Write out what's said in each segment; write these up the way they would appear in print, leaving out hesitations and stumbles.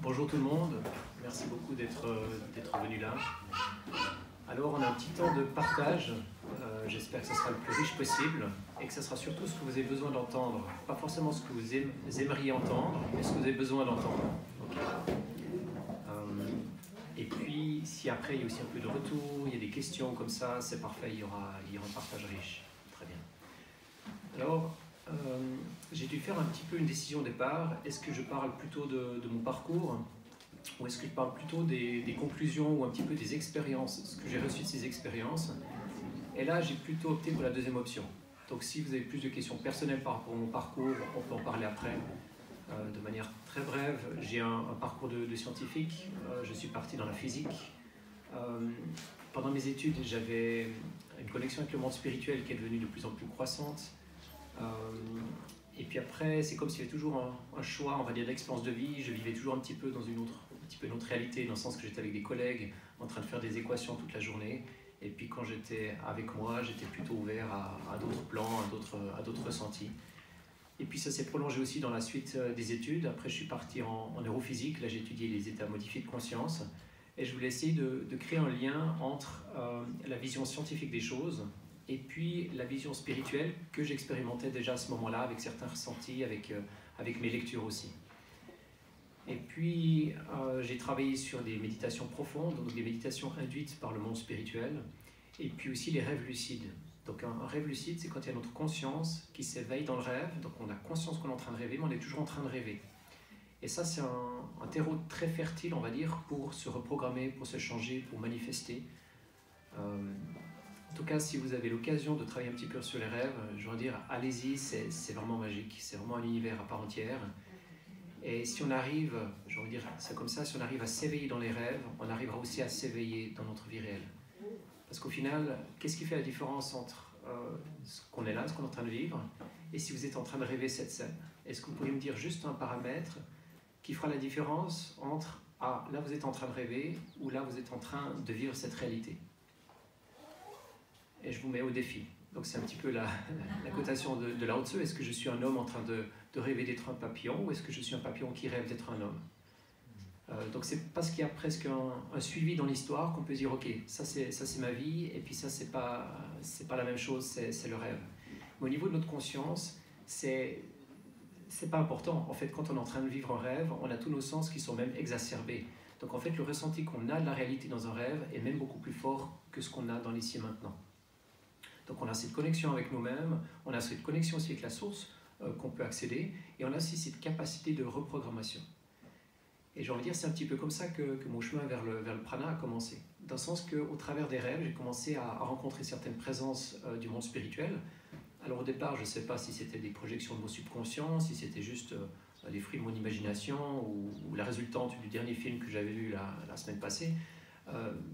Bonjour tout le monde, merci beaucoup d'être venu là. Alors on a un petit temps de partage, j'espère que ce sera le plus riche possible et que ce sera surtout ce que vous avez besoin d'entendre, pas forcément ce que vous aimeriez entendre, mais ce que vous avez besoin d'entendre. Okay. Et puis si après il y a aussi un peu de retour, il y a des questions comme ça, c'est parfait, il y aura un partage riche. Très bien. Alors, j'ai dû faire un petit peu une décision au départ. Est-ce que je parle plutôt de mon parcours ou est-ce que je parle plutôt des conclusions ou un petit peu des expériences, ce que j'ai reçu de ces expériences? Et là, j'ai plutôt opté pour la deuxième option. Donc si vous avez plus de questions personnelles par rapport à mon parcours, on peut en parler après. De manière très brève, j'ai un parcours de scientifique. Je suis parti dans la physique. Pendant mes études, j'avais une connexion avec le monde spirituel qui est devenue de plus en plus croissante. Et puis après, c'est comme s'il y avait toujours un choix, on va dire, d'expérience de vie. Je vivais toujours un petit peu dans une autre réalité, dans le sens que j'étais avec des collègues, en train de faire des équations toute la journée. Et puis quand j'étais avec moi, j'étais plutôt ouvert à d'autres plans, à d'autres ressentis. Et puis ça s'est prolongé aussi dans la suite des études. Après, je suis parti en neurophysique. Là, j'ai étudié les états modifiés de conscience. Et je voulais essayer de créer un lien entre la vision scientifique des choses et puis la vision spirituelle que j'expérimentais déjà à ce moment-là, avec certains ressentis, avec mes lectures aussi. Et puis, j'ai travaillé sur des méditations profondes, donc des méditations induites par le monde spirituel, et puis aussi les rêves lucides. Donc un rêve lucide, c'est quand il y a notre conscience qui s'éveille dans le rêve, donc on a conscience qu'on est en train de rêver, mais on est toujours en train de rêver. Et ça, c'est un terreau très fertile, on va dire, pour se reprogrammer, pour se changer, pour manifester. En tout cas, si vous avez l'occasion de travailler un petit peu sur les rêves, je veux dire, allez-y, c'est vraiment magique, c'est vraiment un univers à part entière. Et si on arrive, je veux dire, c'est comme ça, si on arrive à s'éveiller dans les rêves, on arrivera aussi à s'éveiller dans notre vie réelle. Parce qu'au final, qu'est-ce qui fait la différence entre ce qu'on est là, ce qu'on est en train de vivre, et si vous êtes en train de rêver cette scène? Est-ce que vous pourriez me dire juste un paramètre qui fera la différence entre « Ah, là vous êtes en train de rêver » ou « Là vous êtes en train de vivre cette réalité » ? Et je vous mets au défi. Donc c'est un petit peu la cotation de Lao Tzu. Est-ce que je suis un homme en train de rêver d'être un papillon ou est-ce que je suis un papillon qui rêve d'être un homme? Donc c'est parce qu'il y a presque un suivi dans l'histoire qu'on peut dire ok, ça c'est ma vie et puis ça c'est pas la même chose, c'est le rêve. Mais au niveau de notre conscience, c'est pas important. En fait, quand on est en train de vivre un rêve, on a tous nos sens qui sont même exacerbés. Donc en fait, le ressenti qu'on a de la réalité dans un rêve est même beaucoup plus fort que ce qu'on a dans l'ici et maintenant. Donc on a cette connexion avec nous-mêmes, on a cette connexion aussi avec la source qu'on peut accéder, et on a aussi cette capacité de reprogrammation. Et j'ai envie de dire, c'est un petit peu comme ça que mon chemin vers le prana a commencé. Dans le sens qu'au travers des rêves, j'ai commencé à rencontrer certaines présences du monde spirituel. Alors au départ, je ne sais pas si c'était des projections de mon subconscient, si c'était juste les fruits de mon imagination, ou la résultante du dernier film que j'avais vu la semaine passée.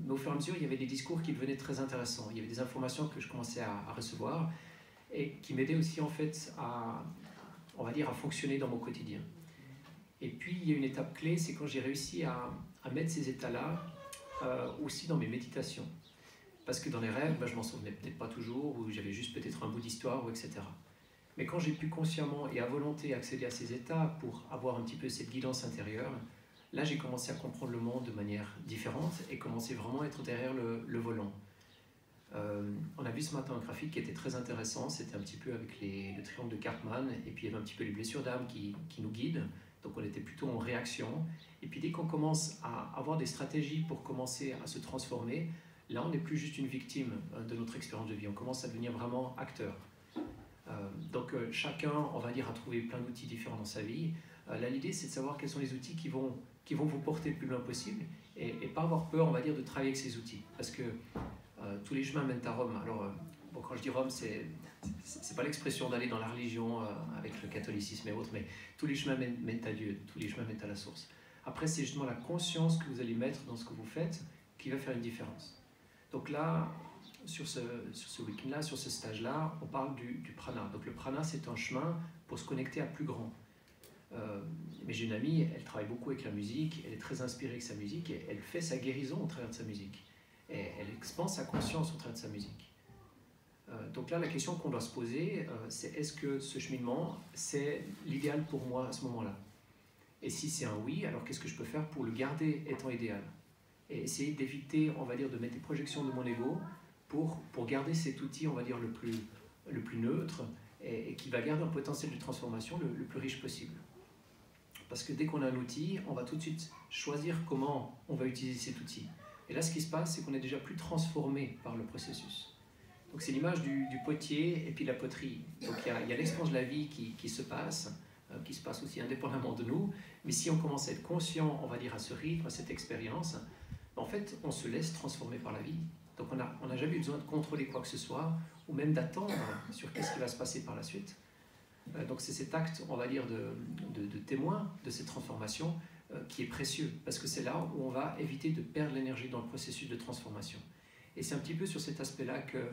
Mais au fur et à mesure, il y avait des discours qui devenaient très intéressants. Il y avait des informations que je commençais à recevoir et qui m'aidaient aussi en fait on va dire, à fonctionner dans mon quotidien. Et puis il y a une étape clé, c'est quand j'ai réussi à mettre ces états-là aussi dans mes méditations. Parce que dans les rêves, je m'en souvenais peut-être pas toujours, ou j'avais juste peut-être un bout d'histoire, etc. Mais quand j'ai pu consciemment et à volonté accéder à ces états pour avoir un petit peu cette guidance intérieure, là, j'ai commencé à comprendre le monde de manière différente et commencer vraiment à être derrière le volant. On a vu ce matin un graphique qui était très intéressant, c'était un petit peu avec le triangle de Karpman, et puis il y avait un petit peu les blessures d'âme qui nous guident, donc on était plutôt en réaction. Et puis dès qu'on commence à avoir des stratégies pour commencer à se transformer, là on n'est plus juste une victime de notre expérience de vie, on commence à devenir vraiment acteur. Donc chacun, on va dire, a trouvé plein d'outils différents dans sa vie. Là l'idée c'est de savoir quels sont les outils qui vont vous porter le plus loin possible et pas avoir peur, on va dire, de travailler avec ces outils. Parce que tous les chemins mènent à Rome. Alors, bon, quand je dis Rome, c'est pas l'expression d'aller dans la religion avec le catholicisme et autres, mais tous les chemins mènent à Dieu, tous les chemins mènent à la source. Après, c'est justement la conscience que vous allez mettre dans ce que vous faites qui va faire une différence. Donc là, sur ce week-end-là, sur ce stage-là, on parle du prana. Donc le prana, c'est un chemin pour se connecter à plus grand. Mais j'ai une amie, elle travaille beaucoup avec la musique, elle est très inspirée avec sa musique et elle fait sa guérison au travers de sa musique. Et elle expanse sa conscience au travers de sa musique. Donc là, la question qu'on doit se poser, c'est est-ce que ce cheminement, c'est l'idéal pour moi à ce moment-là? Et si c'est un oui, alors qu'est-ce que je peux faire pour le garder étant idéal? Et essayer d'éviter, on va dire, de mettre des projections de mon ego pour garder cet outil, on va dire, le plus neutre et qui va garder un potentiel de transformation le plus riche possible. Parce que dès qu'on a un outil, on va tout de suite choisir comment on va utiliser cet outil. Et là, ce qui se passe, c'est qu'on est déjà plus transformé par le processus. Donc c'est l'image du potier et puis la poterie. Donc il y a l'expérience de la vie qui se passe aussi indépendamment de nous. Mais si on commence à être conscient, on va dire, à ce rythme, à cette expérience, en fait, on se laisse transformer par la vie. Donc on n'a jamais eu besoin de contrôler quoi que ce soit, ou même d'attendre sur qu'est-ce qui va se passer par la suite. Donc c'est cet acte, on va dire, de témoin de cette transformation qui est précieux, parce que c'est là où on va éviter de perdre l'énergie dans le processus de transformation. Et c'est un petit peu sur cet aspect-là que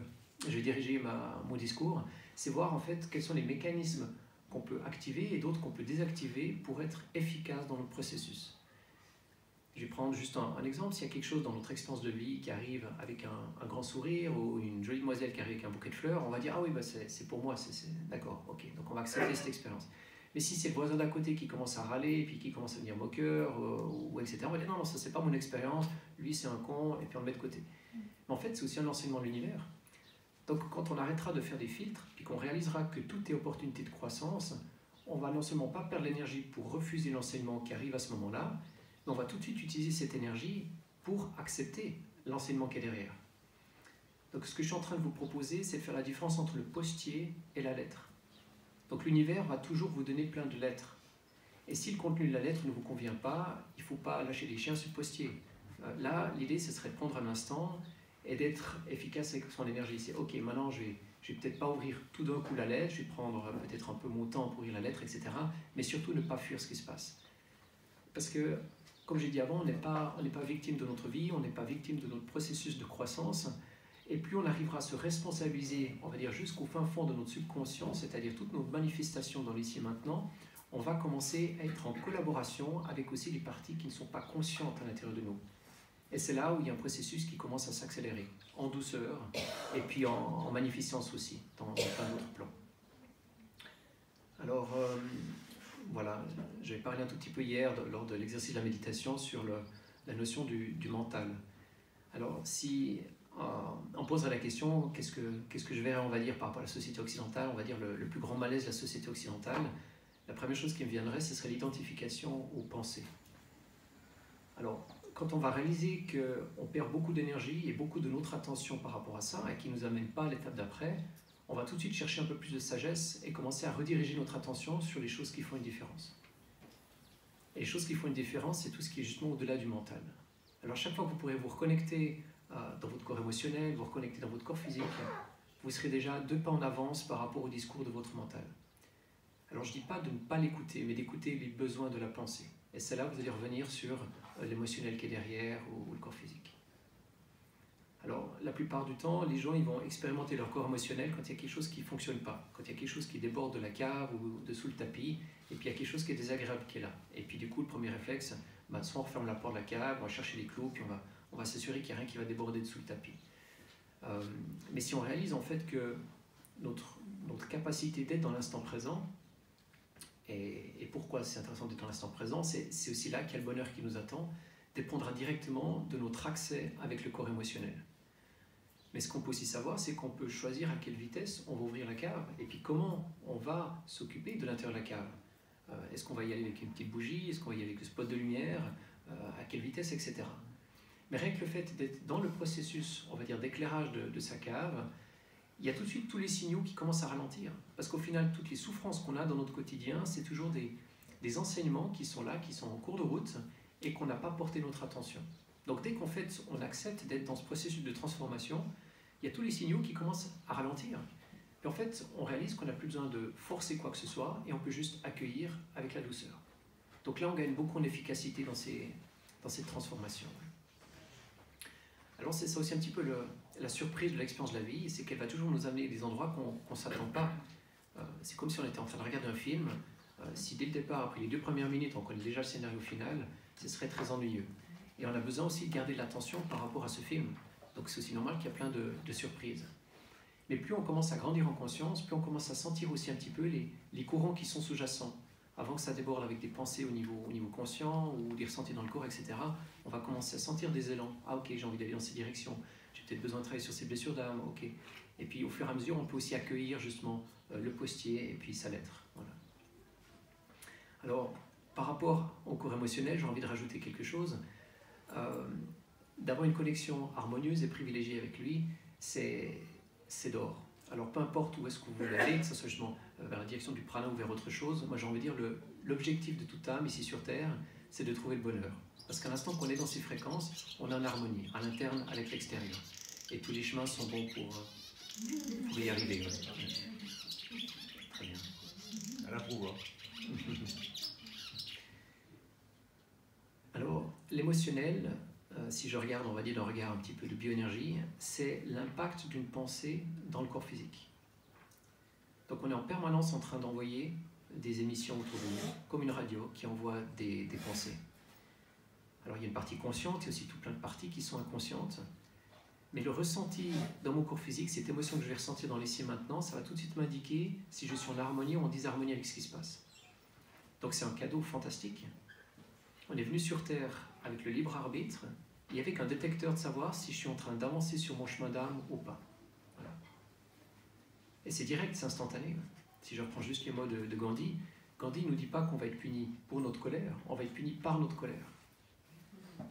je vais diriger mon discours, c'est voir en fait quels sont les mécanismes qu'on peut activer et d'autres qu'on peut désactiver pour être efficace dans le processus. Je vais prendre juste un exemple. S'il y a quelque chose dans notre expérience de vie qui arrive avec un grand sourire ou une jolie demoiselle qui arrive avec un bouquet de fleurs, on va dire « Ah oui, bah c'est pour moi, d'accord, ok. » Donc on va accepter cette expérience. Mais si c'est le voisin d'à côté qui commence à râler, puis qui commence à devenir moqueur, ou etc., on va dire « Non, non, ça c'est pas mon expérience, lui c'est un con, et puis on le met de côté. » Mais en fait, c'est aussi un enseignement de l'univers. Donc quand on arrêtera de faire des filtres, puis qu'on réalisera que tout est opportunité de croissance, on va non seulement pas perdre l'énergie pour refuser l'enseignement qui arrive à ce moment-là, mais on va tout de suite utiliser cette énergie pour accepter l'enseignement qui est derrière. Donc ce que je suis en train de vous proposer, c'est de faire la différence entre le postier et la lettre. Donc l'univers va toujours vous donner plein de lettres. Et si le contenu de la lettre ne vous convient pas, il ne faut pas lâcher les chiens sur le postier. Là, l'idée, ce serait de prendre un instant et d'être efficace avec son énergie. C'est ok, maintenant je vais peut-être pas ouvrir tout d'un coup la lettre, je vais prendre peut-être un peu mon temps pour ouvrir la lettre, etc. Mais surtout ne pas fuir ce qui se passe. Parce que, comme j'ai dit avant, on n'est pas victime de notre vie, on n'est pas victime de notre processus de croissance. Et plus on arrivera à se responsabiliser, on va dire jusqu'au fin fond de notre subconscient, c'est-à-dire toutes nos manifestations dans l'ici et maintenant, on va commencer à être en collaboration avec aussi les parties qui ne sont pas conscientes à l'intérieur de nous. Et c'est là où il y a un processus qui commence à s'accélérer, en douceur, et puis en magnificence aussi, dans un autre plan. Alors, voilà, j'avais parlé un tout petit peu hier, lors de l'exercice de la méditation, sur la notion du mental. Alors, si on poserait la question, qu'est-ce que je verrais, on va dire, par rapport à la société occidentale, on va dire le plus grand malaise de la société occidentale, la première chose qui me viendrait, ce serait l'identification aux pensées. Alors, quand on va réaliser qu'on perd beaucoup d'énergie et beaucoup de notre attention par rapport à ça, et qui ne nous amène pas à l'étape d'après, on va tout de suite chercher un peu plus de sagesse et commencer à rediriger notre attention sur les choses qui font une différence. Et les choses qui font une différence, c'est tout ce qui est justement au-delà du mental. Alors chaque fois que vous pourrez vous reconnecter dans votre corps émotionnel, vous reconnecter dans votre corps physique, vous serez déjà 2 pas en avance par rapport au discours de votre mental. Alors je ne dis pas de ne pas l'écouter, mais d'écouter les besoins de la pensée. Et c'est là que vous allez revenir sur l'émotionnel qui est derrière ou le corps physique. Alors, la plupart du temps, les gens ils vont expérimenter leur corps émotionnel quand il y a quelque chose qui ne fonctionne pas, quand il y a quelque chose qui déborde de la cave ou de sous le tapis, et puis il y a quelque chose qui est désagréable qui est là. Et puis du coup, le premier réflexe, soit on referme la porte de la cave, on va chercher les clous, puis on va s'assurer qu'il n'y a rien qui va déborder de sous le tapis. Mais si on réalise en fait que notre capacité d'être dans l'instant présent, et pourquoi c'est intéressant d'être dans l'instant présent, c'est aussi là qu'il y a le bonheur qui nous attend, dépendra directement de notre accès avec le corps émotionnel. Mais ce qu'on peut aussi savoir, c'est qu'on peut choisir à quelle vitesse on va ouvrir la cave, et puis comment on va s'occuper de l'intérieur de la cave. Est-ce qu'on va y aller avec une petite bougie, est-ce qu'on va y aller avec le spot de lumière, à quelle vitesse, etc. Mais rien que le fait d'être dans le processus, on va dire, d'éclairage de sa cave, il y a tout de suite tous les signaux qui commencent à ralentir. Parce qu'au final, toutes les souffrances qu'on a dans notre quotidien, c'est toujours des enseignements qui sont là, qui sont en cours de route, et qu'on n'a pas porté notre attention. Donc dès on accepte d'être dans ce processus de transformation, il y a tous les signaux qui commencent à ralentir. Puis en fait, on réalise qu'on n'a plus besoin de forcer quoi que ce soit, et on peut juste accueillir avec la douceur. Donc là, on gagne beaucoup en efficacité dans cette transformation. Alors c'est ça aussi un petit peu la surprise de l'expérience de la vie, c'est qu'elle va toujours nous amener à des endroits qu'on ne s'attend pas. C'est comme si on était en train de regarder un film. Si dès le départ, après les 2 premières minutes, on connaît déjà le scénario final, ce serait très ennuyeux. Et on a besoin aussi de garder de l'attention par rapport à ce film. Donc c'est aussi normal qu'il y a plein de surprises. Mais plus on commence à grandir en conscience, plus on commence à sentir aussi un petit peu les courants qui sont sous-jacents. avant que ça déborde avec des pensées au niveau conscient ou des ressentis dans le corps, etc., on va commencer à sentir des élans. Ah ok, j'ai envie d'aller dans cette direction, j'ai peut-être besoin de travailler sur ces blessures d'âme, ok. Et puis au fur et à mesure, on peut aussi accueillir justement le postier et puis sa lettre. Voilà. Alors, par rapport au corps émotionnel, j'ai envie de rajouter quelque chose. D'avoir une connexion harmonieuse et privilégiée avec lui, c'est d'or. Alors peu importe où est-ce que vous voulez aller, que ce soit justement vers la direction du prana ou vers autre chose, moi j'ai envie de dire l'objectif de toute âme ici sur Terre, c'est de trouver le bonheur. Parce qu'à l'instant qu'on est dans ces fréquences, on est en harmonie, à l'interne avec l'extérieur. Et tous les chemins sont bons pour y arriver. Ouais. Très bien. Elle approuve. Alors, l'émotionnel, si je regarde, on va dire d'un regard un petit peu de bioénergie, c'est l'impact d'une pensée dans le corps physique. Donc on est en permanence en train d'envoyer des émissions autour de nous, comme une radio qui envoie des pensées. Alors il y a une partie consciente, il y a aussi tout plein de parties qui sont inconscientes. Mais le ressenti dans mon corps physique, cette émotion que je vais ressentir dans les siens maintenant, ça va tout de suite m'indiquer si je suis en harmonie ou en disharmonie avec ce qui se passe. Donc c'est un cadeau fantastique. On est venu sur Terre avec le libre arbitre, il n'y avait qu'un détecteur de savoir si je suis en train d'avancer sur mon chemin d'âme ou pas. Voilà. Et c'est direct, c'est instantané. Si je reprends juste les mots de Gandhi, Gandhi ne nous dit pas qu'on va être puni pour notre colère, on va être puni par notre colère.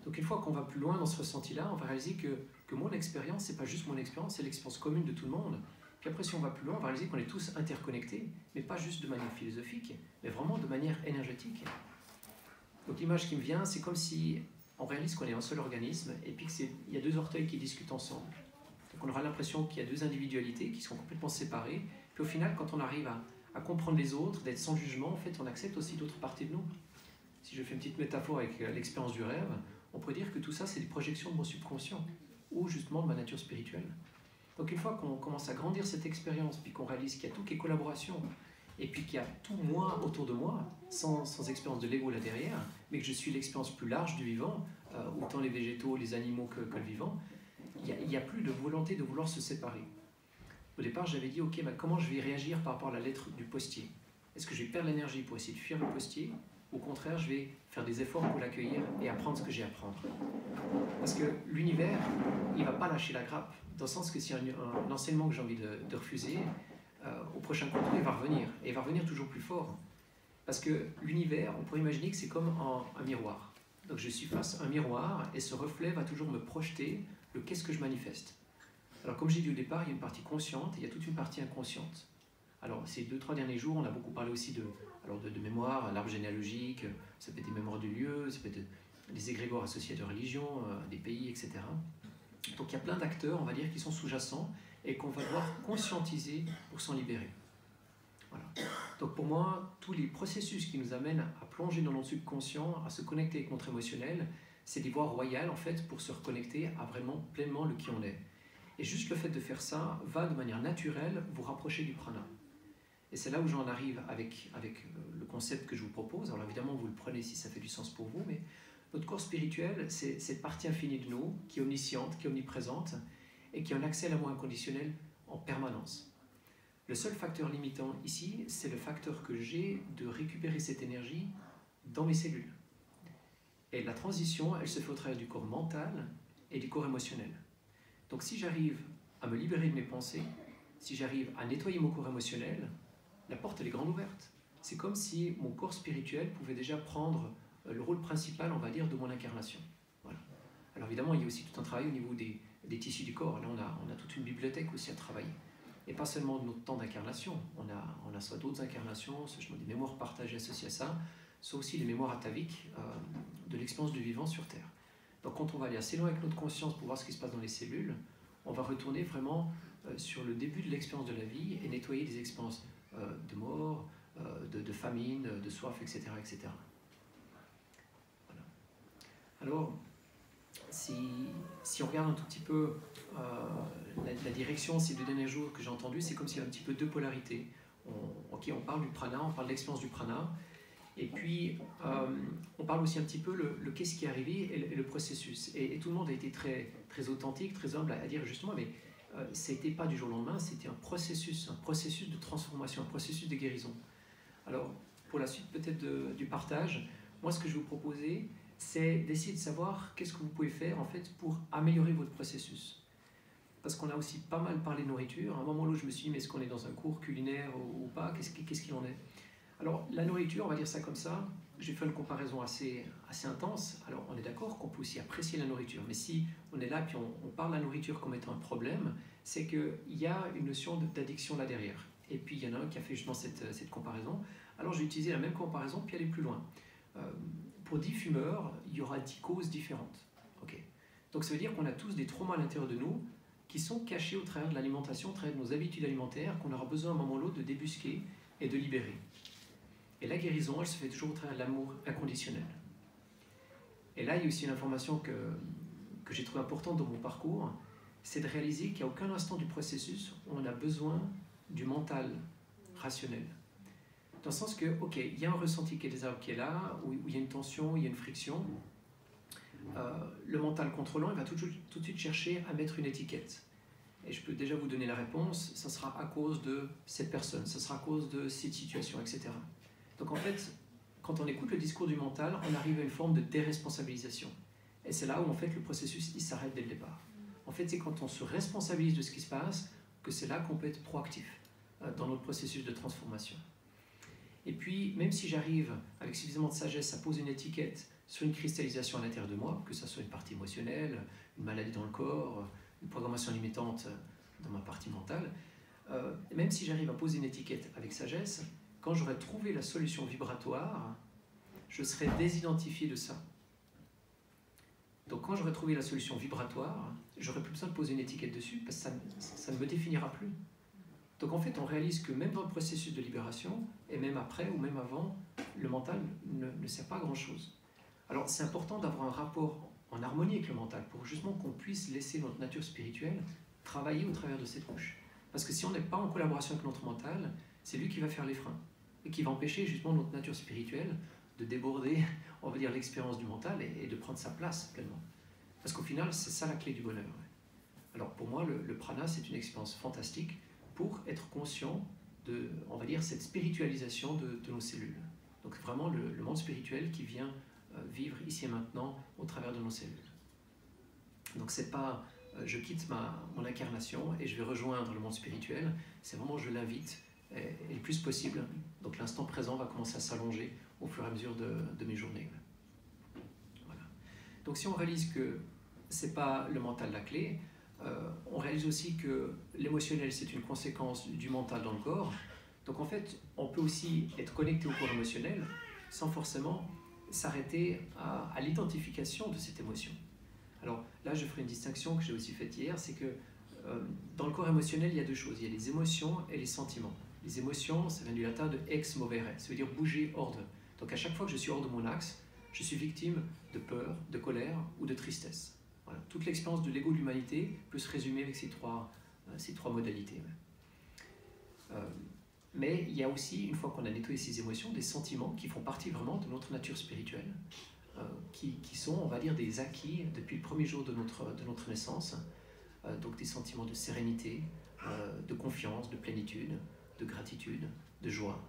Donc une fois qu'on va plus loin dans ce ressenti-là, on va réaliser que mon expérience, c'est pas juste mon expérience, c'est l'expérience commune de tout le monde. Puis après, si on va plus loin, on va réaliser qu'on est tous interconnectés, mais pas juste de manière philosophique, mais vraiment de manière énergétique. Donc l'image qui me vient, c'est comme si on réalise qu'on est un seul organisme et puis qu'il y a deux orteils qui discutent ensemble. Donc on aura l'impression qu'il y a deux individualités qui sont complètement séparées. Puis au final, quand on arrive à comprendre les autres, d'être sans jugement, en fait, on accepte aussi d'autres parties de nous. Si je fais une petite métaphore avec l'expérience du rêve, on peut dire que tout ça, c'est des projections de mon subconscient ou justement de ma nature spirituelle. Donc une fois qu'on commence à grandir cette expérience, puis qu'on réalise qu'il y a tout qui est collaboration, et puis qu'il y a tout moi autour de moi, sans expérience de l'ego là derrière, mais que je suis l'expérience plus large du vivant, autant les végétaux, les animaux que le vivant, il n'y a plus de volonté de vouloir se séparer. Au départ, j'avais dit, ok, comment je vais réagir par rapport à la lettre du postier? Est-ce que je vais perdre l'énergie pour essayer de fuir le postier? Au contraire, je vais faire des efforts pour l'accueillir et apprendre ce que j'ai à apprendre. Parce que l'univers, il ne va pas lâcher la grappe, dans le sens que s'il y a un enseignement que j'ai envie de refuser, au prochain contrôle, il va revenir. Et il va revenir toujours plus fort. Parce que l'univers, on pourrait imaginer que c'est comme un miroir. Donc je suis face à un miroir et ce reflet va toujours me projeter le qu'est-ce que je manifeste. Alors comme j'ai dit au départ, il y a une partie consciente et il y a toute une partie inconsciente. Alors ces 2-3 derniers jours, on a beaucoup parlé aussi de mémoire, l'arbre généalogique, ça peut être des mémoires de lieux, ça peut être des égrégores associés à des religions, des pays, etc. Donc il y a plein d'acteurs, on va dire, qui sont sous-jacents et qu'on va devoir conscientiser pour s'en libérer. Voilà. Donc pour moi, tous les processus qui nous amènent à plonger dans notre subconscient, à se connecter avec notre émotionnel, c'est des voies royales en fait pour se reconnecter à vraiment pleinement le qui on est. Et juste le fait de faire ça va de manière naturelle vous rapprocher du prana. Et c'est là où j'en arrive avec le concept que je vous propose. Alors évidemment, vous le prenez si ça fait du sens pour vous, mais notre corps spirituel, c'est cette partie infinie de nous, qui est omnisciente, qui est omniprésente, et qui a un accès à l'amour inconditionnel en permanence. Le seul facteur limitant ici, c'est le facteur que j'ai de récupérer cette énergie dans mes cellules. Et la transition, elle se fait au travers du corps mental et du corps émotionnel. Donc si j'arrive à me libérer de mes pensées, si j'arrive à nettoyer mon corps émotionnel, la porte elle est grande ouverte. C'est comme si mon corps spirituel pouvait déjà prendre le rôle principal, on va dire, de mon incarnation. Voilà. Alors évidemment, il y a aussi tout un travail au niveau des tissus du corps. Là, on a toute une bibliothèque aussi à travailler. Et pas seulement de notre temps d'incarnation. On a soit d'autres incarnations, soit des mémoires partagées associées à ça, soit aussi les mémoires ataviques de l'expérience du vivant sur Terre. Donc quand on va aller assez loin avec notre conscience pour voir ce qui se passe dans les cellules, on va retourner vraiment sur le début de l'expérience de la vie et nettoyer des expériences de mort, de famine, de soif, etc. etc. Voilà. Alors, si on regarde un tout petit peu la direction ces 2 derniers jours que j'ai entendu, c'est comme s'il y avait un petit peu 2 polarités. On parle du prana, on parle de l'expérience du prana, et puis on parle aussi un petit peu le qu'est-ce qui est arrivé et le processus. Et tout le monde a été très, très authentique, très humble à dire justement, mais c'était pas du jour au lendemain, c'était un processus de transformation, un processus de guérison. Alors, pour la suite peut-être du partage, moi ce que je vais vous proposer, c'est d'essayer de savoir qu'est-ce que vous pouvez faire en fait pour améliorer votre processus. Parce qu'on a aussi pas mal parlé de nourriture. À un moment où je me suis dit, mais est-ce qu'on est dans un cours culinaire ou pas? Qu'est-ce qu'il en est? Alors, la nourriture, on va dire ça comme ça, j'ai fait une comparaison assez intense. Alors, on est d'accord qu'on peut aussi apprécier la nourriture, mais si on est là puis on parle de la nourriture comme étant un problème, c'est qu'il y a une notion d'addiction là derrière. Et puis, il y en a un qui a fait justement cette comparaison. Alors, j'ai utilisé la même comparaison puis aller plus loin. Pour 10 fumeurs, il y aura 10 causes différentes. Okay. Donc, ça veut dire qu'on a tous des traumas à l'intérieur de nous qui sont cachés au travers de l'alimentation, au travers de nos habitudes alimentaires, qu'on aura besoin à un moment ou l'autre de débusquer et de libérer. Et la guérison, elle se fait toujours au travers de l'amour inconditionnel. Et là, il y a aussi une information que j'ai trouvée importante dans mon parcours, c'est de réaliser qu'à aucun instant du processus, on a besoin du mental rationnel. Dans le sens que, ok, il y a un ressenti qui est là, où il y a une tension, il y a une friction. Le mental contrôlant, il va tout de suite chercher à mettre une étiquette. Et je peux déjà vous donner la réponse, ça sera à cause de cette personne, ça sera à cause de cette situation, etc. Donc en fait, quand on écoute le discours du mental, on arrive à une forme de déresponsabilisation. Et c'est là où en fait le processus il s'arrête dès le départ. En fait, c'est quand on se responsabilise de ce qui se passe que c'est là qu'on peut être proactif dans notre processus de transformation. Et puis, même si j'arrive avec suffisamment de sagesse à poser une étiquette sur une cristallisation à l'intérieur de moi, que ce soit une partie émotionnelle, une maladie dans le corps, une programmation limitante dans ma partie mentale, même si j'arrive à poser une étiquette avec sagesse, quand j'aurai trouvé la solution vibratoire, je serai désidentifié de ça. Donc quand j'aurai trouvé la solution vibratoire, j'aurai plus besoin de poser une étiquette dessus parce que ça ne me définira plus. Donc en fait, on réalise que même dans le processus de libération, et même après ou même avant, le mental ne sert pas à grand-chose. Alors c'est important d'avoir un rapport en harmonie avec le mental pour justement qu'on puisse laisser notre nature spirituelle travailler au travers de cette couche. Parce que si on n'est pas en collaboration avec notre mental, c'est lui qui va faire les freins et qui va empêcher justement notre nature spirituelle de déborder, on va dire, l'expérience du mental et de prendre sa place pleinement. Parce qu'au final, c'est ça la clé du bonheur. Alors pour moi, le prana, c'est une expérience fantastique pour être conscient de, on va dire, cette spiritualisation de nos cellules. Donc vraiment le monde spirituel qui vient vivre ici et maintenant au travers de nos cellules. Donc c'est pas je quitte mon incarnation et je vais rejoindre le monde spirituel, c'est vraiment je l'invite et le plus possible. Donc l'instant présent va commencer à s'allonger au fur et à mesure de mes journées. Voilà. Donc si on réalise que c'est pas le mental la clé, on réalise aussi que l'émotionnel c'est une conséquence du mental dans le corps. Donc en fait, on peut aussi être connecté au corps émotionnel sans forcément s'arrêter à l'identification de cette émotion. Alors là, je ferai une distinction que j'ai aussi faite hier, c'est que dans le corps émotionnel, il y a deux choses. Il y a les émotions et les sentiments. Les émotions, ça vient du latin de ex movere, ça veut dire bouger hors de. Donc à chaque fois que je suis hors de mon axe, je suis victime de peur, de colère ou de tristesse. Voilà. Toute l'expérience de l'ego de l'humanité peut se résumer avec ces trois modalités. Mais il y a aussi, une fois qu'on a nettoyé ces émotions, des sentiments qui font partie vraiment de notre nature spirituelle, qui sont, on va dire, des acquis depuis le premier jour de notre naissance, donc des sentiments de sérénité, de confiance, de plénitude, de gratitude, de joie.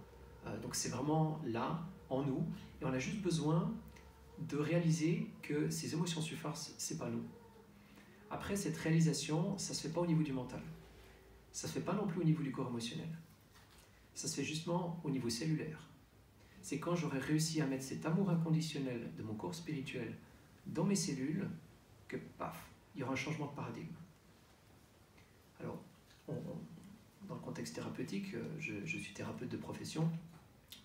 Donc c'est vraiment là, en nous, et on a juste besoin de réaliser que ces émotions surface, c'est pas nous. Après, cette réalisation, ça se fait pas au niveau du mental, ça se fait pas non plus au niveau du corps émotionnel. Ça se fait justement au niveau cellulaire. C'est quand j'aurai réussi à mettre cet amour inconditionnel de mon corps spirituel dans mes cellules que, paf, il y aura un changement de paradigme. Alors, dans le contexte thérapeutique, je suis thérapeute de profession,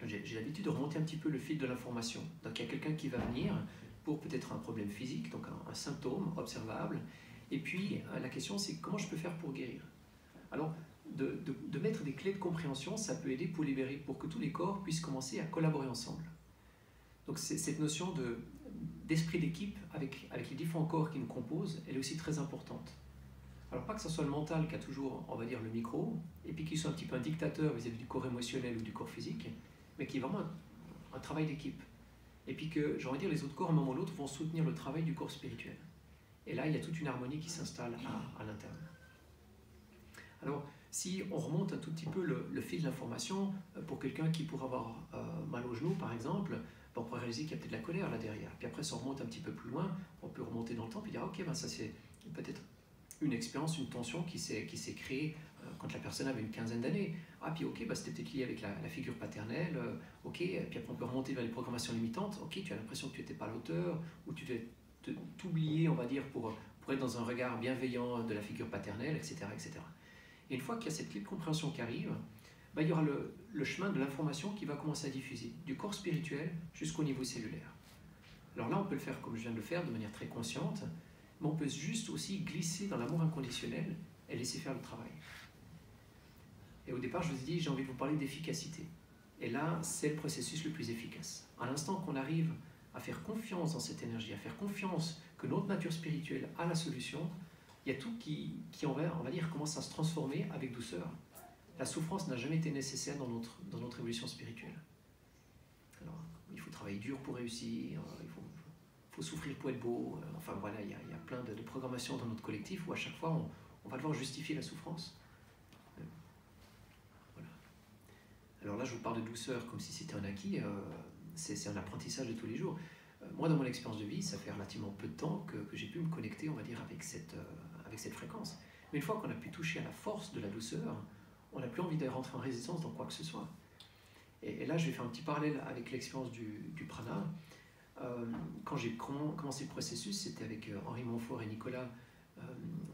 j'ai l'habitude de remonter un petit peu le fil de l'information. Donc il y a quelqu'un qui va venir pour peut-être un problème physique, donc un symptôme observable, et puis la question c'est comment je peux faire pour guérir. Alors, de mettre des clés de compréhension, ça peut aider pour libérer, pour que tous les corps puissent commencer à collaborer ensemble. Donc cette notion d'esprit d'équipe avec les différents corps qui nous composent, elle est aussi très importante. Alors pas que ce soit le mental qui a toujours, on va dire, le micro, et puis qu'il soit un petit peu un dictateur vis-à-vis du corps émotionnel ou du corps physique, mais qui est vraiment un travail d'équipe. Et puis que, j'ai envie de dire, les autres corps, à un moment ou l'autre, vont soutenir le travail du corps spirituel. Et là, il y a toute une harmonie qui s'installe à l'intérieur. Alors, Si on remonte un tout petit peu le fil de l'information, pour quelqu'un qui pourrait avoir mal au genou, par exemple, on pourrait réaliser qu'il y a peut-être de la colère là derrière. Puis après, si on remonte un petit peu plus loin, on peut remonter dans le temps et dire, ok, ben ça c'est peut-être une expérience, une tension qui s'est créée quand la personne avait une quinzaine d'années. Ah, puis ok, bah, c'était peut-être lié avec la figure paternelle, ok, puis après on peut remonter vers les programmations limitantes, ok, tu as l'impression que tu n'étais pas l'auteur, ou tu devais t'oublier, on va dire, pour être dans un regard bienveillant de la figure paternelle, etc. etc. Et une fois qu'il y a cette clé de compréhension qui arrive, bah, il y aura le chemin de l'information qui va commencer à diffuser, du corps spirituel jusqu'au niveau cellulaire. Alors là, on peut le faire comme je viens de le faire, de manière très consciente, mais on peut juste aussi glisser dans l'amour inconditionnel et laisser faire le travail. Et au départ, je vous ai dit, j'ai envie de vous parler d'efficacité. Et là, c'est le processus le plus efficace. À l'instant qu'on arrive à faire confiance dans cette énergie, à faire confiance que notre nature spirituelle a la solution, il y a tout qui on va dire, commence à se transformer avec douceur. La souffrance n'a jamais été nécessaire dans notre évolution spirituelle. Alors, il faut travailler dur pour réussir, il faut souffrir pour être beau. Enfin voilà, il y a plein de programmations dans notre collectif où à chaque fois on va devoir justifier la souffrance. Voilà. Alors là, je vous parle de douceur comme si c'était un acquis, c'est un apprentissage de tous les jours. Moi, dans mon expérience de vie, ça fait relativement peu de temps que j'ai pu me connecter, on va dire, avec cette fréquence. Mais une fois qu'on a pu toucher à la force de la douceur, on n'a plus envie de rentrer en résistance dans quoi que ce soit. Et là, je vais faire un petit parallèle avec l'expérience du prana. Quand j'ai commencé le processus, c'était avec Henri Montfort et Nicolas,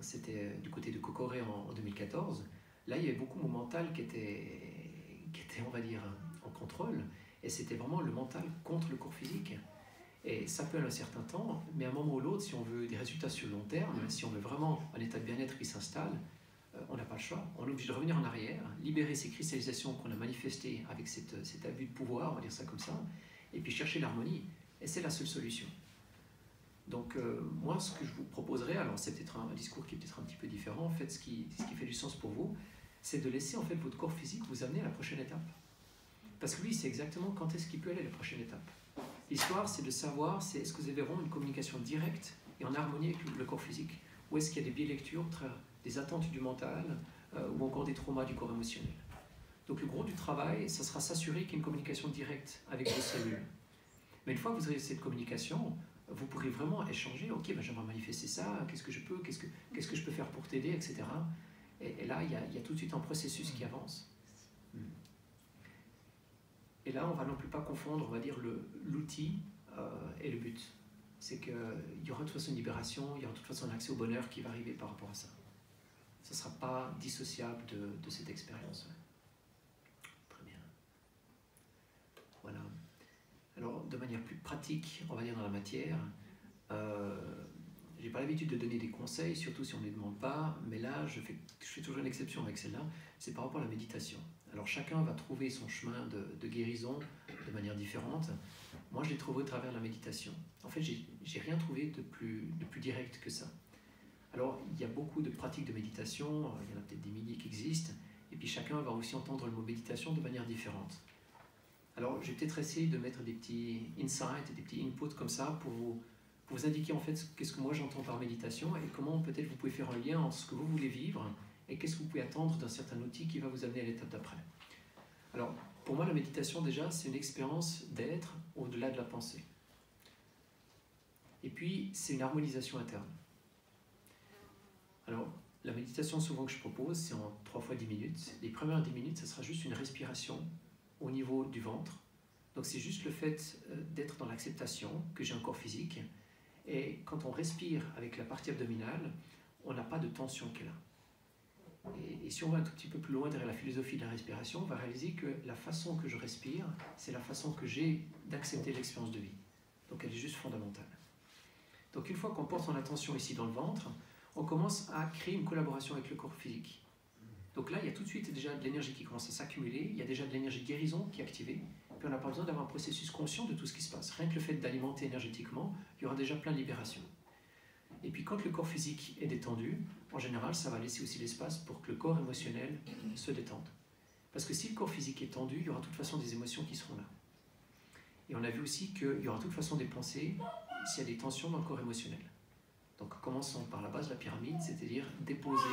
c'était du côté de Cocoré en 2014. Là, il y avait beaucoup mon mental qui était, on va dire, en contrôle, et c'était vraiment le mental contre le corps physique. Et ça peut aller un certain temps, mais à un moment ou l'autre, si on veut des résultats sur le long terme, si on veut vraiment un état de bien-être qui s'installe, on n'a pas le choix. On est obligé de revenir en arrière, libérer ces cristallisations qu'on a manifestées avec cet abus de pouvoir, on va dire ça comme ça, et puis chercher l'harmonie. Et c'est la seule solution. Donc moi, ce que je vous proposerais, alors c'est peut-être un discours qui est peut-être un petit peu différent, en fait, ce qui fait du sens pour vous, c'est de laisser en fait votre corps physique vous amener à la prochaine étape. Parce que lui, c'est exactement quand est-ce qu'il peut aller à la prochaine étape. L'histoire, c'est de savoir, est-ce que vous avez vraiment une communication directe et en harmonie avec le corps physique, ou est-ce qu'il y a des biais de lecture, des attentes du mental, ou encore des traumas du corps émotionnel. Donc le gros du travail, ça sera s'assurer qu'il y a une communication directe avec vos cellules. Mais une fois que vous avez cette communication, vous pourrez vraiment échanger, ok, ben j'aimerais manifester ça, qu'est-ce que je peux faire pour t'aider, etc. Et là, il y a tout de suite un processus qui avance. Et là, on ne va non plus pas confondre, on va dire, l'outil et le but. C'est qu'il y aura de toute façon une libération, il y aura de toute façon un accès au bonheur qui va arriver par rapport à ça. Ça ne sera pas dissociable de cette expérience. Très bien. Voilà. Alors, de manière plus pratique, on va dire dans la matière, je n'ai pas l'habitude de donner des conseils, surtout si on ne les demande pas, mais là, je fais toujours une exception avec celle-là, c'est par rapport à la méditation. Alors, chacun va trouver son chemin de guérison de manière différente. Moi, je l'ai trouvé au travers de la méditation. En fait, j'ai rien trouvé de plus direct que ça. Alors, il y a beaucoup de pratiques de méditation, il y en a peut-être des milliers qui existent, et puis chacun va aussi entendre le mot méditation de manière différente. Alors, je vais peut-être essayer de mettre des petits insights, des petits inputs comme ça pour vous indiquer en fait qu'est-ce que moi j'entends par méditation et comment peut-être vous pouvez faire un lien entre ce que vous voulez vivre et qu'est-ce que vous pouvez attendre d'un certain outil qui va vous amener à l'étape d'après. Alors, pour moi, la méditation, déjà, c'est une expérience d'être au-delà de la pensée. Et puis, c'est une harmonisation interne. Alors, la méditation souvent que je propose, c'est en 3 fois 10 minutes. Les premières 10 minutes, ça sera juste une respiration au niveau du ventre. Donc c'est juste le fait d'être dans l'acceptation que j'ai un corps physique. Et quand on respire avec la partie abdominale, on n'a pas de tension qui est là. Et si on va un tout petit peu plus loin derrière la philosophie de la respiration, on va réaliser que la façon que je respire, c'est la façon que j'ai d'accepter l'expérience de vie. Donc elle est juste fondamentale. Donc une fois qu'on porte son attention ici dans le ventre, on commence à créer une collaboration avec le corps physique. Donc là, il y a tout de suite déjà de l'énergie qui commence à s'accumuler, il y a déjà de l'énergie guérison qui est activée, puis on n'a pas besoin d'avoir un processus conscient de tout ce qui se passe. Rien que le fait d'alimenter énergétiquement, il y aura déjà plein de libération. Et puis quand le corps physique est détendu, en général, ça va laisser aussi l'espace pour que le corps émotionnel se détende. Parce que si le corps physique est tendu, il y aura de toute façon des émotions qui seront là. Et on a vu aussi qu'il y aura de toute façon des pensées s'il y a des tensions dans le corps émotionnel. Donc commençons par la base de la pyramide, c'est-à-dire déposer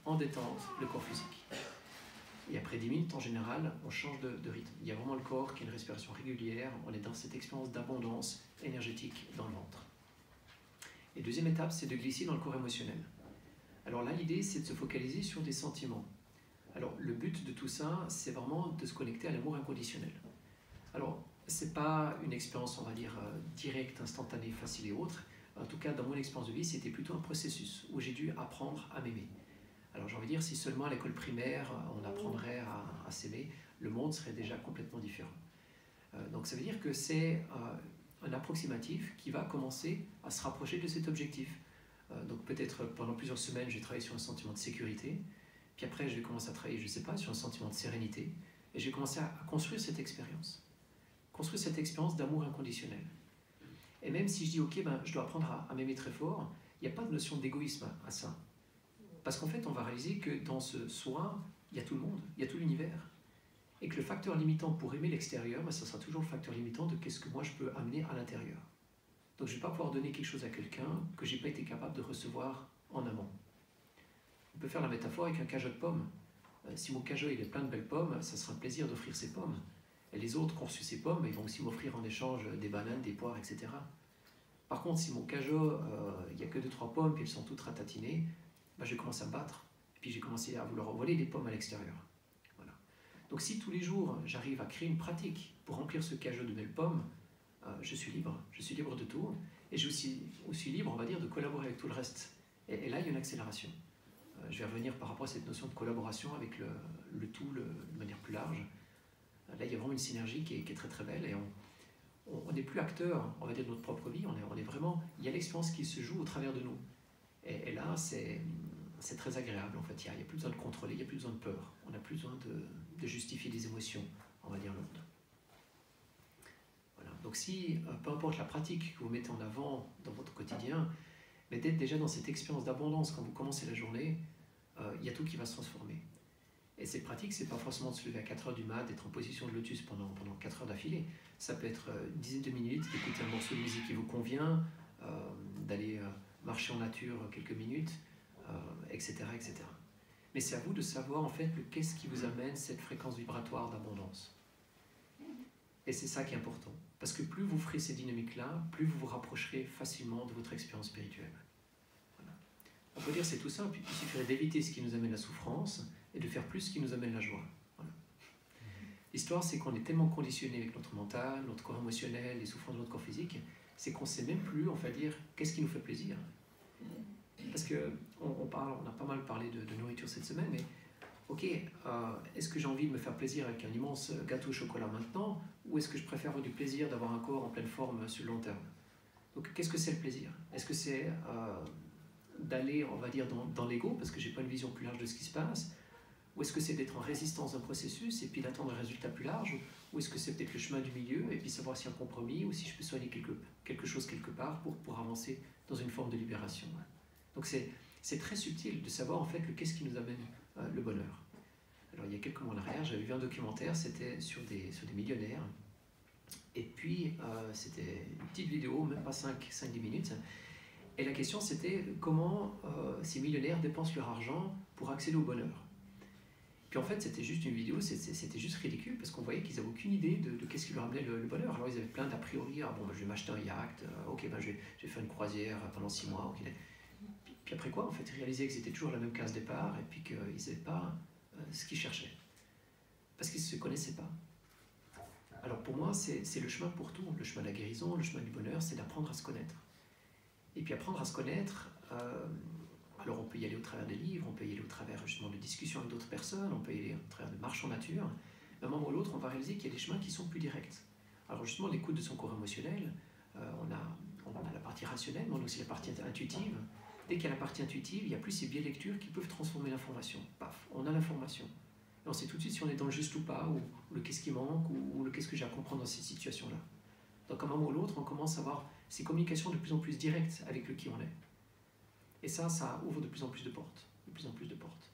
en détente le corps physique. Et après 10 minutes, en général, on change de rythme. Il y a vraiment le corps qui a une respiration régulière. On est dans cette expérience d'abondance énergétique dans le ventre. Et deuxième étape, c'est de glisser dans le corps émotionnel. Alors là, l'idée, c'est de se focaliser sur des sentiments. Alors, le but de tout ça, c'est vraiment de se connecter à l'amour inconditionnel. Alors, ce n'est pas une expérience, on va dire, directe, instantanée, facile et autre. En tout cas, dans mon expérience de vie, c'était plutôt un processus où j'ai dû apprendre à m'aimer. Alors, j'ai envie de dire, si seulement à l'école primaire, on apprendrait à s'aimer, le monde serait déjà complètement différent. Donc, ça veut dire que c'est un approximatif qui va commencer à se rapprocher de cet objectif. Donc, peut-être pendant plusieurs semaines, j'ai travaillé sur un sentiment de sécurité. Puis après, je vais commencer à travailler, je ne sais pas, sur un sentiment de sérénité. Et je vais commencer à construire cette expérience. Construire cette expérience d'amour inconditionnel. Et même si je dis, ok, je dois apprendre à m'aimer très fort, il n'y a pas de notion d'égoïsme à ça. Parce qu'en fait, on va réaliser que dans ce soi, il y a tout le monde, il y a tout l'univers. Et que le facteur limitant pour aimer l'extérieur, ça sera toujours le facteur limitant de qu'est-ce que moi je peux amener à l'intérieur. Donc je ne vais pas pouvoir donner quelque chose à quelqu'un que je n'ai pas été capable de recevoir en amont. On peut faire la métaphore avec un cajot de pommes. Si mon cajot il est plein de belles pommes, ça sera un plaisir d'offrir ces pommes. Et les autres qui ont reçu ces pommes, ils vont aussi m'offrir en échange des bananes, des poires, etc. Par contre, si mon cajot, il n'y a que 2-3 pommes, puis elles sont toutes ratatinées, je vais commencer à me battre. Et puis j'ai commencé à vouloir envoler des pommes à l'extérieur. Voilà. Donc si tous les jours, j'arrive à créer une pratique pour remplir ce cajot de belles pommes, je suis libre de tout. Et je suis aussi libre, on va dire, de collaborer avec tout le reste. Et là, il y a une accélération. Je vais revenir par rapport à cette notion de collaboration avec le tout de manière plus large. Là, il y a vraiment une synergie qui est très très belle et on n'est plus acteur, on va dire, de notre propre vie. On est vraiment, il y a l'expérience qui se joue au travers de nous. Et là, c'est très agréable en fait. Il n'y a plus besoin de contrôler, il n'y a plus besoin de peur. On n'a plus besoin de justifier des émotions, on va dire le monde. Voilà. Donc si, peu importe la pratique que vous mettez en avant dans votre quotidien, mais d'être déjà dans cette expérience d'abondance quand vous commencez la journée, il y a tout qui va se transformer. Et cette pratique, c'est pas forcément de se lever à 4h du mat, d'être en position de lotus pendant 4 heures d'affilée. Ça peut être une dizaine de minutes, d'écouter un morceau de musique qui vous convient, d'aller marcher en nature quelques minutes, etc., etc. Mais c'est à vous de savoir en fait qu'est-ce qui vous amène cette fréquence vibratoire d'abondance. Et c'est ça qui est important. Parce que plus vous ferez ces dynamiques-là, plus vous vous rapprocherez facilement de votre expérience spirituelle. Voilà. On peut dire c'est tout simple, il suffirait d'éviter ce qui nous amène la souffrance et de faire plus ce qui nous amène la joie. Voilà. L'histoire, c'est qu'on est tellement conditionné avec notre mental, notre corps émotionnel, les souffrances de notre corps physique, c'est qu'on ne sait même plus, on va dire, qu'est-ce qui nous fait plaisir. Parce qu'on a pas mal parlé de nourriture cette semaine, mais ok, est-ce que j'ai envie de me faire plaisir avec un immense gâteau au chocolat maintenant, ou est-ce que je préfère avoir du plaisir d'avoir un corps en pleine forme sur le long terme? Donc qu'est-ce que c'est le plaisir? Est-ce que c'est d'aller, on va dire, dans l'ego, parce que je n'ai pas une vision plus large de ce qui se passe, ou est-ce que c'est d'être en résistance d'un processus et puis d'attendre un résultat plus large, ou est-ce que c'est peut-être le chemin du milieu et puis savoir s'il y a un compromis ou si je peux soigner quelque chose quelque part pour avancer dans une forme de libération. Donc c'est très subtil de savoir en fait qu'est-ce qui nous amène le bonheur. Alors il y a quelques mois en arrière, j'avais vu un documentaire, c'était sur des millionnaires, et puis c'était une petite vidéo, même pas 5-10 minutes, et la question c'était comment ces millionnaires dépensent leur argent pour accéder au bonheur. Puis en fait, c'était juste une vidéo, c'était juste ridicule parce qu'on voyait qu'ils n'avaient aucune idée de qu'est-ce qui leur amenait le bonheur. Alors ils avaient plein d'a priori, je vais m'acheter un yacht, je vais faire une croisière pendant 6 mois. Okay. Puis après quoi, en fait, ils réalisaient que c'était toujours la même case départ et puis qu'ils n'avaient pas ce qu'ils cherchaient. Parce qu'ils ne se connaissaient pas. Alors pour moi, c'est le chemin pour tout. Le chemin de la guérison, le chemin du bonheur, c'est d'apprendre à se connaître. Et puis apprendre à se connaître... alors on peut y aller au travers des livres, on peut y aller au travers justement de discussions avec d'autres personnes, on peut y aller au travers de marches en nature. D'un moment ou l'autre, on va réaliser qu'il y a des chemins qui sont plus directs. Alors justement, l'écoute de son corps émotionnel, on a la partie rationnelle, mais on a aussi la partie intuitive. Dès qu'il y a la partie intuitive, il y a plus ces biais de lecture qui peuvent transformer l'information. Paf, on a l'information. Et on sait tout de suite si on est dans le juste ou pas, ou le qu'est-ce qui manque, ou le qu'est-ce que j'ai à comprendre dans cette situation-là. Donc à un moment ou l'autre, on commence à avoir ces communications de plus en plus directes avec le qui on est. Et ça ouvre de plus en plus de portes, de plus en plus de portes.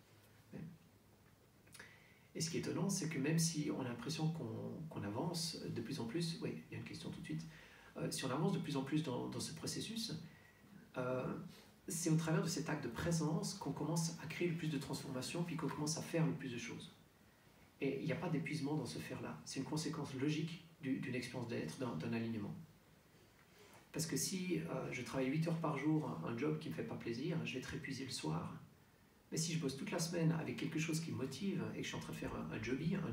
Et ce qui est étonnant, c'est que même si on a l'impression qu'on avance de plus en plus, oui, il y a une question tout de suite, si on avance de plus en plus dans ce processus, c'est au travers de cet acte de présence qu'on commence à créer le plus de transformations, puis qu'on commence à faire le plus de choses. Et il n'y a pas d'épuisement dans ce faire-là. C'est une conséquence logique d'une expérience d'être, d'un alignement. Parce que si je travaille 8 heures par jour, un job qui ne me fait pas plaisir, je vais être épuisé le soir. Mais si je bosse toute la semaine avec quelque chose qui me motive et que je suis en train de faire un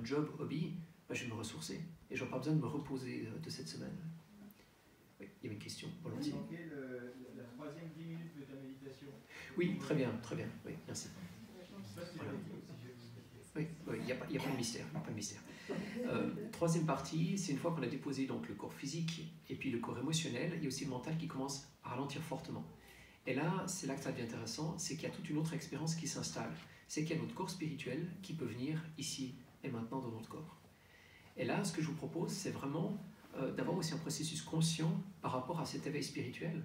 job hobby, ben je vais me ressourcer. Et je n'aurai pas besoin de me reposer de cette semaine. Oui, il y avait une question, volontiers. Vous manquez la troisième 10 minutes de ta méditation. Oui, très bien, oui, merci. Voilà. Oui, il n'y a pas de mystère. Troisième partie, c'est une fois qu'on a déposé donc, le corps physique et puis le corps émotionnel, il y a aussi le mental qui commence à ralentir fortement. Et là, c'est là que ça devient intéressant, c'est qu'il y a toute une autre expérience qui s'installe. C'est qu'il y a notre corps spirituel qui peut venir ici et maintenant dans notre corps. Et là, ce que je vous propose, c'est vraiment d'avoir aussi un processus conscient par rapport à cet éveil spirituel,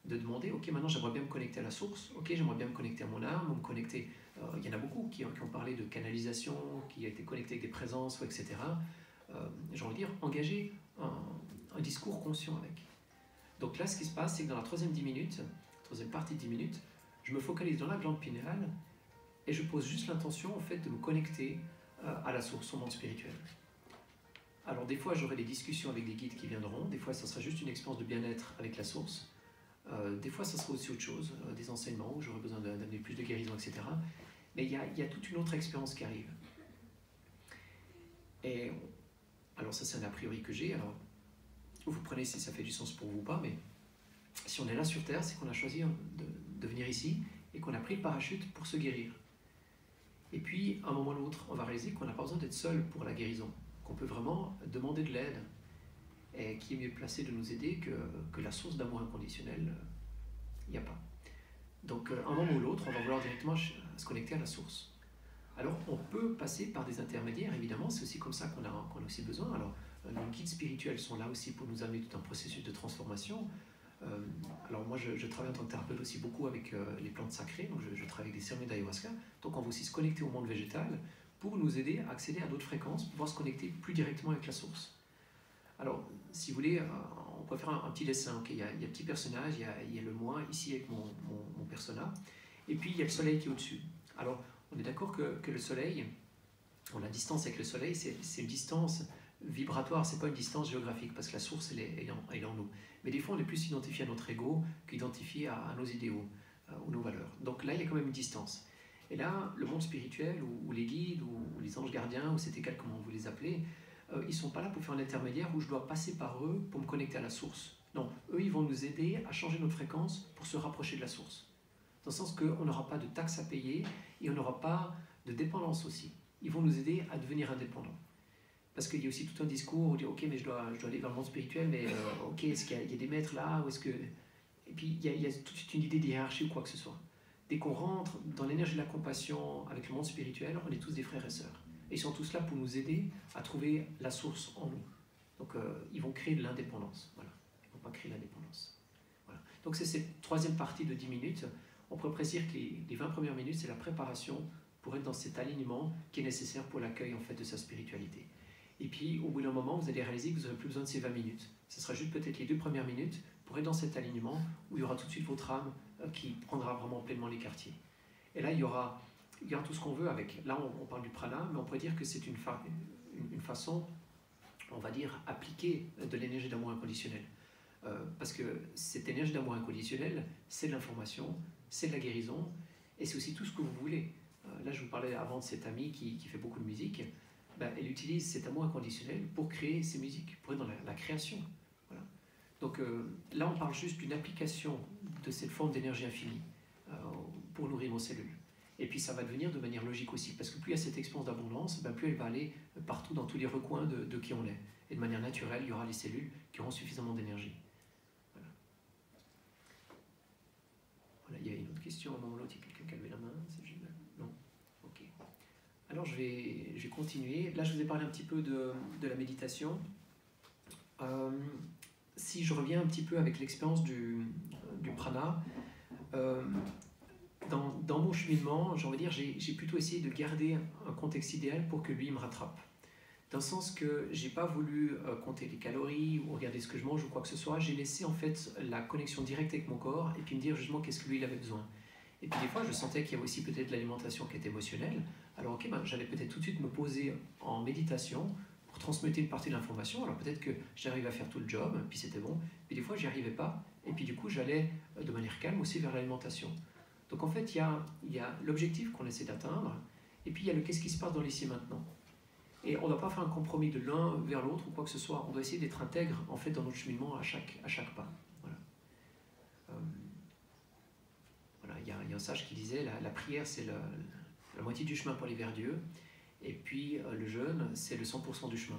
de demander, ok, maintenant j'aimerais bien me connecter à la source, ok, j'aimerais bien me connecter à mon âme, me connecter, il y en a beaucoup qui ont parlé de canalisation, qui a été connecté avec des présences, etc. J'ai envie de dire, engager un discours conscient avec. Donc là, ce qui se passe, c'est que dans la troisième partie de 10 minutes, je me focalise dans la glande pinéale et je pose juste l'intention en fait, de me connecter à la source, au monde spirituel. Alors des fois, j'aurai des discussions avec des guides qui viendront, des fois, ça sera juste une expérience de bien-être avec la source, des fois, ça sera aussi autre chose, des enseignements où j'aurai besoin d'amener plus de guérison, etc. Mais il y a toute une autre expérience qui arrive. Et alors ça, c'est un a priori que j'ai, alors vous prenez si ça fait du sens pour vous ou pas, mais si on est là sur Terre, c'est qu'on a choisi de venir ici et qu'on a pris le parachute pour se guérir. Et puis, à un moment ou l'autre, on va réaliser qu'on n'a pas besoin d'être seul pour la guérison, qu'on peut vraiment demander de l'aide, et qui est mieux placé de nous aider que la source d'amour inconditionnel, il n'y a pas. Donc, à un moment ou l'autre, on va vouloir directement se connecter à la source. Alors, on peut passer par des intermédiaires, évidemment, c'est aussi comme ça qu'on a aussi besoin. Alors, nos guides spirituels sont là aussi pour nous amener tout un processus de transformation. Alors moi je travaille en tant que thérapeute aussi beaucoup avec les plantes sacrées, donc je travaille avec des cérémonies d'ayahuasca, donc on va aussi se connecter au monde végétal pour nous aider à accéder à d'autres fréquences, pour pouvoir se connecter plus directement avec la source. Alors si vous voulez, on peut faire un petit dessin, okay, il y a un petit personnage, il y a le moi ici avec mon persona, et puis il y a le soleil qui est au-dessus. Alors on est d'accord que le soleil, la distance avec le soleil, c'est une distance vibratoire, c'est pas une distance géographique, parce que la source elle est en nous. Mais des fois, on est plus identifié à notre ego qu'identifié à nos idéaux ou nos valeurs. Donc là, il y a quand même une distance. Et là, le monde spirituel, ou les guides, ou les anges gardiens, ou c'est égal comment vous les appelez, ils ne sont pas là pour faire un intermédiaire où je dois passer par eux pour me connecter à la source. Non, eux, ils vont nous aider à changer notre fréquence pour se rapprocher de la source. Dans le sens qu'on n'aura pas de taxes à payer et on n'aura pas de dépendance aussi. Ils vont nous aider à devenir indépendants. Parce qu'il y a aussi tout un discours où on dit ok, mais je dois aller vers le monde spirituel, mais ok, est-ce qu'il y a des maîtres là ou est-ce que... Et puis il y a tout de suite une idée de hiérarchie ou quoi que ce soit. Dès qu'on rentre dans l'énergie de la compassion avec le monde spirituel, on est tous des frères et sœurs. Et ils sont tous là pour nous aider à trouver la source en nous. Donc ils vont créer de l'indépendance. Voilà. Ils ne vont pas créer l'indépendance. Voilà. Donc c'est cette troisième partie de 10 minutes. On pourrait préciser que les 20 premières minutes, c'est la préparation pour être dans cet alignement qui est nécessaire pour l'accueil en fait, de sa spiritualité. Et puis, au bout d'un moment, vous allez réaliser que vous n'aurez plus besoin de ces 20 minutes. Ce sera juste peut-être les 2 premières minutes pour être dans cet alignement où il y aura tout de suite votre âme qui prendra vraiment pleinement les quartiers. Et là, il y aura tout ce qu'on veut avec. Là, on parle du prana, mais on pourrait dire que c'est une façon, on va dire, appliquée de l'énergie d'amour inconditionnel. Parce que cette énergie d'amour inconditionnel, c'est de l'information, c'est de la guérison, et c'est aussi tout ce que vous voulez. Là, je vous parlais avant de cette amie qui fait beaucoup de musique. Ben, elle utilise cet amour inconditionnel pour créer ses musiques, pour être dans la création. Voilà. Donc là, on parle juste d'une application de cette forme d'énergie infinie pour nourrir nos cellules. Et puis ça va devenir de manière logique aussi, parce que plus il y a cette expérience d'abondance, ben, plus elle va aller partout dans tous les recoins de qui on est. Et de manière naturelle, il y aura les cellules qui auront suffisamment d'énergie. Voilà. Voilà, il y a une autre question, à un moment ou l'autre, il y a quelqu'un qui a levé la main, c'est Gilles? Non? Ok. Alors je vais continuer. Là je vous ai parlé un petit peu de la méditation. Si je reviens un petit peu avec l'expérience du prana, dans mon cheminement, j'ai envie de dire, j'ai plutôt essayé de garder un contexte idéal pour que lui me rattrape. Dans le sens que j'ai pas voulu compter les calories ou regarder ce que je mange ou quoi que ce soit. J'ai laissé en fait la connexion directe avec mon corps et puis me dire justement qu'est-ce que lui il avait besoin. Et puis des fois, je sentais qu'il y avait aussi peut-être l'alimentation qui était émotionnelle. Alors ok, ben, j'allais peut-être tout de suite me poser en méditation pour transmettre une partie de l'information. Alors peut-être que j'arrive à faire tout le job, puis c'était bon, puis des fois j'y arrivais pas, et puis du coup j'allais de manière calme aussi vers l'alimentation. Donc en fait, il y a l'objectif qu'on essaie d'atteindre, et puis il y a le qu'est-ce qui se passe dans l'ici et maintenant. Et on ne doit pas faire un compromis de l'un vers l'autre ou quoi que ce soit. On doit essayer d'être intègre en fait dans notre cheminement à chaque pas. Voilà. Voilà, il y a un sage qui disait la prière c'est la moitié du chemin pour aller vers Dieu, et puis le jeûne c'est le 100% du chemin.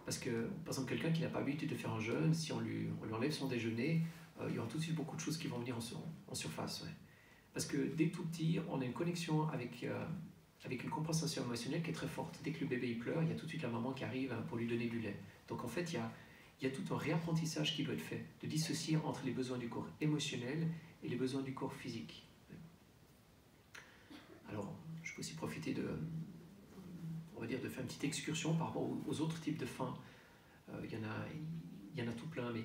Parce que par exemple quelqu'un qui n'a pas l'habitude de faire un jeûne, si on lui enlève son déjeuner, il y aura tout de suite beaucoup de choses qui vont venir en surface. Ouais. Parce que dès tout petit, on a une connexion avec une compensation émotionnelle qui est très forte. Dès que le bébé il pleure, il y a tout de suite la maman qui arrive pour lui donner du lait. Donc en fait, il y a tout un réapprentissage qui doit être fait, de dissocier entre les besoins du corps émotionnel et les besoins du corps physique. Alors, je peux aussi profiter de faire une petite excursion par rapport aux autres types de faim. Il y en a tout plein, mais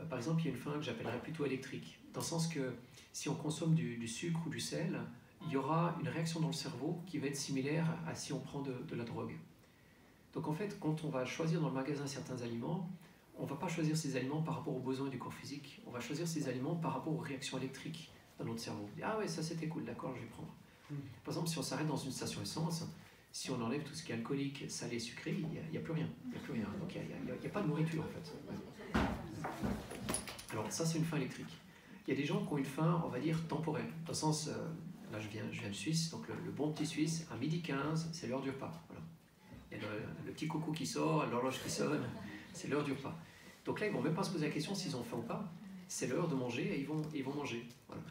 par exemple, il y a une faim que j'appellerais plutôt électrique, dans le sens que si on consomme du sucre ou du sel, il y aura une réaction dans le cerveau qui va être similaire à si on prend de la drogue. Donc en fait, quand on va choisir dans le magasin certains aliments, on ne va pas choisir ces aliments par rapport aux besoins du corps physique, on va choisir ces aliments par rapport aux réactions électriques dans notre cerveau. Ah ouais, ça c'était cool, d'accord, je vais prendre. Par exemple, si on s'arrête dans une station essence, si on enlève tout ce qui est alcoolique, salé, sucré, il n'y a plus rien. Il n'y a plus rien. Donc il n'y a pas de nourriture en fait. Ouais. Alors ça c'est une faim électrique. Il y a des gens qui ont une faim, on va dire, temporelle. Dans le sens, là je viens de Suisse, donc le bon petit Suisse, à 12h15, c'est l'heure du repas. Voilà. Il y a le petit coucou qui sort, l'horloge qui sonne, c'est l'heure du repas. Donc là ils ne vont même pas se poser la question s'ils ont faim ou pas. C'est l'heure de manger et ils vont manger. Voilà.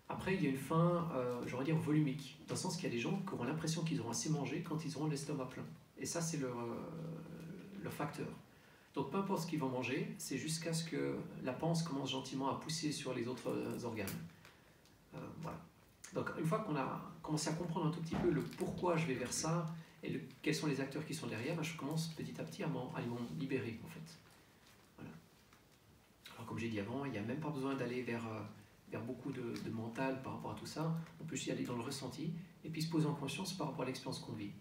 Après, il y a une faim, j'aurais dire, volumique, dans le sens qu'il y a des gens qui auront l'impression qu'ils auront assez mangé quand ils auront l'estomac plein. Et ça, c'est leur facteur. Donc, peu importe ce qu'ils vont manger, c'est jusqu'à ce que la panse commence gentiment à pousser sur les autres organes. Voilà. Donc, une fois qu'on a commencé à comprendre un tout petit peu le pourquoi je vais vers ça, et quels sont les acteurs qui sont derrière, je commence petit à petit à m'en libérer, en fait. Voilà. Alors, comme j'ai dit avant, il n'y a même pas besoin d'aller vers beaucoup de mental par rapport à tout ça. On peut juste y aller dans le ressenti et puis se poser en conscience par rapport à l'expérience qu'on vit.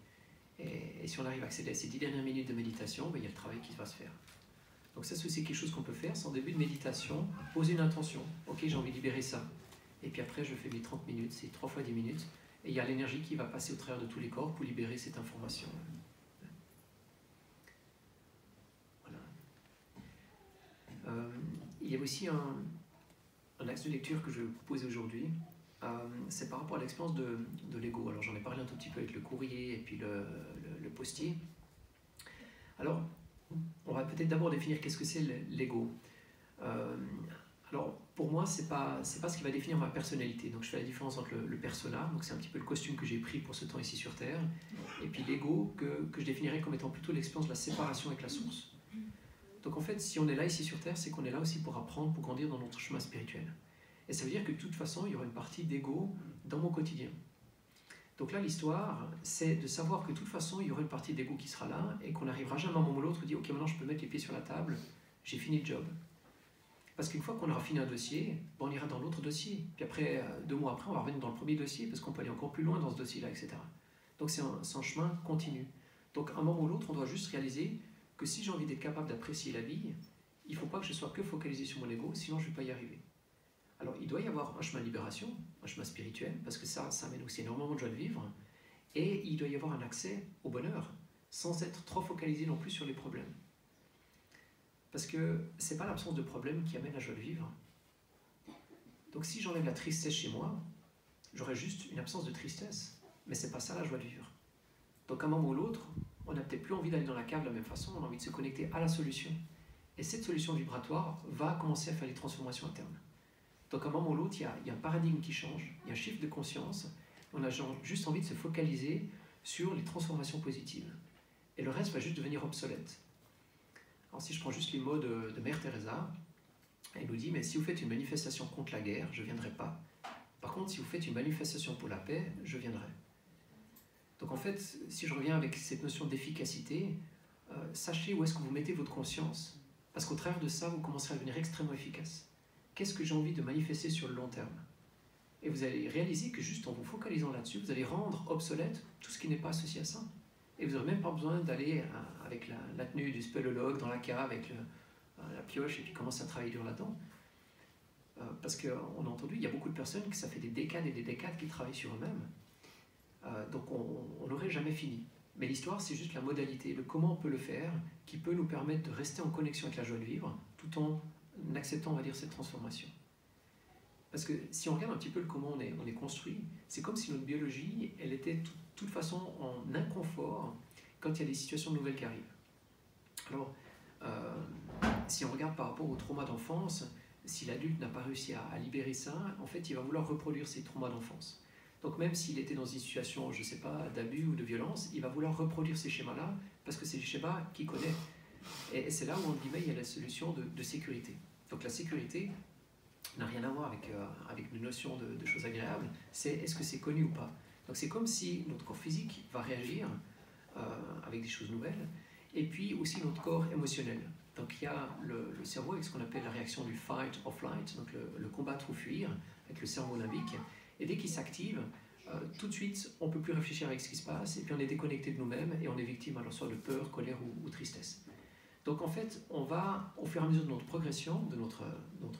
Et si on arrive à accéder à ces 10 dernières minutes de méditation, il y a le travail qui va se faire. Donc ça, c'est aussi quelque chose qu'on peut faire. C'est en début de méditation, poser une intention. Ok, j'ai envie de libérer ça. Et puis après, je fais mes 30 minutes, c'est 3 fois 10 minutes. Et il y a l'énergie qui va passer au travers de tous les corps pour libérer cette information. Voilà. Il y a aussi un axe de lecture que je vais vous poser aujourd'hui, c'est par rapport à l'expérience de l'ego. Alors j'en ai parlé un tout petit peu avec le courrier et puis le postier. Alors, on va peut-être d'abord définir qu'est-ce que c'est l'ego. Alors, pour moi, c'est pas ce qui va définir ma personnalité. Donc je fais la différence entre le persona, donc c'est un petit peu le costume que j'ai pris pour ce temps ici sur Terre, et puis l'ego que je définirais comme étant plutôt l'expérience de la séparation avec la source. Donc en fait, si on est là ici sur Terre, c'est qu'on est là aussi pour apprendre, pour grandir dans notre chemin spirituel. Et ça veut dire que de toute façon, il y aura une partie d'ego dans mon quotidien. Donc là, l'histoire, c'est de savoir que de toute façon, il y aura une partie d'ego qui sera là et qu'on n'arrivera jamais à un moment ou l'autre où on dit « Ok, maintenant je peux mettre les pieds sur la table, j'ai fini le job ». Parce qu'une fois qu'on aura fini un dossier, on ira dans l'autre dossier. Puis après, 2 mois après, on va revenir dans le premier dossier parce qu'on peut aller encore plus loin dans ce dossier-là, etc. Donc c'est un chemin continu. Donc à un moment ou l'autre, on doit juste réaliser que si j'ai envie d'être capable d'apprécier la vie, il ne faut pas que je sois que focalisé sur mon ego, sinon je ne vais pas y arriver. Alors il doit y avoir un chemin de libération, un chemin spirituel, parce que ça amène aussi énormément de joie de vivre, et il doit y avoir un accès au bonheur, sans être trop focalisé non plus sur les problèmes. Parce que ce n'est pas l'absence de problème qui amène la joie de vivre. Donc si j'enlève la tristesse chez moi, j'aurai juste une absence de tristesse, mais ce n'est pas ça la joie de vivre. Donc à un moment ou l'autre, on n'a peut-être plus envie d'aller dans la cave de la même façon, on a envie de se connecter à la solution. Et cette solution vibratoire va commencer à faire les transformations internes. Donc à un moment ou l'autre, il y a un paradigme qui change, il y a un shift de conscience, on a juste envie de se focaliser sur les transformations positives. Et le reste va juste devenir obsolète. Alors si je prends juste les mots de Mère Teresa, elle nous dit, mais si vous faites une manifestation contre la guerre, je ne viendrai pas. Par contre, si vous faites une manifestation pour la paix, je viendrai. Donc en fait, si je reviens avec cette notion d'efficacité, sachez où est-ce que vous mettez votre conscience, parce qu'au travers de ça, vous commencerez à devenir extrêmement efficace. Qu'est-ce que j'ai envie de manifester sur le long terme? Et vous allez réaliser que juste en vous focalisant là-dessus, vous allez rendre obsolète tout ce qui n'est pas associé à ça. Et vous n'aurez même pas besoin d'aller avec la tenue du spéléologue dans la cave, avec la pioche, et puis commencer à travailler dur là-dedans. Parce qu'on a entendu, il y a beaucoup de personnes que ça fait des décades et des décades qui travaillent sur eux-mêmes. Donc on n'aurait jamais fini. Mais l'histoire, c'est juste la modalité, le comment on peut le faire, qui peut nous permettre de rester en connexion avec la joie de vivre, tout en acceptant, on va dire, cette transformation. Parce que si on regarde un petit peu le comment on est construit, c'est comme si notre biologie, elle était de toute façon en inconfort quand il y a des situations nouvelles qui arrivent. Alors, si on regarde par rapport au trauma d'enfance, si l'adulte n'a pas réussi à libérer ça, en fait, il va vouloir reproduire ses traumas d'enfance. Donc même s'il était dans une situation, je ne sais pas, d'abus ou de violence, il va vouloir reproduire ces schémas-là parce que c'est les schémas qu'il connaît. Et c'est là où, entre guillemets, il y a la solution de sécurité. Donc la sécurité n'a rien à voir avec une notion de choses agréables, c'est est-ce que c'est connu ou pas. Donc c'est comme si notre corps physique va réagir avec des choses nouvelles, et puis aussi notre corps émotionnel. Donc il y a le cerveau avec ce qu'on appelle la réaction du fight or flight, donc le combattre ou fuir, avec le cerveau limbique. Et dès qu'il s'active, tout de suite, on ne peut plus réfléchir avec ce qui se passe, et puis on est déconnecté de nous-mêmes, et on est victime alors soit de peur, colère ou tristesse. Donc en fait, on va, au fur et à mesure de notre progression, de notre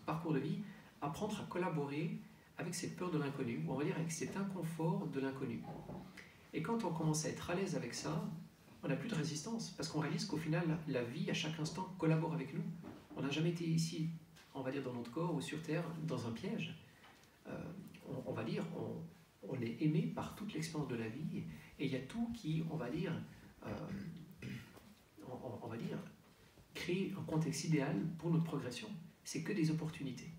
parcours de vie, apprendre à collaborer avec cette peur de l'inconnu, ou on va dire avec cet inconfort de l'inconnu. Et quand on commence à être à l'aise avec ça, on n'a plus de résistance, parce qu'on réalise qu'au final, la vie, à chaque instant, collabore avec nous. On n'a jamais été ici, on va dire, dans notre corps ou sur Terre, dans un piège. On va dire, on est aimé par toute l'expérience de la vie, et il y a tout qui, on va dire, crée un contexte idéal pour notre progression. C'est que des opportunités.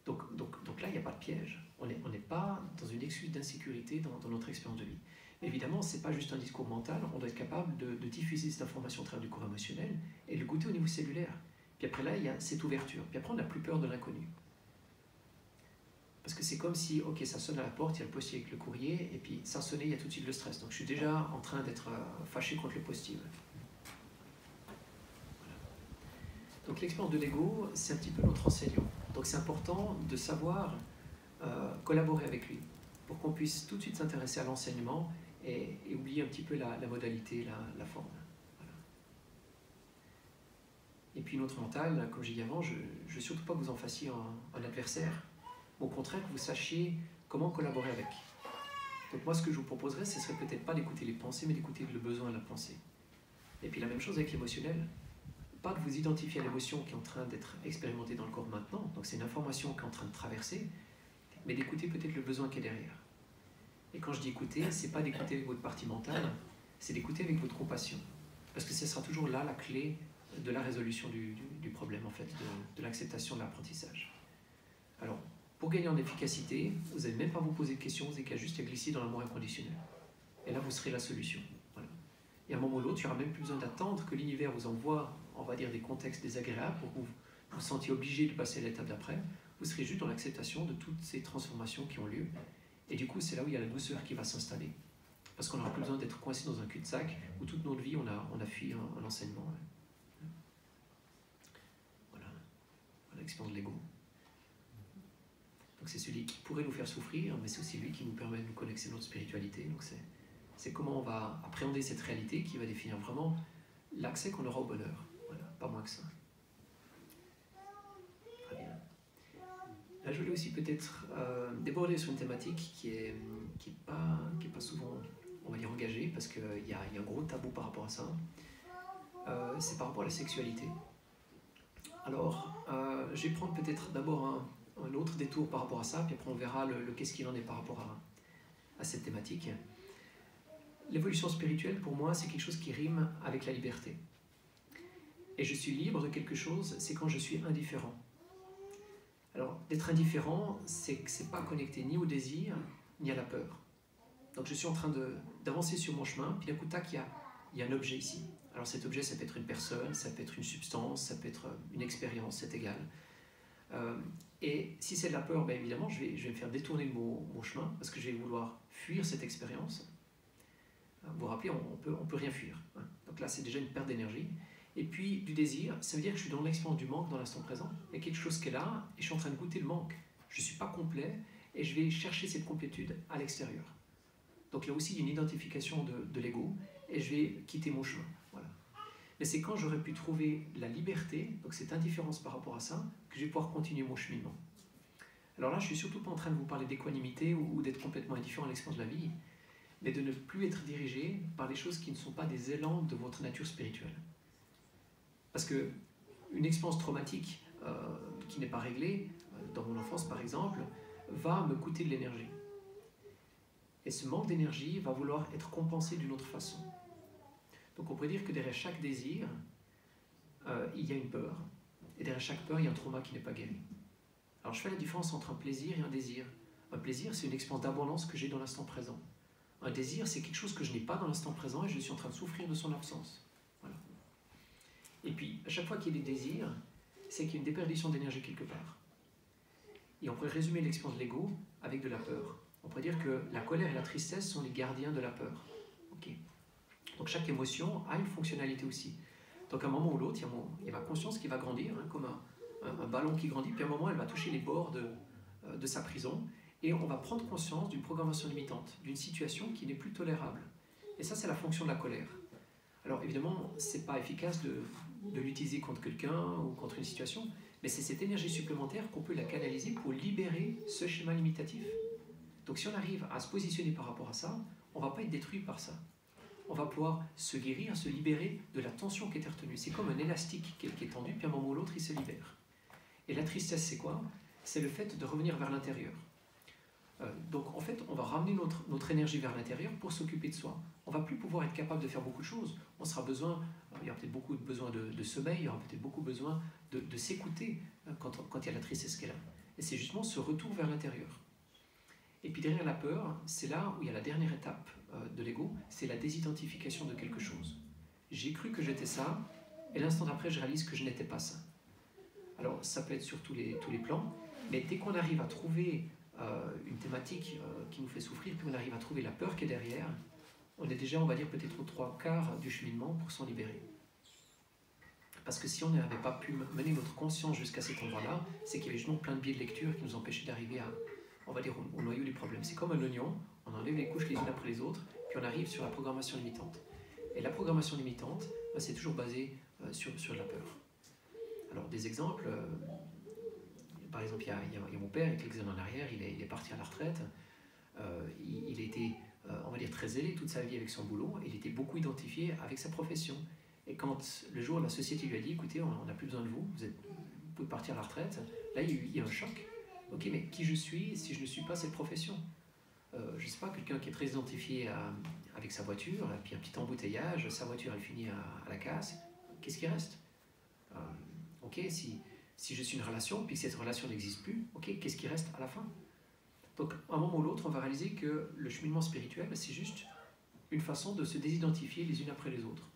Donc là, il n'y a pas de piège. On n'est pas dans une excuse d'insécurité dans notre expérience de vie. Mais évidemment, ce n'est pas juste un discours mental, on doit être capable de diffuser cette information au travers du corps émotionnel et de le goûter au niveau cellulaire. Puis après là, il y a cette ouverture. Puis après, on n'a plus peur de l'inconnu. Parce que c'est comme si, ok, ça sonne à la porte, il y a le postier avec le courrier, et puis ça sonne, il y a tout de suite le stress. Donc je suis déjà en train d'être fâché contre le postier. Voilà. Donc l'expérience de l'ego, c'est un petit peu notre enseignant. Donc c'est important de savoir collaborer avec lui, pour qu'on puisse tout de suite s'intéresser à l'enseignement et oublier un petit peu la modalité, la forme. Voilà. Et puis notre mental, comme j'ai dit avant, je ne veux surtout pas que vous en fassiez un adversaire. Au contraire, que vous sachiez comment collaborer avec. Donc moi, ce que je vous proposerais, ce serait peut-être pas d'écouter les pensées, mais d'écouter le besoin de la pensée. Et puis la même chose avec l'émotionnel. Pas de vous identifier à l'émotion qui est en train d'être expérimentée dans le corps maintenant, donc c'est une information qui est en train de traverser, mais d'écouter peut-être le besoin qui est derrière. Et quand je dis écouter, c'est pas d'écouter avec votre partie mentale, c'est d'écouter avec votre compassion. Parce que ce sera toujours là la clé de la résolution du problème, en fait, de l'acceptation de l'apprentissage. Alors, pour gagner en efficacité, vous n'allez même pas vous poser de questions, vous n'avez qu'à juste glisser dans l'amour inconditionnel. Et là, vous serez la solution. Voilà. Et à un moment ou l'autre, il n'y aura même plus besoin d'attendre que l'univers vous envoie, on va dire, des contextes désagréables pour que vous vous sentiez obligé de passer à l'étape d'après. Vous serez juste dans l'acceptation de toutes ces transformations qui ont lieu. Et du coup, c'est là où il y a la douceur qui va s'installer. Parce qu'on n'aura plus besoin d'être coincé dans un cul-de-sac où toute notre vie, on a fui un enseignement. Voilà l'expérience de l'ego. Donc c'est celui qui pourrait nous faire souffrir, mais c'est aussi lui qui nous permet de nous connecter à notre spiritualité. Donc c'est comment on va appréhender cette réalité qui va définir vraiment l'accès qu'on aura au bonheur. Voilà, pas moins que ça. Très bien. Là, je voulais aussi peut-être déborder sur une thématique qui est pas souvent, on va dire, engagée, parce qu'il y a un gros tabou par rapport à ça. C'est par rapport à la sexualité. Alors, je vais prendre peut-être d'abord un autre détour par rapport à ça, puis après on verra le qu'est-ce qu'il en est par rapport à cette thématique. L'évolution spirituelle, pour moi, c'est quelque chose qui rime avec la liberté. Et je suis libre de quelque chose, c'est quand je suis indifférent. Alors, d'être indifférent, c'est que c'est pas connecté ni au désir, ni à la peur. Donc je suis en train d'avancer sur mon chemin, puis d'un coup, tac, il y a un objet ici. Alors cet objet, ça peut être une personne, ça peut être une substance, ça peut être une expérience, c'est égal. Et si c'est de la peur, ben évidemment, je vais me faire détourner de mon chemin, parce que je vais vouloir fuir cette expérience. Vous vous rappelez, on peut rien fuir. Donc là, c'est déjà une perte d'énergie. Et puis, du désir, ça veut dire que je suis dans l'expérience du manque dans l'instant présent. Il y a quelque chose qui est là, et je suis en train de goûter le manque. Je ne suis pas complet, et je vais chercher cette complétude à l'extérieur. Donc là aussi, il y a une identification de l'ego, et je vais quitter mon chemin. Voilà. Mais c'est quand j'aurai pu trouver la liberté, donc cette indifférence par rapport à ça, que je vais pouvoir continuer mon cheminement. Alors là, je ne suis surtout pas en train de vous parler d'équanimité ou d'être complètement indifférent à l'expérience de la vie, mais de ne plus être dirigé par les choses qui ne sont pas des élans de votre nature spirituelle. Parce qu'une expérience traumatique qui n'est pas réglée, dans mon enfance par exemple, va me coûter de l'énergie. Et ce manque d'énergie va vouloir être compensé d'une autre façon. Donc on pourrait dire que derrière chaque désir, il y a une peur. Et derrière chaque peur, il y a un trauma qui n'est pas guéri. Alors je fais la différence entre un plaisir et un désir. Un plaisir, c'est une expérience d'abondance que j'ai dans l'instant présent. Un désir, c'est quelque chose que je n'ai pas dans l'instant présent et je suis en train de souffrir de son absence. Voilà. Et puis, à chaque fois qu'il y a des désirs, c'est qu'il y a une déperdition d'énergie quelque part. Et on pourrait résumer l'expérience de l'ego avec de la peur. On pourrait dire que la colère et la tristesse sont les gardiens de la peur. Okay. Donc chaque émotion a une fonctionnalité aussi. Donc à un moment ou l'autre, il y a ma conscience qui va grandir, hein, comme un ballon qui grandit, puis à un moment, elle va toucher les bords de sa prison, et on va prendre conscience d'une programmation limitante, d'une situation qui n'est plus tolérable. Et ça, c'est la fonction de la colère. Alors évidemment, ce n'est pas efficace de l'utiliser contre quelqu'un ou contre une situation, mais c'est cette énergie supplémentaire qu'on peut la canaliser pour libérer ce schéma limitatif. Donc si on arrive à se positionner par rapport à ça, on ne va pas être détruit par ça. On va pouvoir se guérir, se libérer de la tension qui était retenue. C'est comme un élastique qui est tendu, puis à un moment ou l'autre, il se libère. Et la tristesse, c'est quoi? C'est le fait de revenir vers l'intérieur. Donc en fait, on va ramener notre énergie vers l'intérieur pour s'occuper de soi. On ne va plus pouvoir être capable de faire beaucoup de choses. Il y aura peut-être beaucoup besoin de sommeil, il y aura peut-être beaucoup besoin de s'écouter quand il y a la tristesse qui est là. Et c'est justement ce retour vers l'intérieur. Et puis derrière la peur, c'est là où il y a la dernière étape de l'ego, c'est la désidentification de quelque chose. J'ai cru que j'étais ça, et l'instant d'après, je réalise que je n'étais pas ça. Alors ça peut être sur tous les plans, mais dès qu'on arrive à trouver une thématique qui nous fait souffrir, puis on arrive à trouver la peur qui est derrière, on est déjà, on va dire, peut-être aux 3/4 du cheminement pour s'en libérer. Parce que si on n'avait pas pu mener notre conscience jusqu'à cet endroit-là, c'est qu'il y avait justement plein de biais de lecture qui nous empêchaient d'arriver à, on va dire, au noyau du problème. C'est comme un oignon, on enlève les couches les unes après les autres, puis on arrive sur la programmation limitante. Et la programmation limitante, c'est toujours basé sur la peur. Alors des exemples, par exemple, il y a mon père, il y a quelques années en arrière, il est parti à la retraite, il était, on va dire, très zélé toute sa vie avec son boulot, et il était beaucoup identifié avec sa profession. Et quand le jour la société lui a dit, écoutez, on n'a plus besoin de vous, vous pouvez partir à la retraite, là il y a un choc. Ok, mais qui je suis si je ne suis pas cette profession? Je ne sais pas, quelqu'un qui est très identifié avec sa voiture, et puis un petit embouteillage, sa voiture elle finit à la casse, qu'est-ce qui reste? Ok, si je suis une relation, puis que cette relation n'existe plus, ok, qu'est-ce qui reste à la fin? Donc, à un moment ou l'autre, on va réaliser que le cheminement spirituel, c'est juste une façon de se désidentifier les unes après les autres.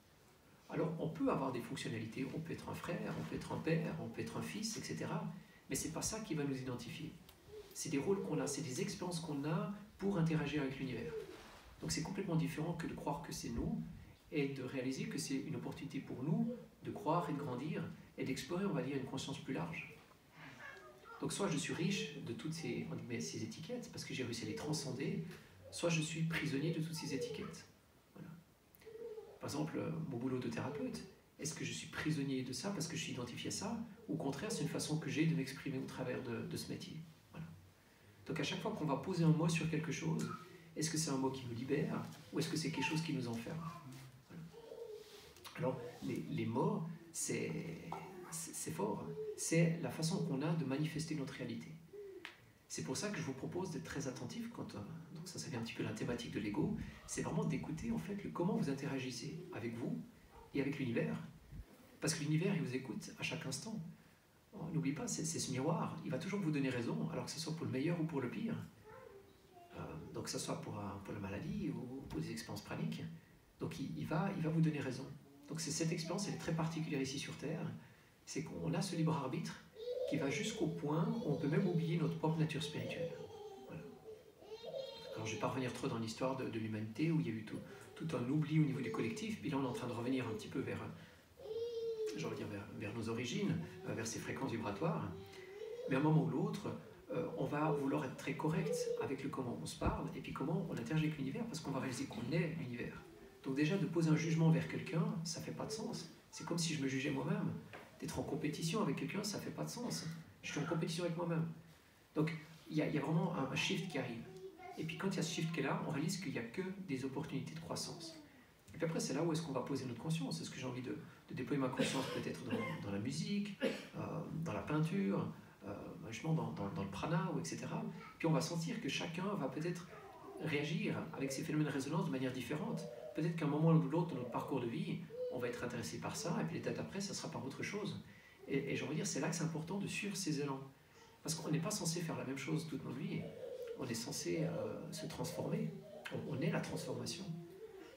Alors, on peut avoir des fonctionnalités, on peut être un frère, on peut être un père, on peut être un fils, etc. Mais ce n'est pas ça qui va nous identifier. C'est des rôles qu'on a, c'est des expériences qu'on a pour interagir avec l'univers. Donc, c'est complètement différent que de croire que c'est nous et de réaliser que c'est une opportunité pour nous de croire et de grandir et d'explorer, on va dire, une conscience plus large. Donc soit je suis riche de toutes ces étiquettes, parce que j'ai réussi à les transcender, soit je suis prisonnier de toutes ces étiquettes. Voilà. Par exemple, mon boulot de thérapeute, est-ce que je suis prisonnier de ça parce que je suis identifié à ça, ou au contraire, c'est une façon que j'ai de m'exprimer au travers de ce métier. Voilà. Donc à chaque fois qu'on va poser un mot sur quelque chose, est-ce que c'est un mot qui nous libère, ou est-ce que c'est quelque chose qui nous enferme? Voilà. Alors, les mots, c'est fort, c'est la façon qu'on a de manifester notre réalité. C'est pour ça que je vous propose d'être très attentif donc ça vient un petit peu la thématique de l'ego, c'est vraiment d'écouter en fait comment vous interagissez avec vous et avec l'univers. Parce que l'univers, il vous écoute à chaque instant. N'oubliez pas, c'est ce miroir, il va toujours vous donner raison, alors que ce soit pour le meilleur ou pour le pire. Donc que ce soit pour la maladie ou pour des expériences praniques. Donc il va vous donner raison. Donc cette expérience, elle est très particulière ici sur Terre, c'est qu'on a ce libre arbitre qui va jusqu'au point où on peut même oublier notre propre nature spirituelle. Voilà. Alors je ne vais pas revenir trop dans l'histoire de l'humanité où il y a eu tout un oubli au niveau du collectif, puis là on est en train de revenir un petit peu vers nos origines, vers ces fréquences vibratoires. Mais à un moment ou l'autre, on va vouloir être très correct avec le comment on se parle et puis comment on interagit avec l'univers parce qu'on va réaliser qu'on est l'univers. Donc déjà, de poser un jugement vers quelqu'un, ça fait pas de sens. C'est comme si je me jugeais moi-même. D'être en compétition avec quelqu'un, ça fait pas de sens. Je suis en compétition avec moi-même. Donc, il y a vraiment un shift qui arrive. Et puis quand il y a ce shift qui est là, on réalise qu'il n'y a que des opportunités de croissance. Et puis après, c'est là où est-ce qu'on va poser notre conscience. Est-ce que j'ai envie de déployer ma conscience peut-être dans la musique, dans la peinture, justement dans le prana, etc. Puis on va sentir que chacun va peut-être réagir avec ces phénomènes de résonance de manière différente. Peut-être qu'à un moment ou l'autre de notre parcours de vie, on va être intéressé par ça, et puis l'étape après, ça sera par autre chose. Et j'ai envie de dire, c'est là que c'est important de suivre ces élans. Parce qu'on n'est pas censé faire la même chose toute notre vie. On est censé se transformer. On est la transformation.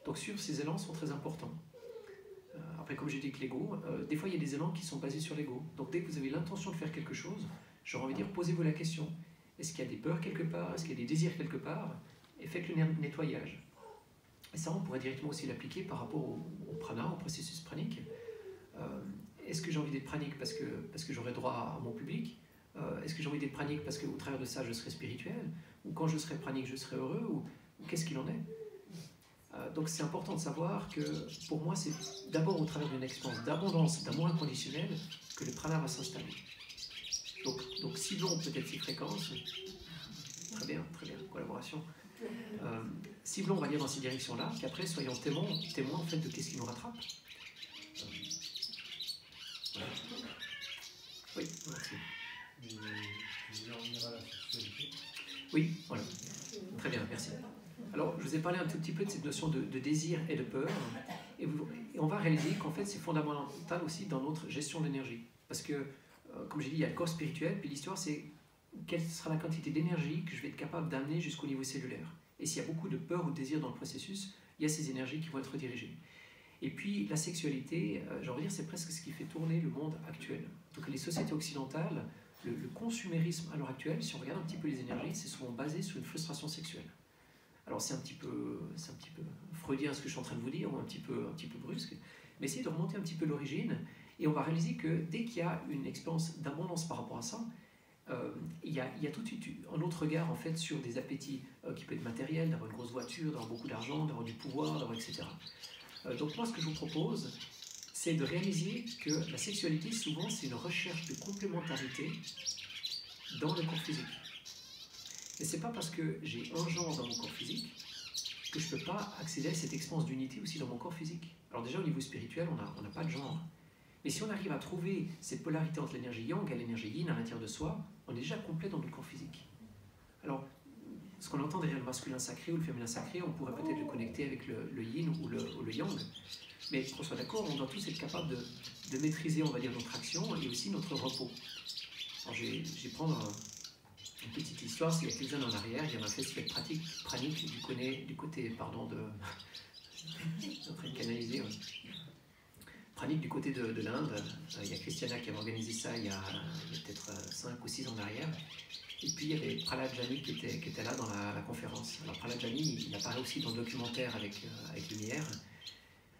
Donc suivre ces élans sont très importants. Après, comme j'ai dit que l'ego, des fois il y a des élans qui sont basés sur l'ego. Donc dès que vous avez l'intention de faire quelque chose, j'aurais envie de dire, posez-vous la question. Est-ce qu'il y a des peurs quelque part? Est-ce qu'il y a des désirs quelque part? Et faites le nettoyage. Et ça, on pourrait directement aussi l'appliquer par rapport au prana, au processus pranique. Est-ce que j'ai envie d'être pranique parce que j'aurai droit à mon public? Est-ce que j'ai envie d'être pranique parce qu'au travers de ça, je serai spirituel? Ou quand je serai pranique, je serai heureux? Ou qu'est-ce qu'il en est? Donc c'est important de savoir que pour moi, c'est d'abord au travers d'une expérience d'abondance, d'amour inconditionnel, que le prana va s'installer. Donc ciblons peut-être ces fréquences. Très bien, collaboration. Ciblons, on va dire, dans ces directions-là, qu'après, soyons témoins en fait de qu'est-ce qui nous rattrape. Voilà. Oui, merci. Oui, voilà. Très bien, merci. Alors, je vous ai parlé un tout petit peu de cette notion de désir et de peur, et on va réaliser qu'en fait, c'est fondamental aussi dans notre gestion de l'énergie. Parce que, comme j'ai dit, il y a le corps spirituel, puis l'histoire, c'est quelle sera la quantité d'énergie que je vais être capable d'amener jusqu'au niveau cellulaire. Et s'il y a beaucoup de peur ou de désir dans le processus, il y a ces énergies qui vont être redirigées. Et puis, la sexualité, j'ai envie de dire, c'est presque ce qui fait tourner le monde actuel. Donc, les sociétés occidentales, le consumérisme à l'heure actuelle, si on regarde un petit peu les énergies, c'est souvent basé sur une frustration sexuelle. Alors c'est un petit peu freudien ce que je suis en train de vous dire, ou un petit peu brusque, mais essayez de remonter un petit peu l'origine, et on va réaliser que dès qu'il y a une expérience d'abondance par rapport à ça, il y a tout de suite un autre regard en fait sur des appétits qui peuvent être matériels, d'avoir une grosse voiture, d'avoir beaucoup d'argent, d'avoir du pouvoir, d'avoir etc. Donc moi ce que je vous propose, c'est de réaliser que la sexualité souvent c'est une recherche de complémentarité dans le corps physique. Mais c'est pas parce que j'ai un genre dans mon corps physique que je peux pas accéder à cette expérience d'unité aussi dans mon corps physique. Alors déjà au niveau spirituel, on n'a pas de genre. Mais si on arrive à trouver cette polarité entre l'énergie yang et l'énergie yin à l'intérieur de soi, on est déjà complet dans notre corps physique. Alors, ce qu'on entend derrière le masculin sacré ou le féminin sacré, on pourrait peut-être le connecter avec le yin ou le yang. Mais qu'on soit d'accord, on doit tous être capable de maîtriser, on va dire, notre action et aussi notre repos. Alors je vais prendre une petite histoire, c'est il y a quelques années en arrière, il y avait un festival pranique du côté, pardon, de... je suis en train de canaliser, pranique du côté de l'Inde. Il y a Christiana qui avait organisé ça il y a peut-être 5 ou 6 ans en arrière. Et puis il y avait Prahlad Jani qui était là dans la conférence. Alors Prahlad Jani, il apparaît aussi dans le documentaire avec Lumière.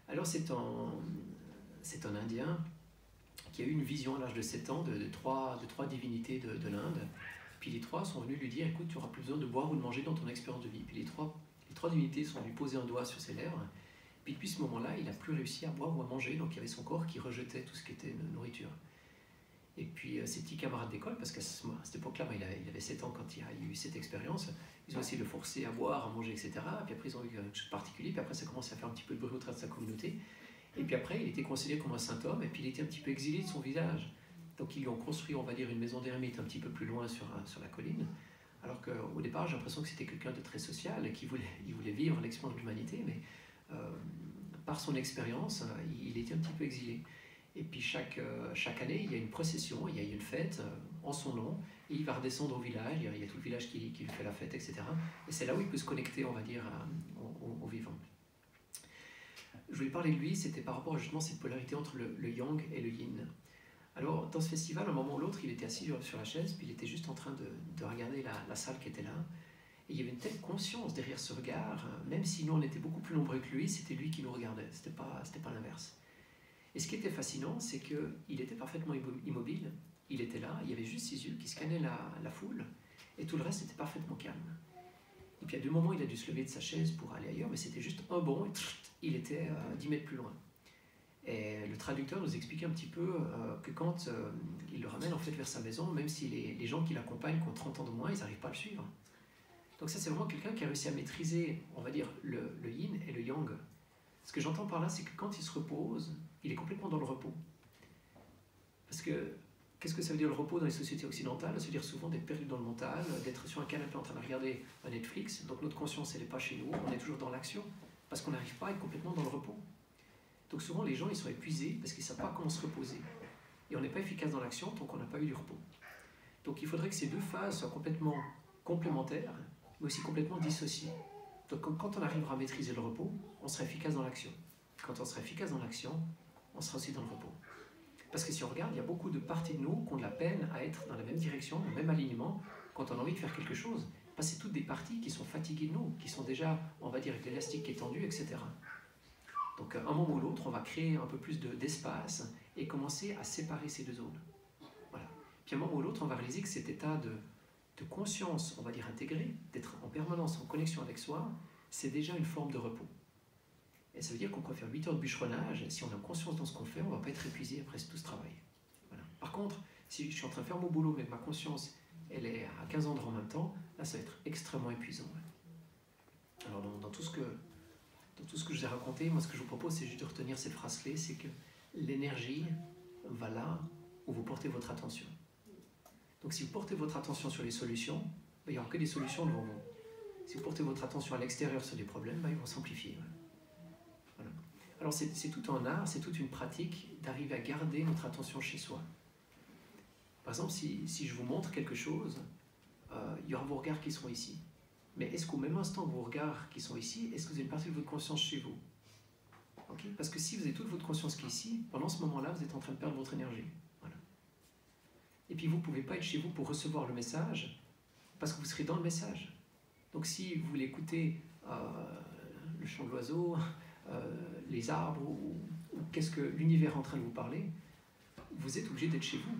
Alors c'est un Indien qui a eu une vision à l'âge de 7 ans de trois divinités de l'Inde. Puis les trois sont venus lui dire, écoute, tu n'auras plus besoin de boire ou de manger dans ton expérience de vie. Puis les trois divinités sont venues poser un doigt sur ses lèvres. Puis depuis ce moment-là, il n'a plus réussi à boire ou à manger, donc il y avait son corps qui rejetait tout ce qui était nourriture. Et puis ses petits camarades d'école, parce qu'à cette époque-là, il avait 7 ans quand il a eu cette expérience, ils ont essayé de le forcer à boire, à manger, etc. Puis après, ils ont eu quelque chose de particulier, puis après, ça commençait à faire un petit peu de bruit au travers de sa communauté. Et puis après, il était considéré comme un saint homme, et puis il était un petit peu exilé de son village. Donc ils lui ont construit, on va dire, une maison d'ermite un petit peu plus loin sur la colline. Alors qu'au départ, j'ai l'impression que c'était quelqu'un de très social, et qu'il voulait vivre l'expérience de l'humanité, mais par son expérience, il était un petit peu exilé. Et puis chaque année, il y a une procession, il y a une fête en son nom, et il va redescendre au village, il y a tout le village qui lui fait la fête, etc. Et c'est là où il peut se connecter, on va dire, au vivant. Je voulais parler de lui, c'était par rapport à justement cette polarité entre le yang et le yin. Alors, dans ce festival, à un moment ou l'autre, il était assis sur la chaise, puis il était juste en train de regarder la salle qui était là. Et il y avait une telle conscience derrière ce regard, même si nous on était beaucoup plus nombreux que lui, c'était lui qui nous regardait, c'était pas l'inverse. Et ce qui était fascinant, c'est qu'il était parfaitement immobile, il était là, il y avait juste ses yeux qui scannaient la foule, Et tout le reste était parfaitement calme. Et puis à 2 moments, il a dû se lever de sa chaise pour aller ailleurs, mais c'était juste un bond et il était 10 mètres plus loin. Et le traducteur nous expliquait un petit peu que quand il le ramène en fait vers sa maison, même si les gens qui l'accompagnent, qui ont 30 ans de moins, ils n'arrivent pas à le suivre. Donc ça, c'est vraiment quelqu'un qui a réussi à maîtriser, on va dire, le yin et le yang. Ce que j'entends par là, c'est que quand il se repose, il est complètement dans le repos. Parce que, qu'est-ce que ça veut dire le repos dans les sociétés occidentales? Ça veut dire souvent d'être perdu dans le mental, d'être sur un canapé en train de regarder un Netflix. Donc notre conscience, elle n'est pas chez nous, on est toujours dans l'action, parce qu'on n'arrive pas à être complètement dans le repos. Donc souvent, les gens, ils sont épuisés parce qu'ils ne savent pas comment se reposer. Et on n'est pas efficace dans l'action tant qu'on n'a pas eu du repos. Donc il faudrait que ces 2 phases soient complètement complémentaires, mais aussi complètement dissociées. Donc quand on arrivera à maîtriser le repos, on sera efficace dans l'action. Quand on sera efficace dans l'action, on sera aussi dans le repos. Parce que si on regarde, il y a beaucoup de parties de nous qui ont de la peine à être dans la même direction, le même alignement, quand on a envie de faire quelque chose. Parce que c'est toutes des parties qui sont fatiguées de nous, qui sont déjà, on va dire, avec l'élastique qui est tendu, etc. Donc à un moment ou l'autre, on va créer un peu plus d'espace et commencer à séparer ces 2 zones. Voilà. Puis à un moment ou l'autre, on va réaliser que cet état de conscience, on va dire intégré, d'être en permanence en connexion avec soi, c'est déjà une forme de repos. Et ça veut dire qu'on peut faire 8 heures de bûcheronnage, si on a conscience dans ce qu'on fait, on ne va pas être épuisé après tout ce travail. Voilà. Par contre, si je suis en train de faire mon boulot, mais que ma conscience, elle est à 15 endroits en même temps, là, ça va être extrêmement épuisant. Alors, dans tout ce que je vous ai raconté, moi, ce que je vous propose, c'est juste de retenir cette phrase-clé, c'est que l'énergie va là où vous portez votre attention. Donc, si vous portez votre attention sur les solutions, il n'y aura que des solutions devant vous. Si vous portez votre attention à l'extérieur sur des problèmes, ils vont s'amplifier. Voilà. Alors c'est tout un art, c'est toute une pratique d'arriver à garder notre attention chez soi. Par exemple, si je vous montre quelque chose, il y aura vos regards qui seront ici. Mais est-ce qu'au même instant vos regards qui sont ici, est-ce que vous avez une partie de votre conscience chez vous? Okay? Parce que si vous avez toute votre conscience qui est ici, pendant ce moment-là, vous êtes en train de perdre votre énergie. Voilà. Et puis vous ne pouvez pas être chez vous pour recevoir le message, parce que vous serez dans le message. Donc si vous voulez écouter le chant de l'oiseau, les arbres, ou qu'est-ce que l'univers est en train de vous parler, vous êtes obligé d'être chez vous.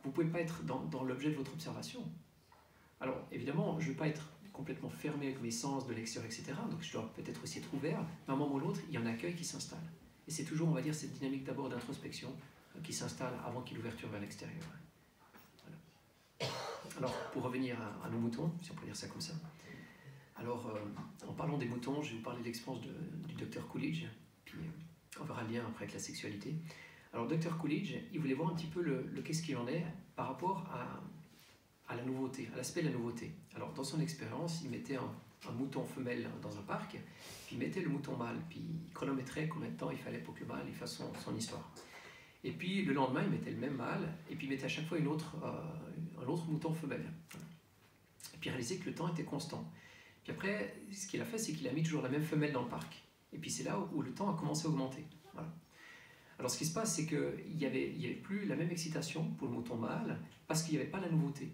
Vous ne pouvez pas être dans l'objet de votre observation. Alors évidemment, je ne veux pas être complètement fermé avec mes sens de l'extérieur, etc. Donc je dois peut-être aussi être ouvert, mais à un moment ou l'autre, il y a un accueil qui s'installe. Et c'est toujours, on va dire, cette dynamique d'abord d'introspection qui s'installe avant qu'il y ait l'ouverture vers l'extérieur. Voilà. Alors, pour revenir à nos moutons, si on peut dire ça comme ça. Alors, en parlant des moutons, je vais vous parler de l'expérience du Dr Coolidge, puis on verra le lien après avec la sexualité. Alors, Dr Coolidge, il voulait voir un petit peu le qu'est-ce qu'il en est par rapport à la nouveauté, à l'aspect de la nouveauté. Alors, dans son expérience, il mettait un mouton femelle dans un parc, puis il mettait le mouton mâle, puis il chronométrait combien de temps il fallait pour que le mâle fasse son histoire. Et puis, le lendemain, il mettait le même mâle, et puis il mettait à chaque fois un autre mouton femelle. Et puis, il réalisait que le temps était constant. Puis après, ce qu'il a fait, c'est qu'il a mis toujours la même femelle dans le parc. Et puis, c'est là où le temps a commencé à augmenter. Voilà. Alors, ce qui se passe, c'est qu'il n'y avait plus la même excitation pour le mouton mâle, parce qu'il n'y avait pas la nouveauté.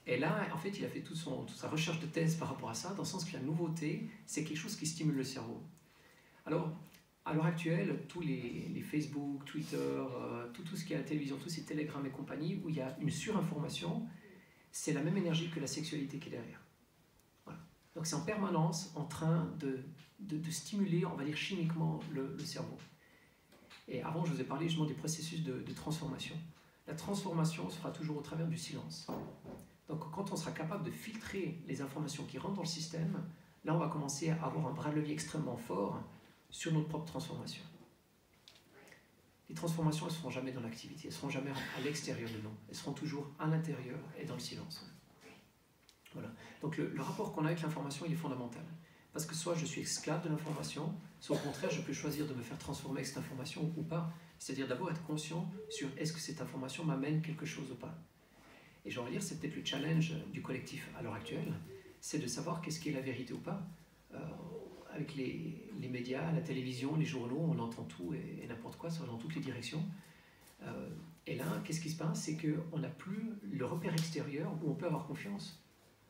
Et là, en fait, il a fait toute sa recherche de thèse par rapport à ça, dans le sens que la nouveauté, c'est quelque chose qui stimule le cerveau. Alors, à l'heure actuelle, tous les Facebook, Twitter, tout ce qui est à la télévision, tous ces télégrammes et compagnie, où il y a une surinformation, c'est la même énergie que la sexualité qui est derrière. Voilà. Donc c'est en permanence en train de stimuler, on va dire chimiquement, le cerveau. Et avant, je vous ai parlé justement des processus de transformation. La transformation se fera toujours au travers du silence. Donc quand on sera capable de filtrer les informations qui rentrent dans le système, là on va commencer à avoir un bras de levier extrêmement fort sur notre propre transformation. Les transformations, elles ne seront jamais dans l'activité, elles ne seront jamais à l'extérieur de nous, elles seront toujours à l'intérieur et dans le silence. Voilà. Donc le rapport qu'on a avec l'information, il est fondamental. Parce que soit je suis esclave de l'information, soit au contraire, je peux choisir de me faire transformer avec cette information ou pas. C'est-à-dire d'abord être conscient sur est-ce que cette information m'amène quelque chose ou pas. Et j'ai envie de dire, c'est peut-être le challenge du collectif à l'heure actuelle, c'est de savoir qu'est-ce qui est la vérité ou pas. Avec les médias, la télévision, les journaux, on entend tout et n'importe quoi, ça va dans toutes les directions. Et là, qu'est-ce qui se passe? C'est qu'on n'a plus le repère extérieur où on peut avoir confiance.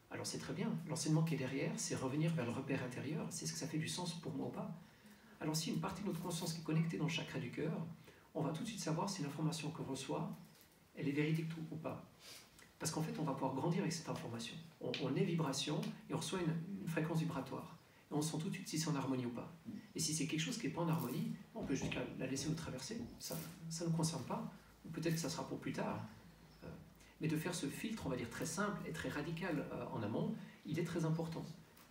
Alors c'est très bien, l'enseignement qui est derrière, c'est revenir vers le repère intérieur, c'est ce que ça fait du sens pour moi ou pas. Alors si une partie de notre conscience qui est connectée dans le chakra du cœur, on va tout de suite savoir si l'information qu'on reçoit, elle est véridique ou pas. Parce qu'en fait, on va pouvoir grandir avec cette information. On est vibration et on reçoit une fréquence vibratoire. Et on sent tout de suite si c'est en harmonie ou pas. Et si c'est quelque chose qui n'est pas en harmonie, on peut juste la laisser nous traverser. Ça ne nous concerne pas. Ou peut-être que ça sera pour plus tard. Mais de faire ce filtre, on va dire, très simple et très radical en amont, il est très important.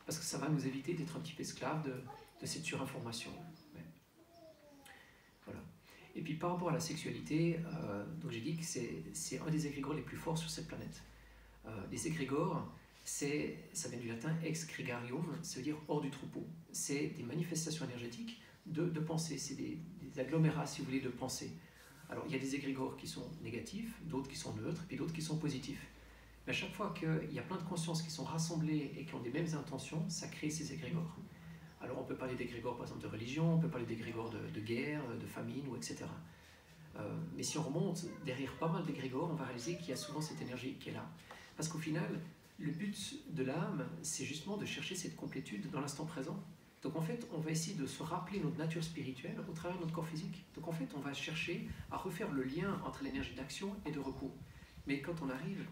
Parce que ça va nous éviter d'être un petit peu esclaves de cette surinformation. Ouais. Voilà. Et puis par rapport à la sexualité, donc j'ai dit que c'est un des égrégores les plus forts sur cette planète. Les égrégores, ça vient du latin ex gregarium, ça veut dire hors du troupeau. C'est des manifestations énergétiques de pensée, c'est des agglomérats, si vous voulez, de pensée. Alors il y a des égrégores qui sont négatifs, d'autres qui sont neutres, puis d'autres qui sont positifs. Mais à chaque fois qu'il y a plein de consciences qui sont rassemblées et qui ont des mêmes intentions, ça crée ces égrégores. Alors on peut parler d'égrégores par exemple de religion, on peut parler d'égrégores de guerre, de famine, ou etc. Mais si on remonte derrière pas mal d'égrégores, on va réaliser qu'il y a souvent cette énergie qui est là. Parce qu'au final, le but de l'âme, c'est justement de chercher cette complétude dans l'instant présent. Donc en fait, on va essayer de se rappeler notre nature spirituelle au travers de notre corps physique. Donc en fait, on va chercher à refaire le lien entre l'énergie d'action et de repos. Mais quand on arrive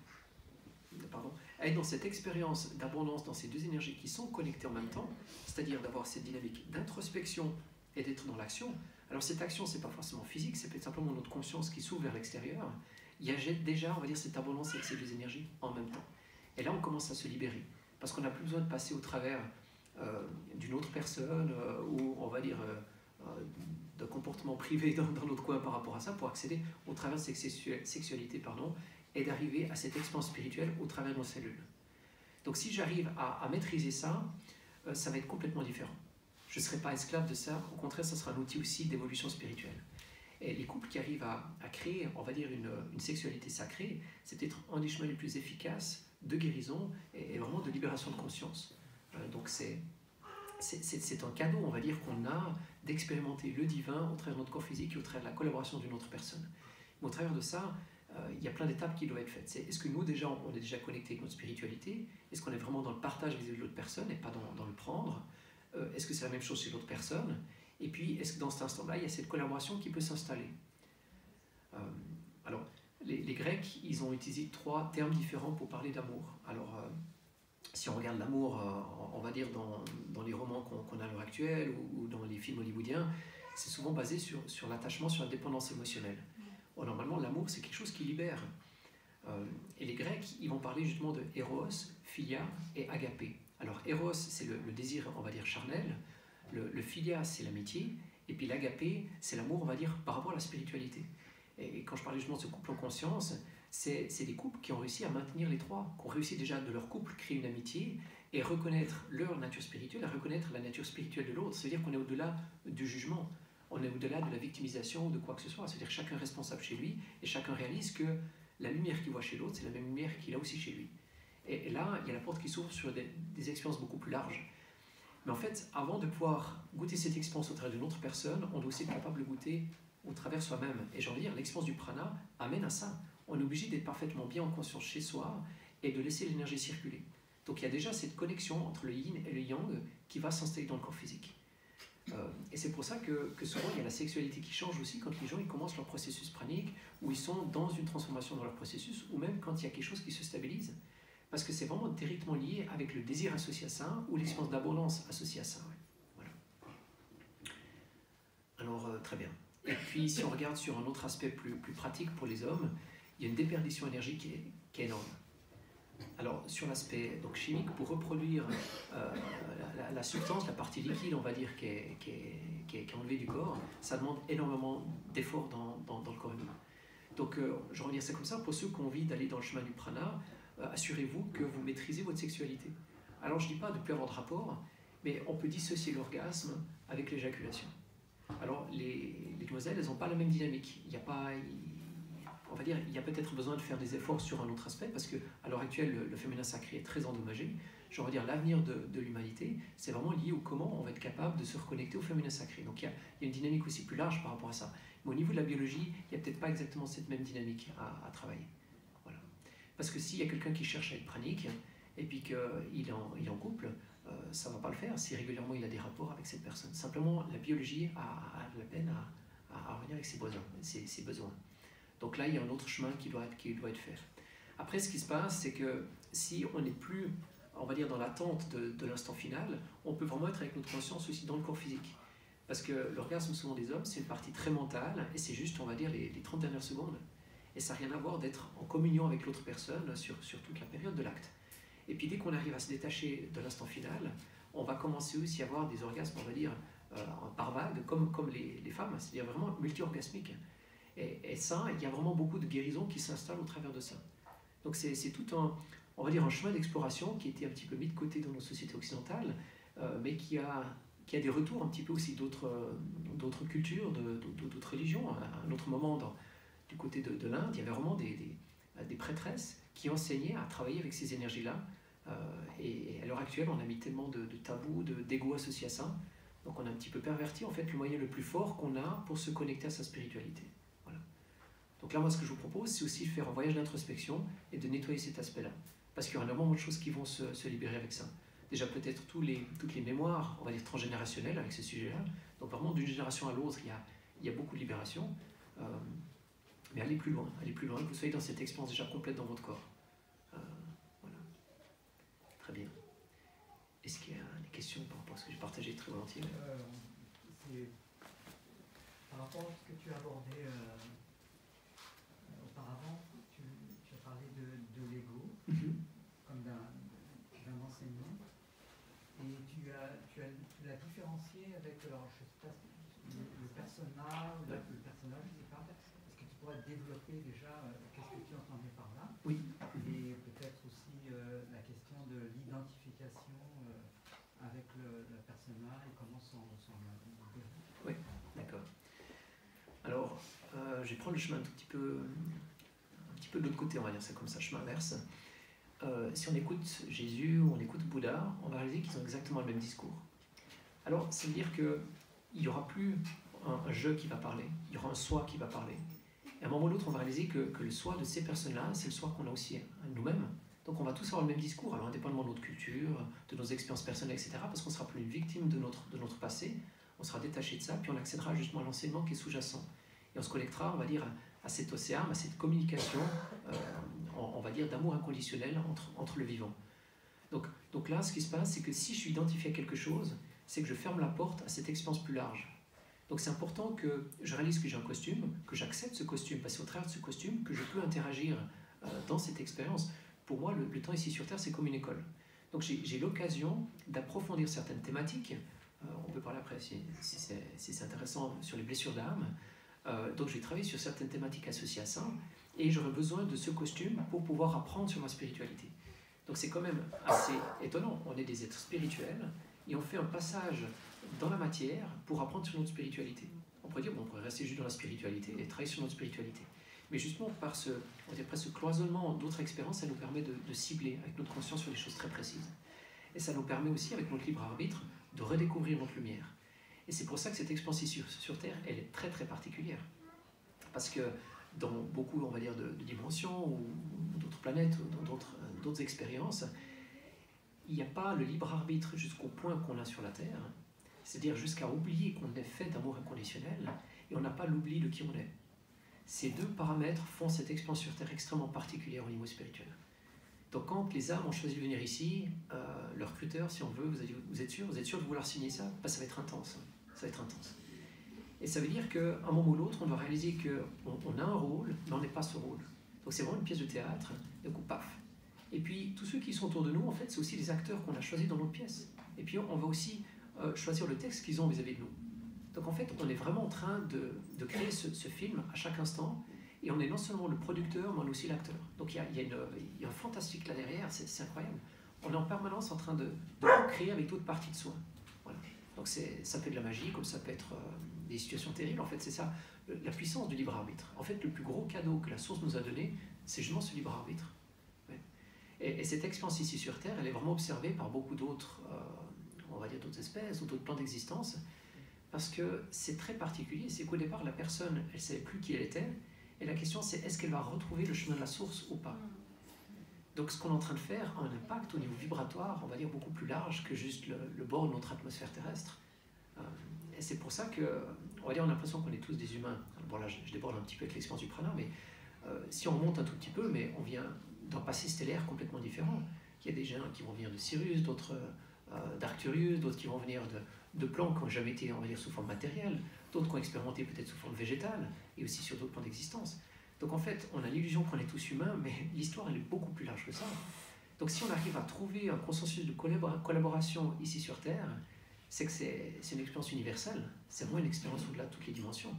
à être dans cette expérience d'abondance, dans ces deux énergies qui sont connectées en même temps, c'est-à-dire d'avoir cette dynamique d'introspection et d'être dans l'action. Alors cette action, c'est pas forcément physique, c'est peut-être simplement notre conscience qui s'ouvre vers l'extérieur. Il y a déjà, on va dire, cette abondance avec ces deux énergies en même temps. Et là, on commence à se libérer, parce qu'on n'a plus besoin de passer au travers d'une autre personne ou, on va dire, d'un comportement privé dans notre coin par rapport à ça, pour accéder au travers de cette sexualité, et d'arriver à cette expérience spirituelle au travers de nos cellules. Donc si j'arrive à maîtriser ça, ça va être complètement différent. Je ne serai pas esclave de ça, au contraire, ça sera un outil aussi d'évolution spirituelle. Et les couples qui arrivent à créer, on va dire, une sexualité sacrée, c'est peut-être un des chemins les plus efficaces de guérison et vraiment de libération de conscience. Donc c'est un cadeau, on va dire, qu'on a d'expérimenter le divin au travers de notre corps physique et au travers de la collaboration d'une autre personne. Mais au travers de ça, il y a plein d'étapes qui doivent être faites. Est-ce que nous, déjà, on est déjà connecté avec notre spiritualité? Est-ce qu'on est vraiment dans le partage vis-à-vis de l'autre personne et pas dans le prendre? Est-ce que c'est la même chose chez l'autre personne? Et puis, est-ce que dans cet instant-là, il y a cette collaboration qui peut s'installer? Alors, les Grecs, ils ont utilisé 3 termes différents pour parler d'amour. Alors, si on regarde l'amour, on va dire dans les romans qu'on a à l'heure actuelle ou dans les films hollywoodiens, c'est souvent basé sur l'attachement, sur la dépendance émotionnelle. Normalement, l'amour, c'est quelque chose qui libère. Et les Grecs, ils vont parler justement de Eros, Philia et Agapé. Alors, Eros, c'est le désir, on va dire, charnel. Le Philia, c'est l'amitié. Et puis l'Agapé, c'est l'amour, on va dire, par rapport à la spiritualité. Et quand je parlais justement de ce couple en conscience, c'est des couples qui ont réussi à maintenir les 3, qui ont réussi déjà de leur couple créer une amitié et reconnaître leur nature spirituelle, à reconnaître la nature spirituelle de l'autre. C'est-à-dire qu'on est au-delà du jugement. On est au-delà de la victimisation ou de quoi que ce soit. C'est-à-dire que chacun est responsable chez lui et chacun réalise que la lumière qu'il voit chez l'autre, c'est la même lumière qu'il a aussi chez lui. Et là, il y a la porte qui s'ouvre sur des expériences beaucoup plus larges. Mais en fait, avant de pouvoir goûter cette expérience au travers d'une autre personne, on doit aussi être capable de goûter au travers soi-même. Et j'ai envie de dire, l'expérience du prana amène à ça. On est obligé d'être parfaitement bien en conscience chez soi et de laisser l'énergie circuler. Donc il y a déjà cette connexion entre le yin et le yang qui va s'installer dans le corps physique. Et c'est pour ça que souvent il y a la sexualité qui change aussi quand les gens ils commencent leur processus pranique, ou ils sont dans une transformation dans leur processus, ou même quand il y a quelque chose qui se stabilise. Parce que c'est vraiment directement lié avec le désir associé à ça, ou l'expérience d'abondance associée à ça. Ouais. Voilà. Alors, très bien. Et puis, si on regarde sur un autre aspect plus pratique pour les hommes, il y a une déperdition énergique qui est énorme. Alors, sur l'aspect chimique, pour reproduire la substance, la partie liquide, on va dire, qui est enlevée du corps, ça demande énormément d'efforts dans le corps humain. Donc, je vais dire ça comme ça, pour ceux qui ont envie d'aller dans le chemin du prana, assurez-vous que vous maîtrisez votre sexualité. Alors, je ne dis pas de ne plus avoir de rapport, mais on peut dissocier l'orgasme avec l'éjaculation. Alors, les demoiselles, elles n'ont pas la même dynamique. Il n'y a pas... On va dire, il y a peut-être besoin de faire des efforts sur un autre aspect, parce qu'à l'heure actuelle, le féminin sacré est très endommagé. Je veux dire, l'avenir de l'humanité, c'est vraiment lié au comment on va être capable de se reconnecter au féminin sacré. Donc il y a une dynamique aussi plus large par rapport à ça. Mais au niveau de la biologie, il n'y a peut-être pas exactement cette même dynamique à travailler. Voilà. Parce que s'il y a quelqu'un qui cherche à être pranique, et puis qu'il est en couple, ça ne va pas le faire si régulièrement il a des rapports avec cette personne. Simplement, la biologie a de la peine à revenir avec ses besoins. Donc là, il y a un autre chemin qui doit être fait. Après, ce qui se passe, c'est que si on n'est plus, on va dire, dans l'attente de l'instant final, on peut vraiment être avec notre conscience aussi dans le corps physique. Parce que l'orgasme, souvent des hommes, c'est une partie très mentale, et c'est juste, on va dire, les 30 dernières secondes. Et ça n'a rien à voir d'être en communion avec l'autre personne sur toute la période de l'acte. Et puis dès qu'on arrive à se détacher de l'instant final, on va commencer aussi à avoir des orgasmes, on va dire, par vague, comme les femmes, c'est-à-dire vraiment multi-orgasmiques. Et ça, il y a vraiment beaucoup de guérisons qui s'installent au travers de ça. Donc c'est tout un, on va dire, un chemin d'exploration qui était un petit peu mis de côté dans nos sociétés occidentales, mais qui a des retours un petit peu aussi d'autres cultures, d'autres religions. À un autre moment, du côté de l'Inde, il y avait vraiment des prêtresses qui enseignaient à travailler avec ces énergies-là. Et à l'heure actuelle, on a mis tellement de tabous, d'ego associés à ça. Donc on a un petit peu perverti en fait le moyen le plus fort qu'on a pour se connecter à sa spiritualité. Voilà. Donc là, moi, ce que je vous propose, c'est aussi de faire un voyage d'introspection et de nettoyer cet aspect-là. Parce qu'il y aura énormément de choses qui vont se libérer avec ça. Déjà peut-être toutes les mémoires, on va dire transgénérationnelles avec ce sujet-là. Donc vraiment d'une génération à l'autre, il y a beaucoup de libération. Mais allez plus loin, que vous soyez dans cette expérience déjà complète dans votre corps. Voilà. Très bien. Est-ce qu'il y a des questions par rapport à ce que j'ai partagé très volontiers? Par rapport à ce que tu as abordé auparavant, tu as parlé de l'ego comme d'un enseignement, et tu l'as différencié avec, alors, je sais pas, le persona, le personnage, je sais pas. Est-ce que tu pourrais développer déjà qu'est-ce que tu entendais par là? Oui. Et peut-être aussi la question de l'identification avec le persona et comment s'en oui, d'accord. Alors, je vais prendre le chemin un petit peu de l'autre côté, on va dire ça comme ça, chemin inverse. Si on écoute Jésus ou on écoute Bouddha, on va réaliser qu'ils ont exactement le même discours. Alors, ça veut dire qu'il n'y aura plus un je qui va parler, il y aura un soi qui va parler. Et à un moment ou l'autre, on va réaliser que le soi de ces personnes-là, c'est le soi qu'on a aussi nous-mêmes. Donc on va tous avoir le même discours, alors indépendamment de notre culture, de nos expériences personnelles, etc., parce qu'on sera plus une victime de notre passé, on sera détaché de ça, puis on accédera justement à l'enseignement qui est sous-jacent. Et on se connectera, on va dire, à cet océan, à cette communication, on va dire, d'amour inconditionnel entre le vivant. Donc là, ce qui se passe, c'est que si je suis identifié à quelque chose, c'est que je ferme la porte à cette expérience plus large. Donc c'est important que je réalise que j'ai un costume, que j'accepte ce costume, parce que c'est au travers de ce costume que je peux interagir dans cette expérience. Pour moi, le temps ici sur Terre, c'est comme une école. Donc j'ai l'occasion d'approfondir certaines thématiques. On peut parler après si c'est intéressant sur les blessures d'âme. Donc je vais travailler sur certaines thématiques associées à ça, et j'aurai besoin de ce costume pour pouvoir apprendre sur ma spiritualité. Donc c'est quand même assez étonnant. On est des êtres spirituels, et on fait un passage dans la matière pour apprendre sur notre spiritualité. On pourrait dire, bon, on pourrait rester juste dans la spiritualité et travailler sur notre spiritualité. Mais justement, par ce cloisonnement d'autres expériences, ça nous permet de cibler avec notre conscience sur des choses très précises. Et ça nous permet aussi, avec notre libre arbitre, de redécouvrir notre lumière. Et c'est pour ça que cette expérience ici sur Terre, elle est très très particulière. Parce que dans beaucoup, on va dire, de dimensions, ou d'autres planètes, ou dans d'autres expériences, il n'y a pas le libre arbitre jusqu'au point qu'on a sur la Terre, c'est-à-dire jusqu'à oublier qu'on est fait d'amour inconditionnel, et on n'a pas l'oubli de qui on est. Ces deux paramètres font cette expérience sur Terre extrêmement particulière au niveau spirituel. Donc quand les âmes ont choisi de venir ici, le recruteur, si on veut, vous êtes sûr de vouloir signer ça? Ça va être intense. Ça va être intense. Et ça veut dire qu'à un moment ou l'autre, on doit réaliser qu'on a un rôle, mais on n'est pas ce rôle. Donc c'est vraiment une pièce de théâtre, et coup, paf. Et puis tous ceux qui sont autour de nous, en fait, c'est aussi les acteurs qu'on a choisis dans notre pièce. Et puis on va aussi choisir le texte qu'ils ont vis-à-vis de nous. Donc en fait, on est vraiment en train de créer ce film à chaque instant, et on est non seulement le producteur, mais on est aussi l'acteur. Donc il y a un fantastique là derrière, c'est incroyable. On est en permanence en train de créer avec d'autres parties de soi. Voilà. Donc ça peut être de la magie, comme ça peut être des situations terribles. En fait, c'est ça, la puissance du libre arbitre. En fait, le plus gros cadeau que la source nous a donné, c'est justement ce libre arbitre. Ouais. Et cette expérience ici sur Terre, elle est vraiment observée par beaucoup d'autres, on va dire d'autres espèces ou d'autres plans d'existence, parce que c'est très particulier. C'est qu'au départ, la personne, elle ne savait plus qui elle était, et la question c'est est-ce qu'elle va retrouver le chemin de la source ou pas. Donc ce qu'on est en train de faire a un impact au niveau vibratoire, on va dire beaucoup plus large que juste le bord de notre atmosphère terrestre. Et c'est pour ça que, on va dire, on a l'impression qu'on est tous des humains. Bon là, je déborde un petit peu avec l'expérience du prana, mais si on monte un tout petit peu, mais on vient d'un passé stellaire complètement différent. Il y a des gens qui vont venir de Sirius, d'autres d'Arcturus, d'autres qui vont venir de plans qui n'ont jamais été, on va dire, sous forme matérielle, d'autres qui ont expérimenté peut-être sous forme végétale, et aussi sur d'autres plans d'existence. Donc en fait, on a l'illusion qu'on est tous humains, mais l'histoire, elle est beaucoup plus large que ça. Donc si on arrive à trouver un consensus de collaboration ici sur Terre, c'est que c'est une expérience universelle, c'est vraiment une expérience au-delà de toutes les dimensions.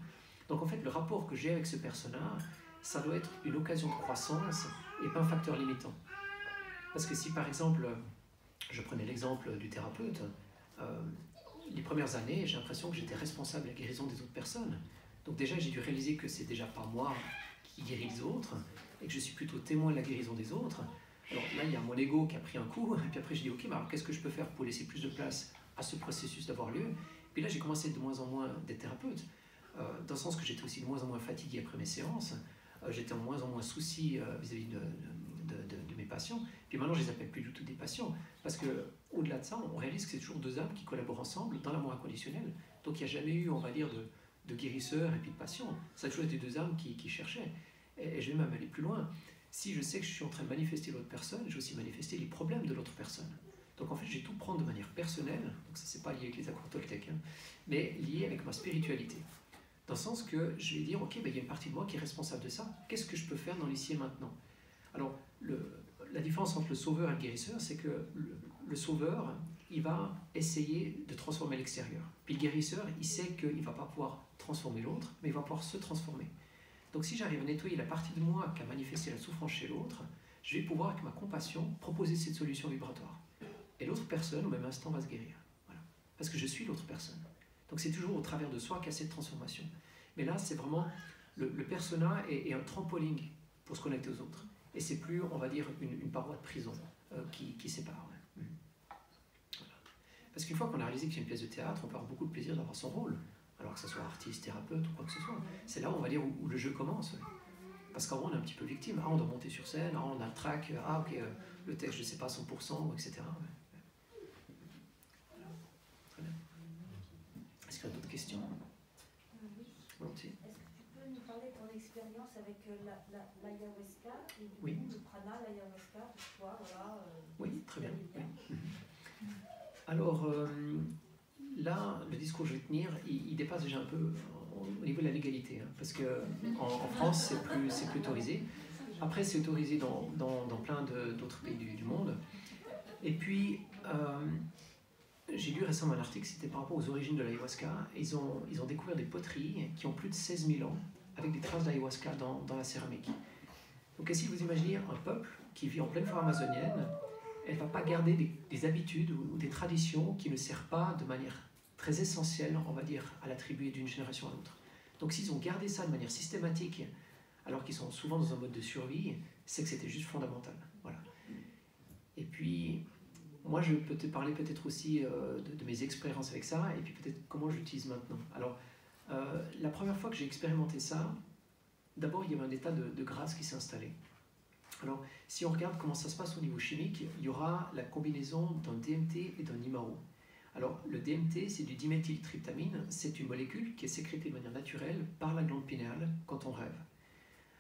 Donc en fait, le rapport que j'ai avec ce personnage, ça doit être une occasion de croissance et pas un facteur limitant. Parce que si par exemple, je prenais l'exemple du thérapeute, les premières années, j'ai l'impression que j'étais responsable de la guérison des autres personnes. Donc déjà, j'ai dû réaliser que c'est déjà pas moi qui guéris les autres, et que je suis plutôt témoin de la guérison des autres. Alors là, il y a mon ego qui a pris un coup, et puis après, j'ai dit, ok, mais alors qu'est-ce que je peux faire pour laisser plus de place à ce processus d'avoir lieu? Puis là, j'ai commencé de moins en moins d'être thérapeute, dans le sens que j'étais aussi de moins en moins fatigué après mes séances, j'étais de moins en moins souci vis-à-vis de mes patients, puis maintenant, je les appelle plus du tout des patients, parce qu'au-delà de ça, on réalise que c'est toujours deux âmes qui collaborent ensemble dans l'amour inconditionnel. Donc il n'y a jamais eu, on va dire, de guérisseur et puis de patient. Ça a toujours été deux âmes qui cherchaient. Et je vais même aller plus loin. Si je sais que je suis en train de manifester l'autre personne, je vais aussi manifester les problèmes de l'autre personne. Donc en fait, je vais tout prendre de manière personnelle, donc ça c'est pas lié avec les accords Toltec, hein, mais lié avec ma spiritualité. Dans le sens que je vais dire, ok, ben, il y a une partie de moi qui est responsable de ça, qu'est-ce que je peux faire dans l'ici et maintenant? Alors, la différence entre le sauveur et le guérisseur, c'est que le sauveur, il va essayer de transformer l'extérieur. Puis le guérisseur, il sait qu'il ne va pas pouvoir transformer l'autre, mais il va pouvoir se transformer. Donc si j'arrive à nettoyer la partie de moi qui a manifesté la souffrance chez l'autre, je vais pouvoir, avec ma compassion, proposer cette solution vibratoire. Et l'autre personne, au même instant, va se guérir. Voilà. Parce que je suis l'autre personne. Donc c'est toujours au travers de soi qu'il y a cette transformation. Mais là, c'est vraiment, le persona est un trampoline pour se connecter aux autres. Et c'est plus, on va dire, une paroi de prison qui sépare. Ouais. Voilà. Parce qu'une fois qu'on a réalisé qu'il y a une pièce de théâtre, on peut avoir beaucoup de plaisir d'avoir son rôle. Alors que ce soit artiste, thérapeute ou quoi que ce soit. C'est là, on va dire, où le jeu commence. Ouais. Parce qu'avant, on est un petit peu victime. Ah, on doit monter sur scène, ah, on a le track, ah, ok, le texte, je ne sais pas, 100%, etc. Ouais. Voilà. Très bien. Est-ce qu'il y a d'autres questions? Oui. Volontiers. Est-ce que tu peux nous parler de ton expérience avec l'ayahuasca et du Oui. coup, le prana, l'ayahuasca, pourquoi, voilà. Oui, très bien. Oui. Alors, là, le discours que je vais tenir, il dépasse déjà un peu au niveau de la légalité, hein, parce qu'en France, c'est plus autorisé. Après, c'est autorisé dans plein d'autres pays du monde. Et puis, j'ai lu récemment un article, c'était par rapport aux origines de l'ayahuasca. Ils ont découvert des poteries qui ont plus de 16 000 ans, avec des traces d'ayahuasca dans la céramique. Donc, si vous imaginez un peuple qui vit en pleine forêt amazonienne, elle ne va pas garder des habitudes ou des traditions qui ne servent pas de manière très essentielle, on va dire, à la tribu d'une génération à l'autre. Donc s'ils ont gardé ça de manière systématique, alors qu'ils sont souvent dans un mode de survie, c'est que c'était juste fondamental. Voilà. Et puis, moi, je peux te parler peut-être aussi de mes expériences avec ça, et puis peut-être comment je l'utilise maintenant. Alors, la première fois que j'ai expérimenté ça, d'abord, il y avait un état de grâce qui s'est installé. Alors, si on regarde comment ça se passe au niveau chimique, il y aura la combinaison d'un DMT et d'un IMAO. Alors, le DMT, c'est du diméthyltryptamine, c'est une molécule qui est sécrétée de manière naturelle par la glande pinéale quand on rêve.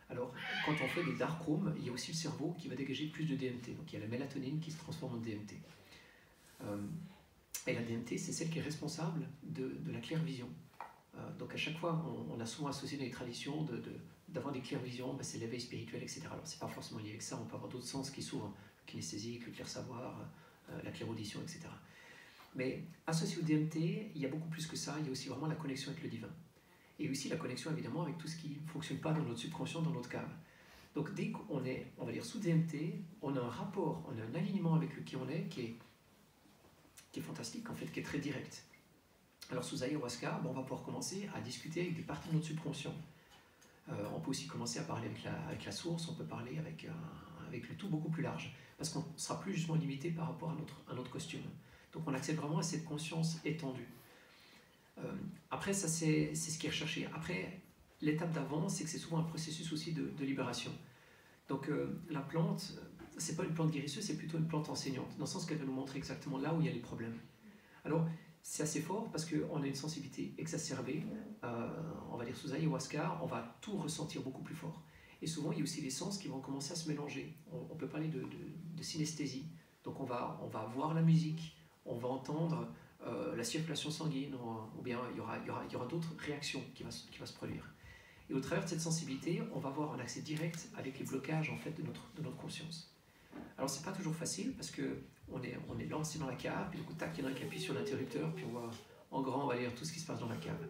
Alors, quand on fait des dark rooms, il y a aussi le cerveau qui va dégager plus de DMT. Donc, il y a la mélatonine qui se transforme en DMT. Et la DMT, c'est celle qui est responsable de la clairvision. Donc, à chaque fois, on a souvent associé dans les traditions d'avoir des clairvisions, c'est l'éveil spirituel, etc. Alors, c'est pas forcément lié avec ça, on peut avoir d'autres sens qui s'ouvrent, le kinesthésique, le clair-savoir, la clairaudition, etc. Mais associé au DMT, il y a beaucoup plus que ça, il y a aussi vraiment la connexion avec le divin. Et aussi la connexion évidemment avec tout ce qui ne fonctionne pas dans notre subconscient, dans notre cave. Donc dès qu'on est, on va dire, sous DMT, on a un rapport, on a un alignement avec qui on est qui est fantastique, en fait, qui est très direct. Alors sous ayahuasca, on va pouvoir commencer à discuter avec des parties de notre subconscient. On peut aussi commencer à parler avec la source, on peut parler avec le tout beaucoup plus large, parce qu'on ne sera plus justement limité par rapport à notre costume. Donc on accède vraiment à cette conscience étendue. Après, ça c'est ce qui est recherché. Après, l'étape d'avant, c'est que c'est souvent un processus aussi de libération. Donc la plante, c'est pas une plante guérisseuse, c'est plutôt une plante enseignante, dans le sens qu'elle va nous montrer exactement là où il y a les problèmes. Alors, c'est assez fort parce qu'on a une sensibilité exacerbée, on va dire sous ayahuasca, on va tout ressentir beaucoup plus fort. Et souvent, il y a aussi les sens qui vont commencer à se mélanger. On peut parler de synesthésie. Donc on va voir la musique, on va entendre la circulation sanguine, ou bien il y aura d'autres réactions qui va se produire. Et au travers de cette sensibilité, on va avoir un accès direct avec les blocages en fait, de notre conscience. Alors c'est pas toujours facile parce qu'on est lancé dans la cave, puis du coup, tac, il y en a un qui appuie sur l'interrupteur, puis on voit en grand, on va lire tout ce qui se passe dans la cave.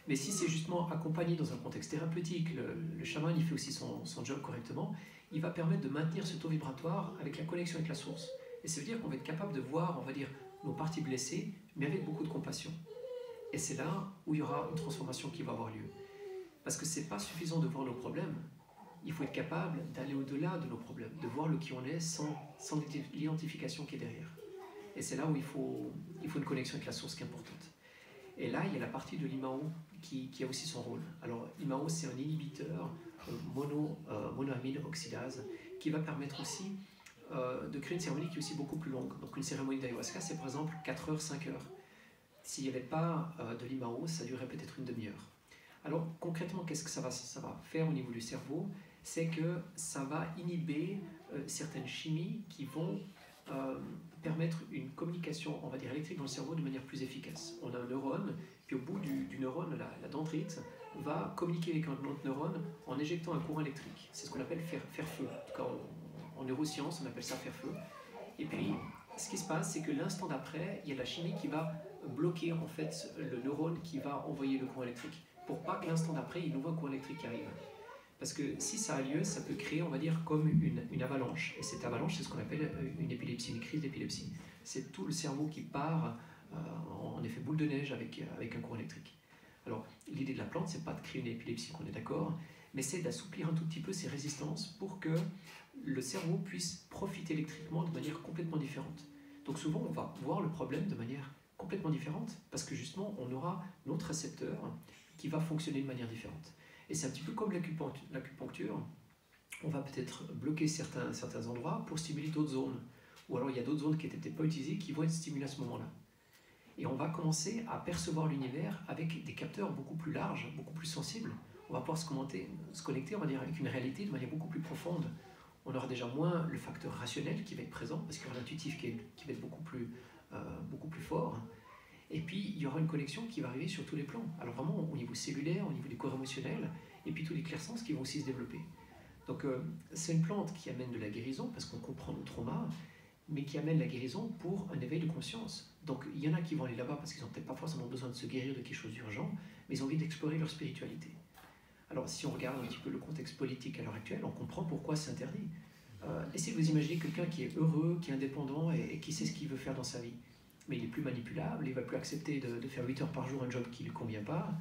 Mais si c'est justement accompagné dans un contexte thérapeutique, le chaman il fait aussi son job correctement, il va permettre de maintenir ce taux vibratoire avec la connexion avec la source. Et ça veut dire qu'on va être capable de voir, on va dire, nos parties blessées, mais avec beaucoup de compassion. Et c'est là où il y aura une transformation qui va avoir lieu. Parce que ce n'est pas suffisant de voir nos problèmes, il faut être capable d'aller au-delà de nos problèmes, de voir le qui on est sans l'identification qui est derrière. Et c'est là où il faut une connexion avec la source qui est importante. Et là, il y a la partie de l'Imao qui a aussi son rôle. Alors, l'Imao, c'est un inhibiteur monoamine oxydase qui va permettre aussi de créer une cérémonie qui est aussi beaucoup plus longue. Donc, une cérémonie d'ayahuasca, c'est par exemple 4 heures, 5 heures. S'il n'y avait pas de l'Imao, ça durerait peut-être une demi-heure. Alors, concrètement, qu'est-ce que ça va faire au niveau du cerveau? C'est que ça va inhiber certaines chimies qui vont permettre une communication, on va dire, électrique dans le cerveau de manière plus efficace. On a un neurone, puis au bout du neurone, la dendrite va communiquer avec un autre neurone en éjectant un courant électrique. C'est ce qu'on appelle faire feu. En tout cas, en neurosciences, on appelle ça faire feu. Et puis, ce qui se passe, c'est que l'instant d'après, il y a de la chimie qui va bloquer en fait le neurone qui va envoyer le courant électrique, pour pas que l'instant d'après, il y ait nouveau courant électrique qui arrive. Parce que si ça a lieu, ça peut créer, on va dire, comme une avalanche. Et cette avalanche, c'est ce qu'on appelle une épilepsie, une crise d'épilepsie. C'est tout le cerveau qui part en effet boule de neige avec un courant électrique. Alors, l'idée de la plante, c'est pas de créer une épilepsie, qu'on est d'accord, mais c'est d'assouplir un tout petit peu ses résistances pour que le cerveau puisse profiter électriquement de manière complètement différente. Donc souvent, on va voir le problème de manière complètement différente, parce que justement, on aura notre récepteur qui va fonctionner de manière différente. Et c'est un petit peu comme l'acupuncture, on va peut-être bloquer certains endroits pour stimuler d'autres zones. Ou alors il y a d'autres zones qui n'étaient pas utilisées qui vont être stimulées à ce moment-là. Et on va commencer à percevoir l'univers avec des capteurs beaucoup plus larges, beaucoup plus sensibles. On va pouvoir se connecter, on va dire, avec une réalité de manière beaucoup plus profonde. On aura déjà moins le facteur rationnel qui va être présent, parce qu'il y aura l'intuitif qui va être beaucoup plus fort. Et puis, il y aura une connexion qui va arriver sur tous les plans. Alors vraiment, au niveau cellulaire, au niveau des corps émotionnels, et puis tous les clairsens qui vont aussi se développer. Donc, c'est une plante qui amène de la guérison, parce qu'on comprend le trauma, mais qui amène la guérison pour un éveil de conscience. Donc, il y en a qui vont aller là-bas parce qu'ils n'ont peut-être pas forcément besoin de se guérir de quelque chose d'urgent, mais ils ont envie d'explorer leur spiritualité. Alors, si on regarde un petit peu le contexte politique à l'heure actuelle, on comprend pourquoi c'est interdit. Essayez de vous imaginer quelqu'un qui est heureux, qui est indépendant et qui sait ce qu'il veut faire dans sa vie. Mais il est plus manipulable, il ne va plus accepter de faire 8 heures par jour un job qui ne lui convient pas,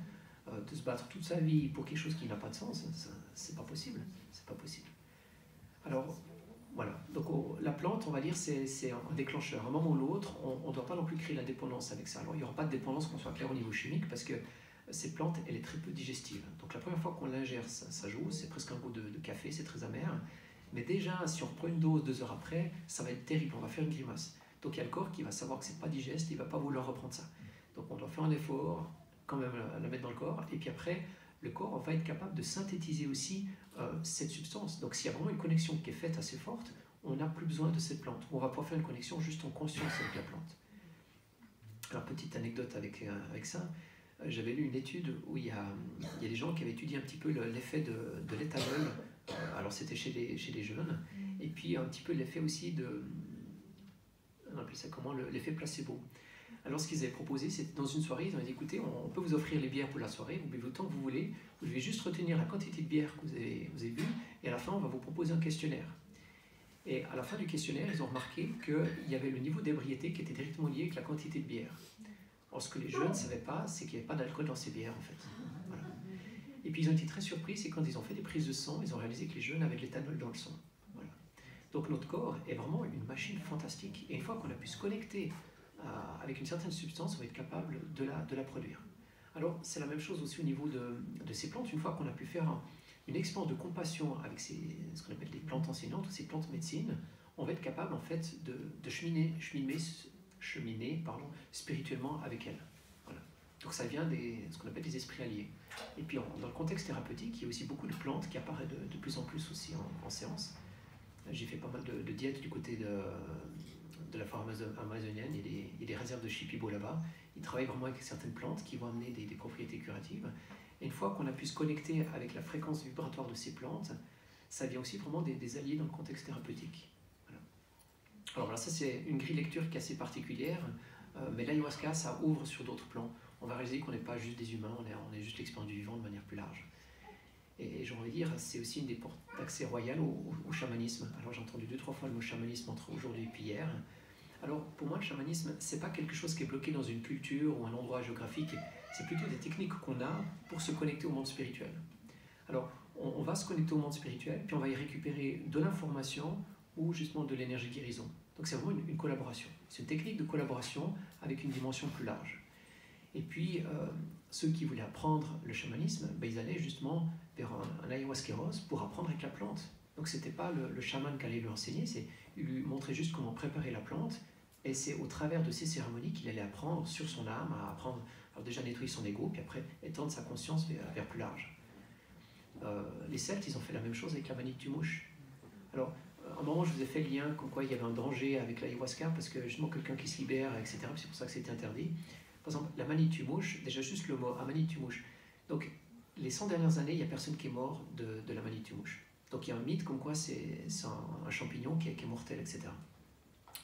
de se battre toute sa vie pour quelque chose qui n'a pas de sens, c'est pas possible. C'est pas possible. Alors, voilà. Donc, la plante, on va dire, c'est un déclencheur. À un moment ou l'autre, on ne doit pas non plus créer la dépendance avec ça. Alors, il n'y aura pas de dépendance, qu'on soit clair au niveau chimique, parce que cette plante, elle est très peu digestive. Donc, la première fois qu'on l'ingère, ça joue, c'est presque un goût de café, c'est très amer. Mais déjà, si on reprend une dose 2 heures après, ça va être terrible, on va faire une grimace. Donc il y a le corps qui va savoir que c'est pas digeste, il va pas vouloir reprendre ça. Donc on doit faire un effort, quand même la mettre dans le corps, et puis après, le corps va être capable de synthétiser aussi cette substance. Donc s'il y a vraiment une connexion qui est faite assez forte, on n'a plus besoin de cette plante. On va pouvoir faire une connexion juste en conscience avec la plante. Alors petite anecdote avec ça, j'avais lu une étude où il y a des gens qui avaient étudié un petit peu l'effet de l'éthanol, alors c'était chez les jeunes, et puis un petit peu l'effet aussi on appelle ça comment, l'effet placebo. Alors ce qu'ils avaient proposé, c'est dans une soirée, ils ont dit écoutez, on peut vous offrir les bières pour la soirée, vous buvez autant que vous voulez, vous devez juste retenir la quantité de bière que vous avez bu, et à la fin on va vous proposer un questionnaire. Et à la fin du questionnaire, ils ont remarqué qu'il y avait le niveau d'ébriété qui était directement lié avec la quantité de bière. Or ce que les jeunes ne savaient pas, c'est qu'il n'y avait pas d'alcool dans ces bières en fait. Voilà. Et puis ils ont été très surpris, c'est quand ils ont fait des prises de sang, ils ont réalisé que les jeunes avaient de l'éthanol dans le sang. Donc notre corps est vraiment une machine fantastique. Et une fois qu'on a pu se connecter avec une certaine substance, on va être capable de la produire. Alors c'est la même chose aussi au niveau de ces plantes. Une fois qu'on a pu faire une expérience de compassion avec ce qu'on appelle des plantes enseignantes ou ces plantes médecine, on va être capable en fait de cheminer spirituellement avec elles. Voilà. Donc ça vient ce qu'on appelle des esprits alliés. Et puis dans le contexte thérapeutique, il y a aussi beaucoup de plantes qui apparaissent de plus en plus aussi en séance. J'ai fait pas mal de diètes du côté de la forêt amazonienne. Il y a des réserves de Shipibo là-bas. Ils travaillent vraiment avec certaines plantes qui vont amener des propriétés curatives. Et une fois qu'on a pu se connecter avec la fréquence vibratoire de ces plantes, ça devient aussi vraiment des alliés dans le contexte thérapeutique. Voilà. Alors là, ça c'est une grille lecture qui est assez particulière, mais l'ayahuasca, ça ouvre sur d'autres plans. On va réaliser qu'on n'est pas juste des humains, on est juste l'expérience du vivant de manière plus large. Et j'ai envie de dire, c'est aussi une des portes d'accès royales au chamanisme. Alors j'ai entendu 2-3 fois le mot chamanisme entre aujourd'hui et puis hier. Alors pour moi, le chamanisme, c'est pas quelque chose qui est bloqué dans une culture ou un endroit géographique, c'est plutôt des techniques qu'on a pour se connecter au monde spirituel. Alors on va se connecter au monde spirituel, puis on va y récupérer de l'information ou justement de l'énergie guérison. Donc c'est vraiment une collaboration. C'est une technique de collaboration avec une dimension plus large. Et puis ceux qui voulaient apprendre le chamanisme, ils allaient justement vers un ayahuasqueros pour apprendre avec la plante. Donc ce n'était pas le chaman qui allait lui enseigner, il lui montrait juste comment préparer la plante, et c'est au travers de ces cérémonies qu'il allait apprendre sur son âme, à apprendre, alors déjà nettoyer son ego, puis après étendre sa conscience vers plus large. Les Celtes, ils ont fait la même chose avec la Manitou-Mouche. Alors, à un moment, je vous ai fait le lien comme quoi il y avait un danger avec l'ayahuasca, parce que justement quelqu'un qui se libère, etc., c'est pour ça que c'était interdit. Par exemple, la Manitou-Mouche, déjà juste le mot, Manitou-Mouche. Donc, les 100 dernières années, il n'y a personne qui est mort de la Manitou-Mouche. Donc, il y a un mythe comme quoi c'est un champignon qui est mortel, etc.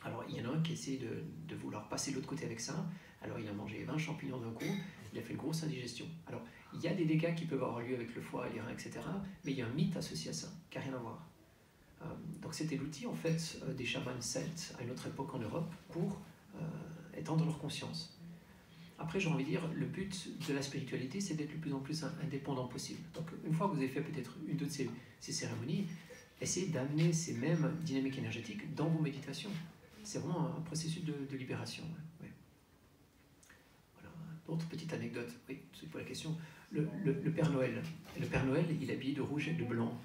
Alors, il y en a un qui essaie de vouloir passer de l'autre côté avec ça. Alors, il a mangé 20 champignons d'un coup, il a fait une grosse indigestion. Alors, il y a des dégâts qui peuvent avoir lieu avec le foie, les reins, etc. Mais il y a un mythe associé à ça, qui n'a rien à voir. Donc, c'était l'outil, en fait, des chamans celtes à une autre époque en Europe pour étendre leur conscience. Après, j'ai envie de dire, le but de la spiritualité, c'est d'être le plus en plus indépendant possible. Donc, une fois que vous avez fait peut-être une de ces cérémonies, essayez d'amener ces mêmes dynamiques énergétiques dans vos méditations. C'est vraiment un processus de libération. Ouais. Voilà. Autre petite anecdote, oui, c'est pour la question. Le Père Noël. Le Père Noël, il est habillé de rouge et de blanc.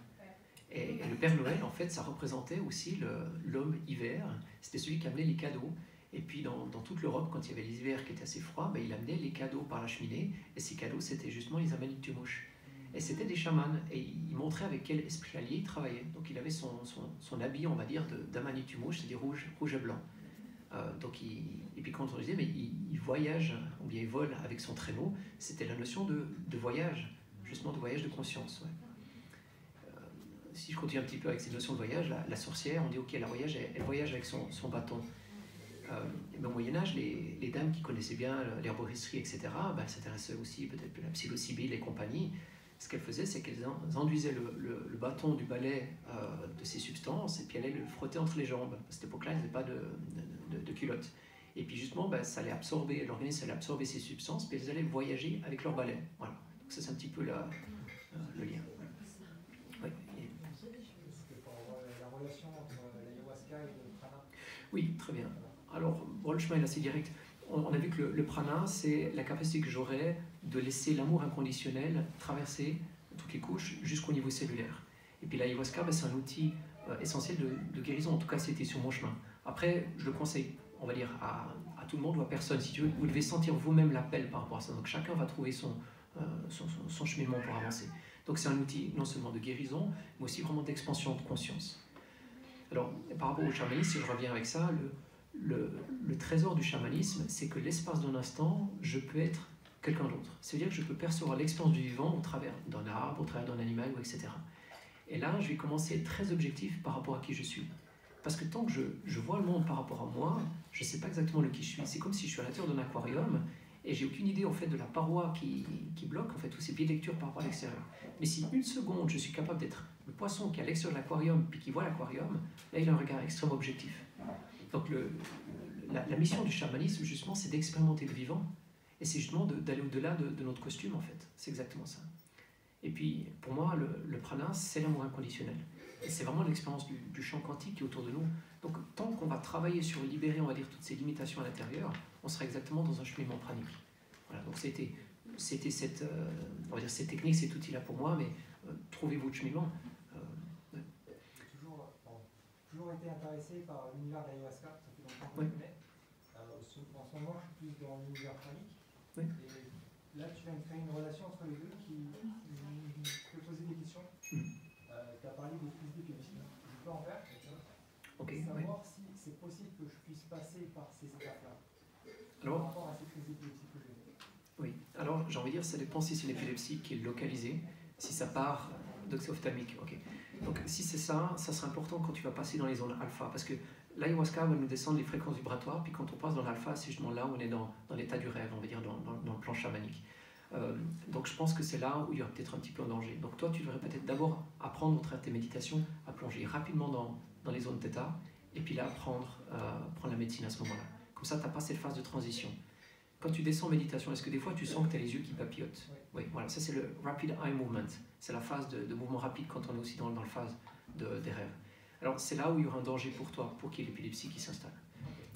Et le Père Noël, en fait, ça représentait aussi l'homme hiver. C'était celui qui amenait les cadeaux. Et puis dans toute l'Europe, quand il y avait les hivers qui étaient assez froids, il amenait les cadeaux par la cheminée. Et ces cadeaux, c'était justement les Manitou-Mouches. Et c'était des chamans. Et il montrait avec quel esprit allié il travaillait. Donc il avait son habit, on va dire, d'Amanitou-Mouche, c'est-à-dire rouge et blanc. Et puis quand on disait, mais il voyage, ou bien il vole avec son traîneau, c'était la notion de voyage, justement de voyage de conscience. Ouais. Si je continue un petit peu avec cette notion de voyage, la sorcière, on dit ok, elle voyage avec son bâton. Au Moyen-Âge, les dames qui connaissaient bien l'herboristerie, etc., elles s'intéressaient aussi peut-être à la psilocybine et compagnie. Ce qu'elles faisaient, c'est qu'elles enduisaient le bâton du balai de ces substances et puis elles allaient le frotter entre les jambes. À cette époque-là, elles n'avaient pas de culotte. Et puis justement, ça allait absorber, l'organisme allait absorber ces substances, puis elles allaient voyager avec leur balai. Voilà. Donc ça, c'est un petit peu le lien. Oui. La relation entre l'ayahuasca et le prana. Oui, très bien. Alors, le chemin est assez direct. On a vu que le prana, c'est la capacité que j'aurai de laisser l'amour inconditionnel traverser toutes les couches jusqu'au niveau cellulaire. Et puis l'ayahuasca, c'est un outil essentiel de guérison. En tout cas, c'était sur mon chemin. Après, je le conseille, on va dire, à tout le monde ou à personne. Si tu veux, vous devez sentir vous-même l'appel par rapport à ça. Donc chacun va trouver son cheminement pour avancer. Donc c'est un outil non seulement de guérison, mais aussi vraiment d'expansion de conscience. Alors, par rapport au chamanisme, si je reviens avec ça, le trésor du chamanisme, c'est que l'espace d'un instant, je peux être quelqu'un d'autre. C'est-à-dire que je peux percevoir l'expérience du vivant au travers d'un arbre, au travers d'un animal, etc. Et là, je vais commencer à être très objectif par rapport à qui je suis. Parce que tant que je vois le monde par rapport à moi, je ne sais pas exactement le qui je suis. C'est comme si je suis à l'intérieur d'un aquarium et j'ai aucune idée en fait de la paroi qui bloque en fait tous ces pieds de lecture par rapport à l'extérieur. Mais si une seconde, je suis capable d'être le poisson qui est à l'extérieur de l'aquarium puis qui voit l'aquarium, là, il a un regard extrêmement objectif. Donc la mission du chamanisme, justement, c'est d'expérimenter le vivant. Et c'est justement d'aller au-delà de notre costume, en fait. C'est exactement ça. Et puis, pour moi, le prana, c'est l'amour inconditionnel. Et c'est vraiment l'expérience du champ quantique qui est autour de nous. Donc, tant qu'on va travailler sur libérer, on va dire, toutes ces limitations à l'intérieur, on sera exactement dans un cheminement pranique. Voilà, donc c'était cette, on va dire, cette technique, cet outil-là pour moi, mais trouvez votre cheminement. Toujours été intéressé par l'univers de l'ayahuasca, ça fait longtemps que je connais. En ce moment, je suis plus dans l'univers pranique. Oui. Et créer une relation entre les deux qui peut poser des questions. Tu as parlé de prise d'épilepsie. Je peux en faire quelque chose. Savoir si c'est possible que je puisse passer par ces étapes-là. Par rapport à ces crises d'épilepsie que j'ai. Oui, alors j'ai envie de dire, ça dépend si c'est une épilepsie qui est localisée, si ça part d'oxyophthalmique. Ok. Donc si c'est ça, ça sera important quand tu vas passer dans les zones alpha, parce que l'ayahuasca va nous descendre les fréquences vibratoires, puis quand on passe dans l'alpha, c'est justement là où on est dans l'état du rêve, on va dire dans le plan chamanique. Donc je pense que c'est là où il y aura peut-être un petit peu un danger. Donc toi, tu devrais peut-être d'abord apprendre au travers de tes méditations à plonger rapidement dans les zones θ, et puis là prendre la médecine à ce moment-là. Comme ça, tu n'as pas cette phase de transition. Quand tu descends en méditation, est-ce que des fois tu sens que tu as les yeux qui papillotent? Oui, voilà, ça c'est le rapid eye movement. C'est la phase de mouvement rapide quand on est aussi dans la phase des rêves. Alors c'est là où il y aura un danger pour toi, pour qu'il y ait l'épilepsie qui s'installe.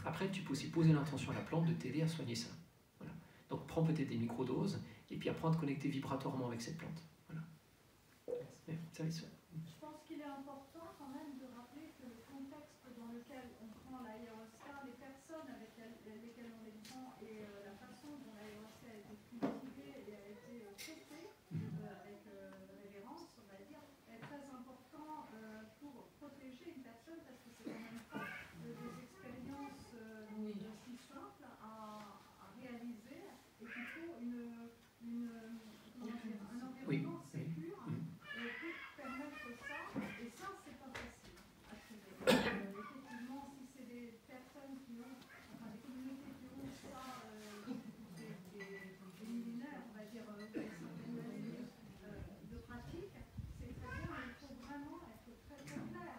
Après, tu peux aussi poser l'intention à la plante de t'aider à soigner ça. Voilà. Donc prends peut-être des microdoses et puis apprends à te connecter vibratoirement avec cette plante. Voilà. Mais, ça, je pense qu'il est important quand même de rappeler que le contexte dans lequel on prend l'ayahuasca, les personnes avec lesquelles on les prend et la façon dont l'ayahuasca a été cultivée et a été traitée avec révérence, on va dire, est très important pour protéger une personne parce que c'est quand même pas des expériences si simples à réaliser et qu'il faut un environnement sécure pour permettre ça. Et ça, c'est pas facile à trouver. Effectivement, si c'est des personnes qui ont, enfin des communautés qui ont ça, des millénaires, on va dire, des centaines d'années de pratique, c'est très bien, mais il faut vraiment être très très clair.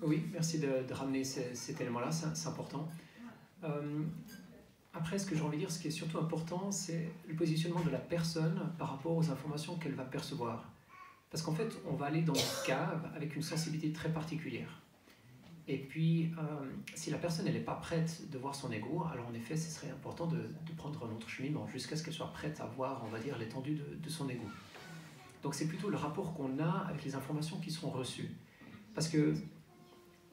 Oui, merci de ramener cet élément-là, c'est important. Après, ce que j'ai envie de dire, ce qui est surtout important, c'est le positionnement de la personne par rapport aux informations qu'elle va percevoir. Parce qu'en fait, on va aller dans une cave avec une sensibilité très particulière. Et puis, si la personne n'est pas prête de voir son ego, alors en effet, ce serait important de prendre un autre cheminement jusqu'à ce qu'elle soit prête à voir, on va dire, l'étendue de son ego. Donc c'est plutôt le rapport qu'on a avec les informations qui seront reçues. Parce que,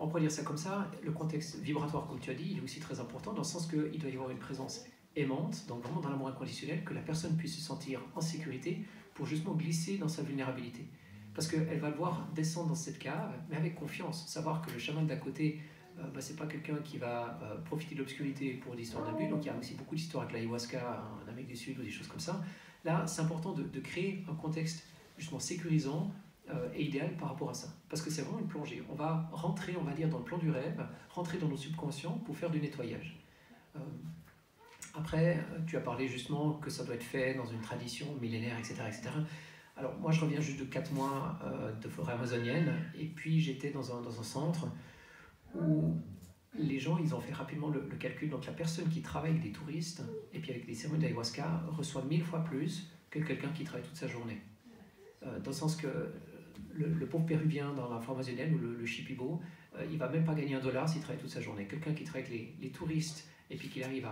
on pourrait dire ça comme ça, le contexte vibratoire, comme tu as dit, il est aussi très important dans le sens qu'il doit y avoir une présence aimante, donc vraiment dans l'amour inconditionnel, que la personne puisse se sentir en sécurité pour justement glisser dans sa vulnérabilité. Parce qu'elle va le voir descendre dans cette cave, mais avec confiance, savoir que le chaman d'à côté, c'est pas quelqu'un qui va profiter de l'obscurité pour l'histoire d'abus, donc il y a aussi beaucoup d'histoires avec l'ayahuasca en Amérique du Sud ou des choses comme ça. Là, c'est important de créer un contexte justement sécurisant, et idéal par rapport à ça. Parce que c'est vraiment une plongée. On va rentrer, on va dire, dans le plan du rêve, rentrer dans nos subconscients pour faire du nettoyage. Après, tu as parlé justement que ça doit être fait dans une tradition millénaire, etc. etc. Alors moi, je reviens juste de 4 mois de forêt amazonienne, et puis j'étais dans un centre où les gens, ils ont fait rapidement le calcul. Donc la personne qui travaille avec des touristes, et puis avec des cérémonies d'ayahuasca, reçoit 1000 fois plus que quelqu'un qui travaille toute sa journée. Dans le sens que le pauvre péruvien dans la forêt amazonienne ou le shipibo, il va même pas gagner $1 s'il travaille toute sa journée. Quelqu'un qui travaille avec les touristes et puis qu'il arrive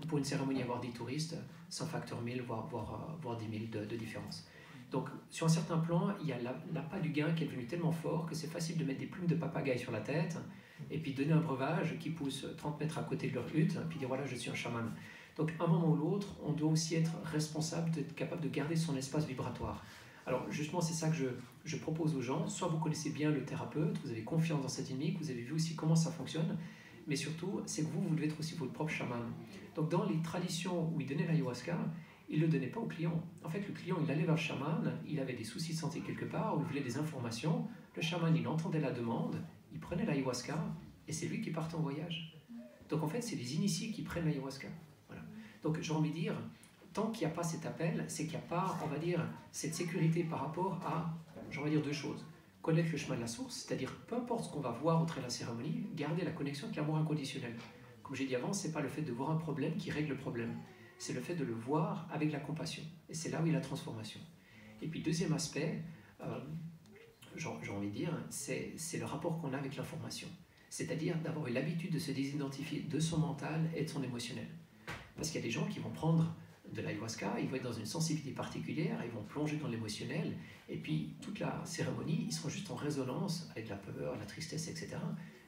pour une cérémonie à avoir des touristes, c'est un facteur 1000 voire 10 000 de différence. Donc sur un certain plan, il y a l'appât du gain qui est devenu tellement fort que c'est facile de mettre des plumes de papagaï sur la tête et puis donner un breuvage qui pousse 30 mètres à côté de leur hutte puis dire voilà, je suis un chaman. Donc à un moment ou l'autre, on doit aussi être responsable, d'être capable de garder son espace vibratoire. Alors justement, c'est ça que je propose aux gens. Soit vous connaissez bien le thérapeute, vous avez confiance dans cette technique, vous avez vu aussi comment ça fonctionne, mais surtout, c'est que vous devez être aussi votre propre chaman. Donc dans les traditions où il donnait l'ayahuasca, il ne le donnait pas au client. En fait, le client, il allait vers le chaman, il avait des soucis de santé quelque part, ou il voulait des informations, le chaman, il entendait la demande, il prenait l'ayahuasca, et c'est lui qui partait en voyage. Donc en fait, c'est les initiés qui prennent l'ayahuasca. Voilà. Donc j'ai envie de dire, tant qu'il n'y a pas cet appel, c'est qu'il n'y a pas, on va dire, cette sécurité par rapport à, j'aimerais dire 2 choses. Connaître le chemin de la source, c'est-à-dire peu importe ce qu'on va voir au travers de la cérémonie, garder la connexion avec l'amour inconditionnel. Comme j'ai dit avant, ce n'est pas le fait de voir un problème qui règle le problème, c'est le fait de le voir avec la compassion. Et c'est là où il y a la transformation. Et puis deuxième aspect, j'ai envie de dire, c'est le rapport qu'on a avec l'information. C'est-à-dire d'avoir eu l'habitude de se désidentifier de son mental et de son émotionnel. Parce qu'il y a des gens qui vont prendre de l'ayahuasca, ils vont être dans une sensibilité particulière, ils vont plonger dans l'émotionnel, et puis toute la cérémonie, ils seront juste en résonance avec la peur, la tristesse, etc.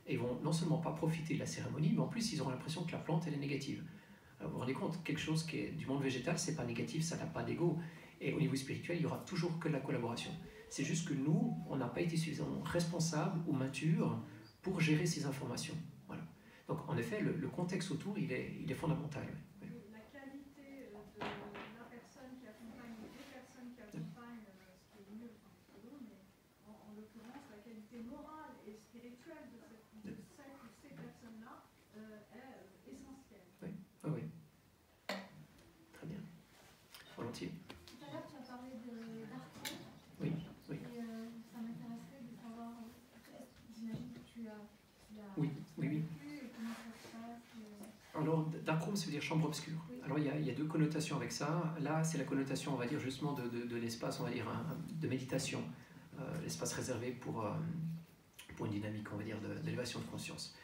Et ils vont non seulement pas profiter de la cérémonie, mais en plus ils auront l'impression que la plante elle est négative. Alors, vous vous rendez compte, quelque chose qui est du monde végétal, c'est pas négatif, ça n'a pas d'ego. Et au niveau spirituel, il y aura toujours que de la collaboration. C'est juste que nous, on n'a pas été suffisamment responsables ou matures pour gérer ces informations. Voilà. Donc, en effet, le contexte autour, il est fondamental. Oui. La qualité de la personne qui accompagne, ou des personnes qui accompagnent, ce qui est mieux, enfin, selon, mais en l'occurrence, la qualité morale et spirituelle de cette ou ces personnes-là est essentielle. Oui, oui, oui. Très bien. Volontiers. Tout à l'heure, tu as parlé de Darkroom. Oui, oui. Et ça m'intéresserait de savoir, j'imagine que tu as oui, oui, oui. vécu et comment ça se passe. Alors, Darkroom, ça veut dire chambre obscure. Oui. Alors, il y a deux connotations avec ça. Là, c'est la connotation, on va dire, justement, de l'espace, on va dire, de méditation. L'espace réservé pour une dynamique, on va dire, d'élévation de conscience.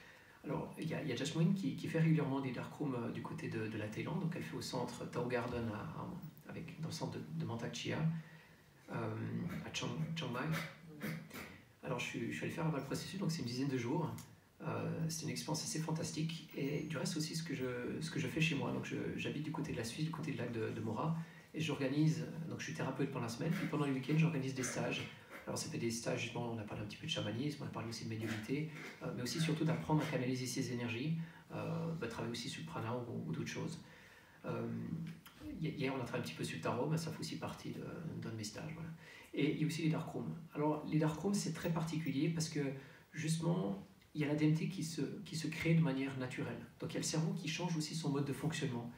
Alors, il y a Jasmine qui fait régulièrement des darkrooms du côté de la Thaïlande. Donc, elle fait au centre Tao Garden, dans le centre de Mantak Chia, à Chiang Mai. Alors, je suis allé faire le processus, donc c'est une dizaine de jours. C'est une expérience assez fantastique. Et du reste aussi, ce que je fais chez moi. Donc, j'habite du côté de la Suisse, du côté du lac de Mora. Et j'organise, donc je suis thérapeute pendant la semaine. Puis pendant le week-end, j'organise des stages. Alors, ça fait des stages, justement, on a parlé un petit peu de chamanisme, on a parlé aussi de médiumnité, mais aussi surtout d'apprendre à canaliser ses énergies, travailler aussi sur le prana ou d'autres choses. Hier, on a travaillé un petit peu sur le tarot, mais ça fait aussi partie d'un de mes stages. Voilà. Et il y a aussi les darkrooms. Alors, les darkrooms, c'est très particulier parce que, justement, il y a la DMT qui se crée de manière naturelle. Donc, il y a le cerveau qui change aussi son mode de fonctionnement.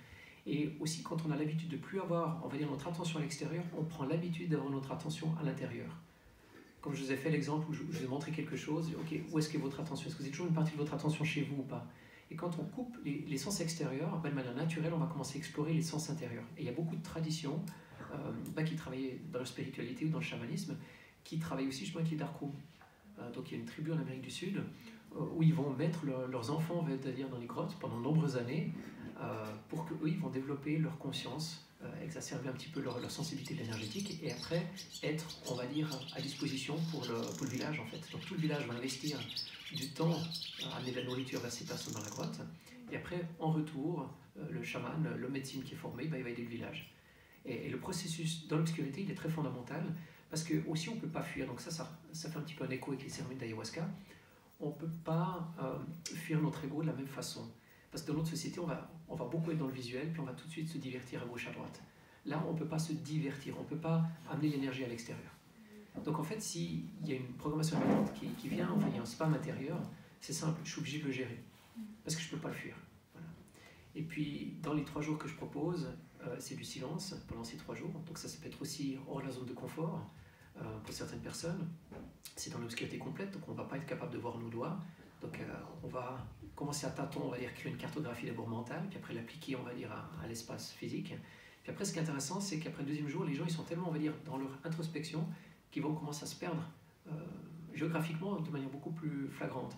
Et aussi, quand on a l'habitude de ne plus avoir, on va dire, notre attention à l'extérieur, on prend l'habitude d'avoir notre attention à l'intérieur. Comme je vous ai fait l'exemple où je vous ai montré quelque chose, ok, où est-ce que votre attention? Est-ce que c'est toujours une partie de votre attention chez vous ou pas? Et quand on coupe les sens extérieurs, de manière naturelle, on va commencer à explorer les sens intérieurs. Et il y a beaucoup de traditions qui travaillent dans la spiritualité ou dans le chamanisme, qui travaillent aussi justement avec les darkrooms. Donc il y a une tribu en Amérique du Sud où ils vont mettre leurs enfants, on va dire, dans les grottes pendant de nombreuses années pour qu'eux, ils vont développer leur conscience, exacerber un petit peu leur sensibilité énergétique et après être, on va dire, à disposition pour le village en fait. Donc tout le village va investir du temps à amener de la nourriture vers ces personnes dans la grotte et après, en retour, le chaman, l'homme médecine qui est formé, il va aider le village. Et le processus dans l'obscurité, il est très fondamental parce que aussi on ne peut pas fuir. Donc ça fait un petit peu un écho avec les cérémonies d'ayahuasca. On ne peut pas fuir notre ego de la même façon. Parce que dans notre société, on va beaucoup être dans le visuel, puis on va tout de suite se divertir à gauche, à droite. Là, on ne peut pas se divertir, on ne peut pas amener l'énergie à l'extérieur. Donc en fait, s'il y a une programmation importante qui vient, enfin il y a un spam intérieur, c'est simple, je suis obligé de le gérer. Parce que je ne peux pas le fuir. Voilà. Et puis, dans les 3 jours que je propose, c'est du silence pendant ces 3 jours. Donc ça peut être aussi hors de la zone de confort pour certaines personnes. C'est dans l'obscurité complète, donc on ne va pas être capable de voir nos doigts. Donc on va commencer à tâtons, on va dire, créer une cartographie d'abord mentale, puis après l'appliquer, on va dire, à l'espace physique. Puis après, ce qui est intéressant, c'est qu'après le 2e jour, les gens, ils sont tellement, on va dire, dans leur introspection, qu'ils vont commencer à se perdre géographiquement de manière beaucoup plus flagrante.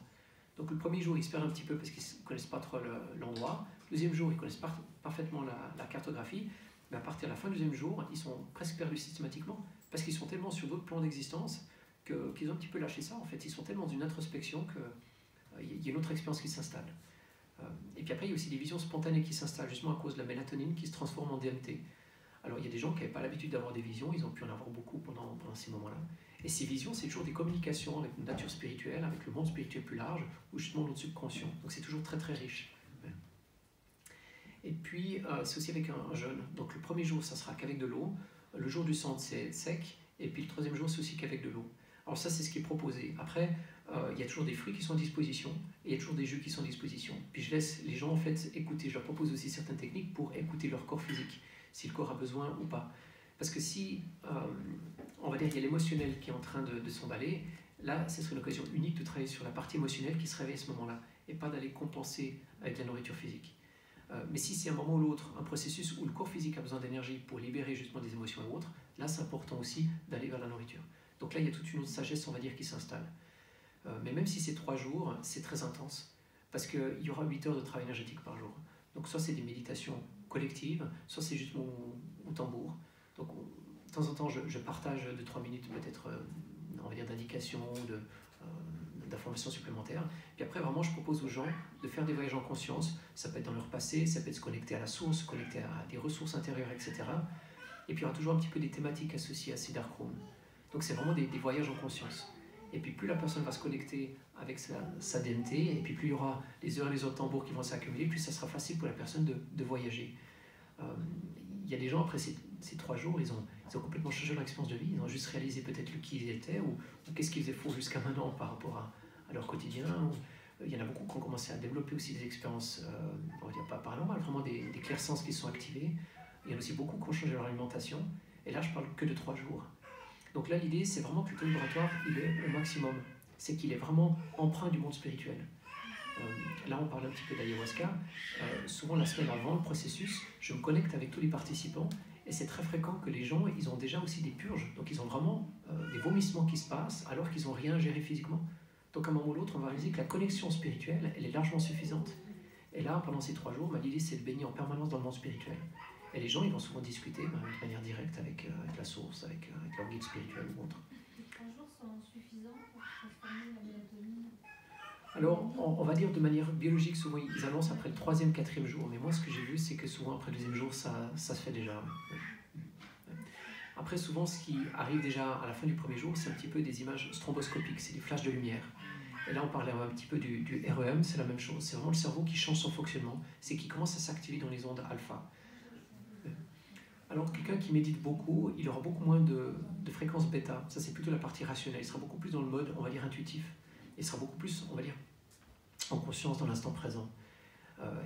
Donc le 1er jour, ils se perdent un petit peu parce qu'ils ne connaissent pas trop l'endroit. Le 2e jour, ils connaissent parfaitement la cartographie. Mais à partir de la fin du 2e jour, ils sont presque perdus systématiquement parce qu'ils sont tellement sur d'autres plans d'existence qu'ils ont un petit peu lâché ça. En fait, ils sont tellement dans une introspection qu'il y a une autre expérience qui s'installe. Et puis après, il y a aussi des visions spontanées qui s'installent justement à cause de la mélatonine qui se transforme en DMT. Alors il y a des gens qui n'avaient pas l'habitude d'avoir des visions, ils ont pu en avoir beaucoup pendant ces moments-là. Et ces visions, c'est toujours des communications avec une nature spirituelle, avec le monde spirituel plus large, ou justement notre subconscient. Donc c'est toujours très très riche. Et puis c'est aussi avec un jeûne. Donc le 1er jour, ça sera qu'avec de l'eau. Le jour du centre, c'est sec. Et puis le 3e jour, c'est aussi qu'avec de l'eau. Alors ça, c'est ce qui est proposé. Après, il y a toujours des fruits qui sont à disposition et il y a toujours des jus qui sont à disposition. Puis je laisse les gens en fait écouter. Je leur propose aussi certaines techniques pour écouter leur corps physique, si le corps a besoin ou pas. Parce que si, on va dire, il y a l'émotionnel qui est en train de s'emballer, là, ce serait une occasion unique de travailler sur la partie émotionnelle qui se réveille à ce moment-là et pas d'aller compenser avec la nourriture physique. Mais si c'est un moment ou l'autre, un processus où le corps physique a besoin d'énergie pour libérer justement des émotions ou autres, là, c'est important aussi d'aller vers la nourriture. Donc là, il y a toute une autre sagesse, on va dire, qui s'installe. Mais même si c'est 3 jours, c'est très intense, parce qu'il y aura 8 heures de travail énergétique par jour. Donc soit c'est des méditations collectives, soit c'est juste au tambour. Donc de temps en temps, je partage 2-3 minutes peut-être, on va dire, d'indication, d'informations supplémentaires. Puis après, vraiment, je propose aux gens de faire des voyages en conscience. Ça peut être dans leur passé, ça peut être se connecter à la source, se connecter à des ressources intérieures, etc. Et puis il y aura toujours un petit peu des thématiques associées à ces dark rooms. Donc c'est vraiment des voyages en conscience. Et puis plus la personne va se connecter avec sa DMT, et puis plus il y aura les heures et les heures de tambour qui vont s'accumuler, plus ça sera facile pour la personne de voyager. Il y a des gens, après ces 3 jours, ils ont complètement changé leur expérience de vie, ils ont juste réalisé peut-être qui ils étaient, ou qu'est-ce qu'ils faisaient faux jusqu'à maintenant par rapport à leur quotidien. Il y en a beaucoup qui ont commencé à développer aussi des expériences, on va dire pas paranormales, vraiment des clairsens qui sont activés. Il y en a aussi beaucoup qui ont changé leur alimentation, et là je parle que de 3 jours. Donc là l'idée c'est vraiment que le taux vibratoire il est au maximum, c'est qu'il est vraiment empreint du monde spirituel. Là on parle un petit peu d'ayahuasca, souvent la semaine avant le processus, je me connecte avec tous les participants, et c'est très fréquent que les gens ils ont déjà aussi des purges, donc ils ont vraiment des vomissements qui se passent alors qu'ils n'ont rien géré physiquement. Donc à un moment ou l'autre on va réaliser que la connexion spirituelle elle est largement suffisante. Et là pendant ces 3 jours, l'idée c'est de baigner en permanence dans le monde spirituel. Et les gens ils vont souvent discuter de manière directe avec la source, avec leur guide spirituel ou autre. Les 3 jours sont suffisants pour transformer la mélatonine? Alors, on va dire de manière biologique, souvent ils annoncent après le 3e, 4e jour. Mais moi, ce que j'ai vu, c'est que souvent après le 2e jour, ça se fait déjà. Après, souvent, ce qui arrive déjà à la fin du 1er jour, c'est un petit peu des images stromboscopiques, c'est des flashs de lumière. Et là, on parlait un petit peu du REM, c'est la même chose. C'est vraiment le cerveau qui change son fonctionnement, c'est qu'il commence à s'activer dans les ondes alpha. Alors, quelqu'un qui médite beaucoup, il aura beaucoup moins de fréquences bêta. Ça, c'est plutôt la partie rationnelle. Il sera beaucoup plus dans le mode, on va dire, intuitif. Il sera beaucoup plus, on va dire, en conscience dans l'instant présent.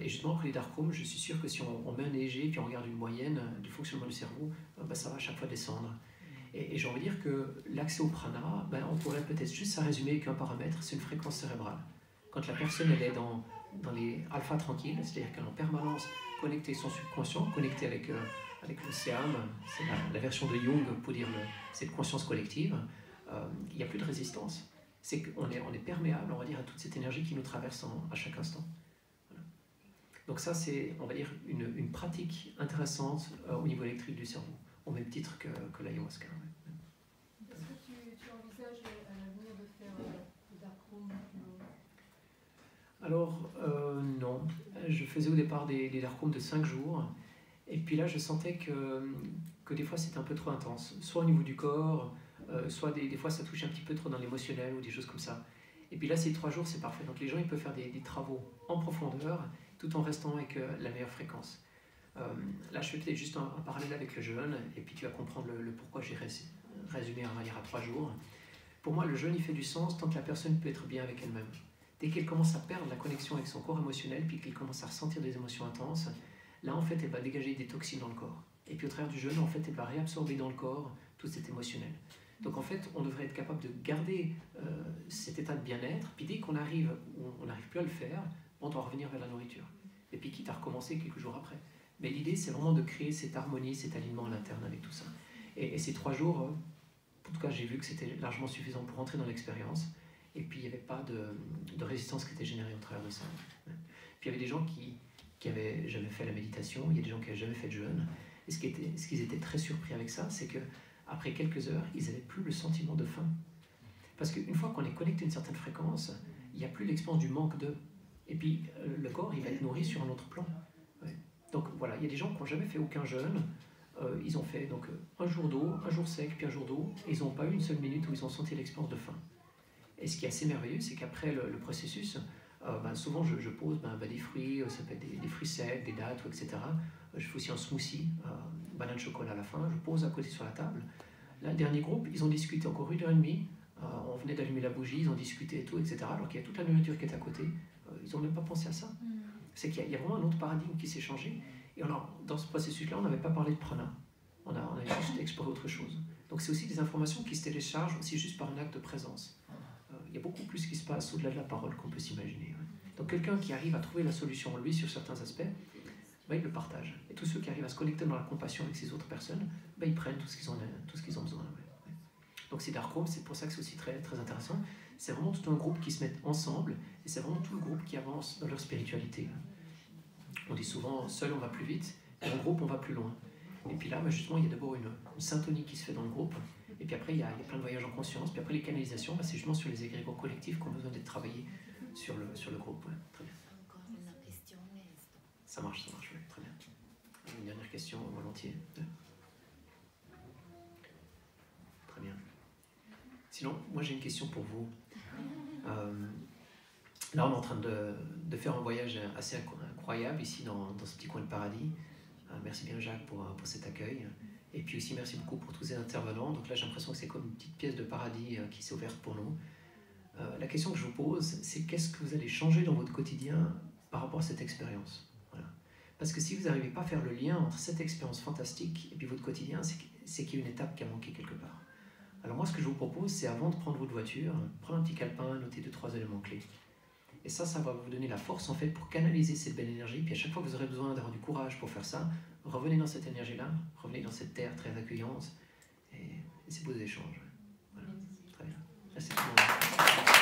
Et justement, après les dark rooms, je suis sûr que si on met un EEG et puis on regarde une moyenne du fonctionnement du cerveau, ça va à chaque fois descendre. Et j'ai envie de dire que l'accès au prana, on pourrait peut-être juste ça résumer qu'un paramètre, c'est une fréquence cérébrale. Quand la personne elle est dans les alpha tranquilles, c'est-à-dire qu'elle est en permanence connectée son subconscient, connectée avec le SEAM, c'est la version de Jung pour dire cette conscience collective, il n'y a plus de résistance. C'est qu'on est perméable, on va dire, à toute cette énergie qui nous traverse à chaque instant. Voilà. Donc ça, c'est, on va dire, une pratique intéressante au niveau électrique du cerveau, au même titre que l'ayahuasca. Est-ce que tu envisages à l'avenir de faire des dark rooms? Alors, non. Je faisais au départ des dark rooms de 5 jours, et puis là, je sentais que des fois, c'était un peu trop intense, soit au niveau du corps, soit des fois ça touche un petit peu trop dans l'émotionnel ou des choses comme ça. Et puis là, ces 3 jours, c'est parfait. Donc les gens, ils peuvent faire des travaux en profondeur tout en restant avec la meilleure fréquence. Là, je fais peut-être juste un parallèle avec le jeûne, et puis tu vas comprendre le pourquoi j'ai résumé à manière à 3 jours. Pour moi, le jeûne, il fait du sens tant que la personne peut être bien avec elle-même. Dès qu'elle commence à perdre la connexion avec son corps émotionnel, puis qu'elle commence à ressentir des émotions intenses, là, en fait, elle va dégager des toxines dans le corps. Et puis au travers du jeûne, en fait, elle va réabsorber dans le corps tout cet émotionnel. Donc en fait, on devrait être capable de garder cet état de bien-être, puis dès qu'on arrive, ou on n'arrive plus à le faire, on doit revenir vers la nourriture. Et puis quitte à recommencer quelques jours après. Mais l'idée, c'est vraiment de créer cette harmonie, cet alignement à l'interne avec tout ça. Et ces 3 jours, en tout cas, j'ai vu que c'était largement suffisant pour entrer dans l'expérience, et puis il n'y avait pas de résistance qui était générée au travers de ça. Puis il y avait des gens qui n'avaient jamais fait la méditation, il y a des gens qui n'avaient jamais fait de jeûne, et ce qu'ils étaient très surpris avec ça, c'est que après quelques heures, ils n'avaient plus le sentiment de faim. Parce qu'une fois qu'on est connecté à une certaine fréquence, il n'y a plus l'expérience du manque de. Et puis, le corps, il va être nourri sur un autre plan. Ouais. Donc voilà, il y a des gens qui n'ont jamais fait aucun jeûne. Ils ont fait donc, un jour d'eau, un jour sec, puis un jour d'eau, et ils n'ont pas eu une seule minute où ils ont senti l'expérience de faim. Et ce qui est assez merveilleux, c'est qu'après le processus, souvent je pose des fruits, ça peut être des fruits secs, des dattes, etc. Je fais aussi un smoothie, banane chocolat à la fin, je pose à côté sur la table. Là, le dernier groupe, ils ont discuté encore 1h30, on venait d'allumer la bougie, ils ont discuté et tout, etc. Alors qu'il y a toute la nourriture qui est à côté, ils n'ont même pas pensé à ça. C'est qu'il y a vraiment un autre paradigme qui s'est changé. Et dans ce processus-là, on n'avait pas parlé de prana. On a juste exploré autre chose. Donc c'est aussi des informations qui se téléchargent aussi juste par un acte de présence. Il y a beaucoup plus qui se passe au-delà de la parole qu'on peut s'imaginer. Donc quelqu'un qui arrive à trouver la solution en lui sur certains aspects, il le partage. Et tous ceux qui arrivent à se connecter dans la compassion avec ces autres personnes, ils prennent tout ce qu'ils ont besoin. Donc ces dark rooms, c'est pour ça que c'est aussi très, très intéressant. C'est vraiment tout un groupe qui se met ensemble, et c'est vraiment tout le groupe qui avance dans leur spiritualité. On dit souvent, seul on va plus vite, et en groupe on va plus loin. Et puis là, justement, il y a d'abord une syntonie qui se fait dans le groupe. Et puis après, il y a plein de voyages en conscience. Puis après, les canalisations, c'est justement sur les égrégores collectifs qui ont besoin d'être travaillés sur le groupe. Ouais, très bien. Encore une question. Ça marche, ouais, très bien. Une dernière question, volontiers. Très bien. Sinon, moi j'ai une question pour vous. Là, on est en train de faire un voyage assez incroyable ici dans ce petit coin de paradis. Merci bien Jacques pour cet accueil. Et puis aussi merci beaucoup pour tous ces intervenants. Donc là, j'ai l'impression que c'est comme une petite pièce de paradis qui s'est ouverte pour nous. La question que je vous pose, c'est qu'est-ce que vous allez changer dans votre quotidien par rapport à cette expérience? Voilà. Parce que si vous n'arrivez pas à faire le lien entre cette expérience fantastique et puis votre quotidien, c'est qu'il y a une étape qui a manqué quelque part. Alors moi, ce que je vous propose, c'est avant de prendre votre voiture, prendre un petit calepin, noter 2-3 éléments clés. Et ça va vous donner la force en fait pour canaliser cette belle énergie. Puis à chaque fois que vous aurez besoin d'avoir du courage pour faire ça, revenez dans cette énergie-là, revenez dans cette terre très accueillante et c'est beaux échanges. Voilà. Très bien. Merci tout le monde.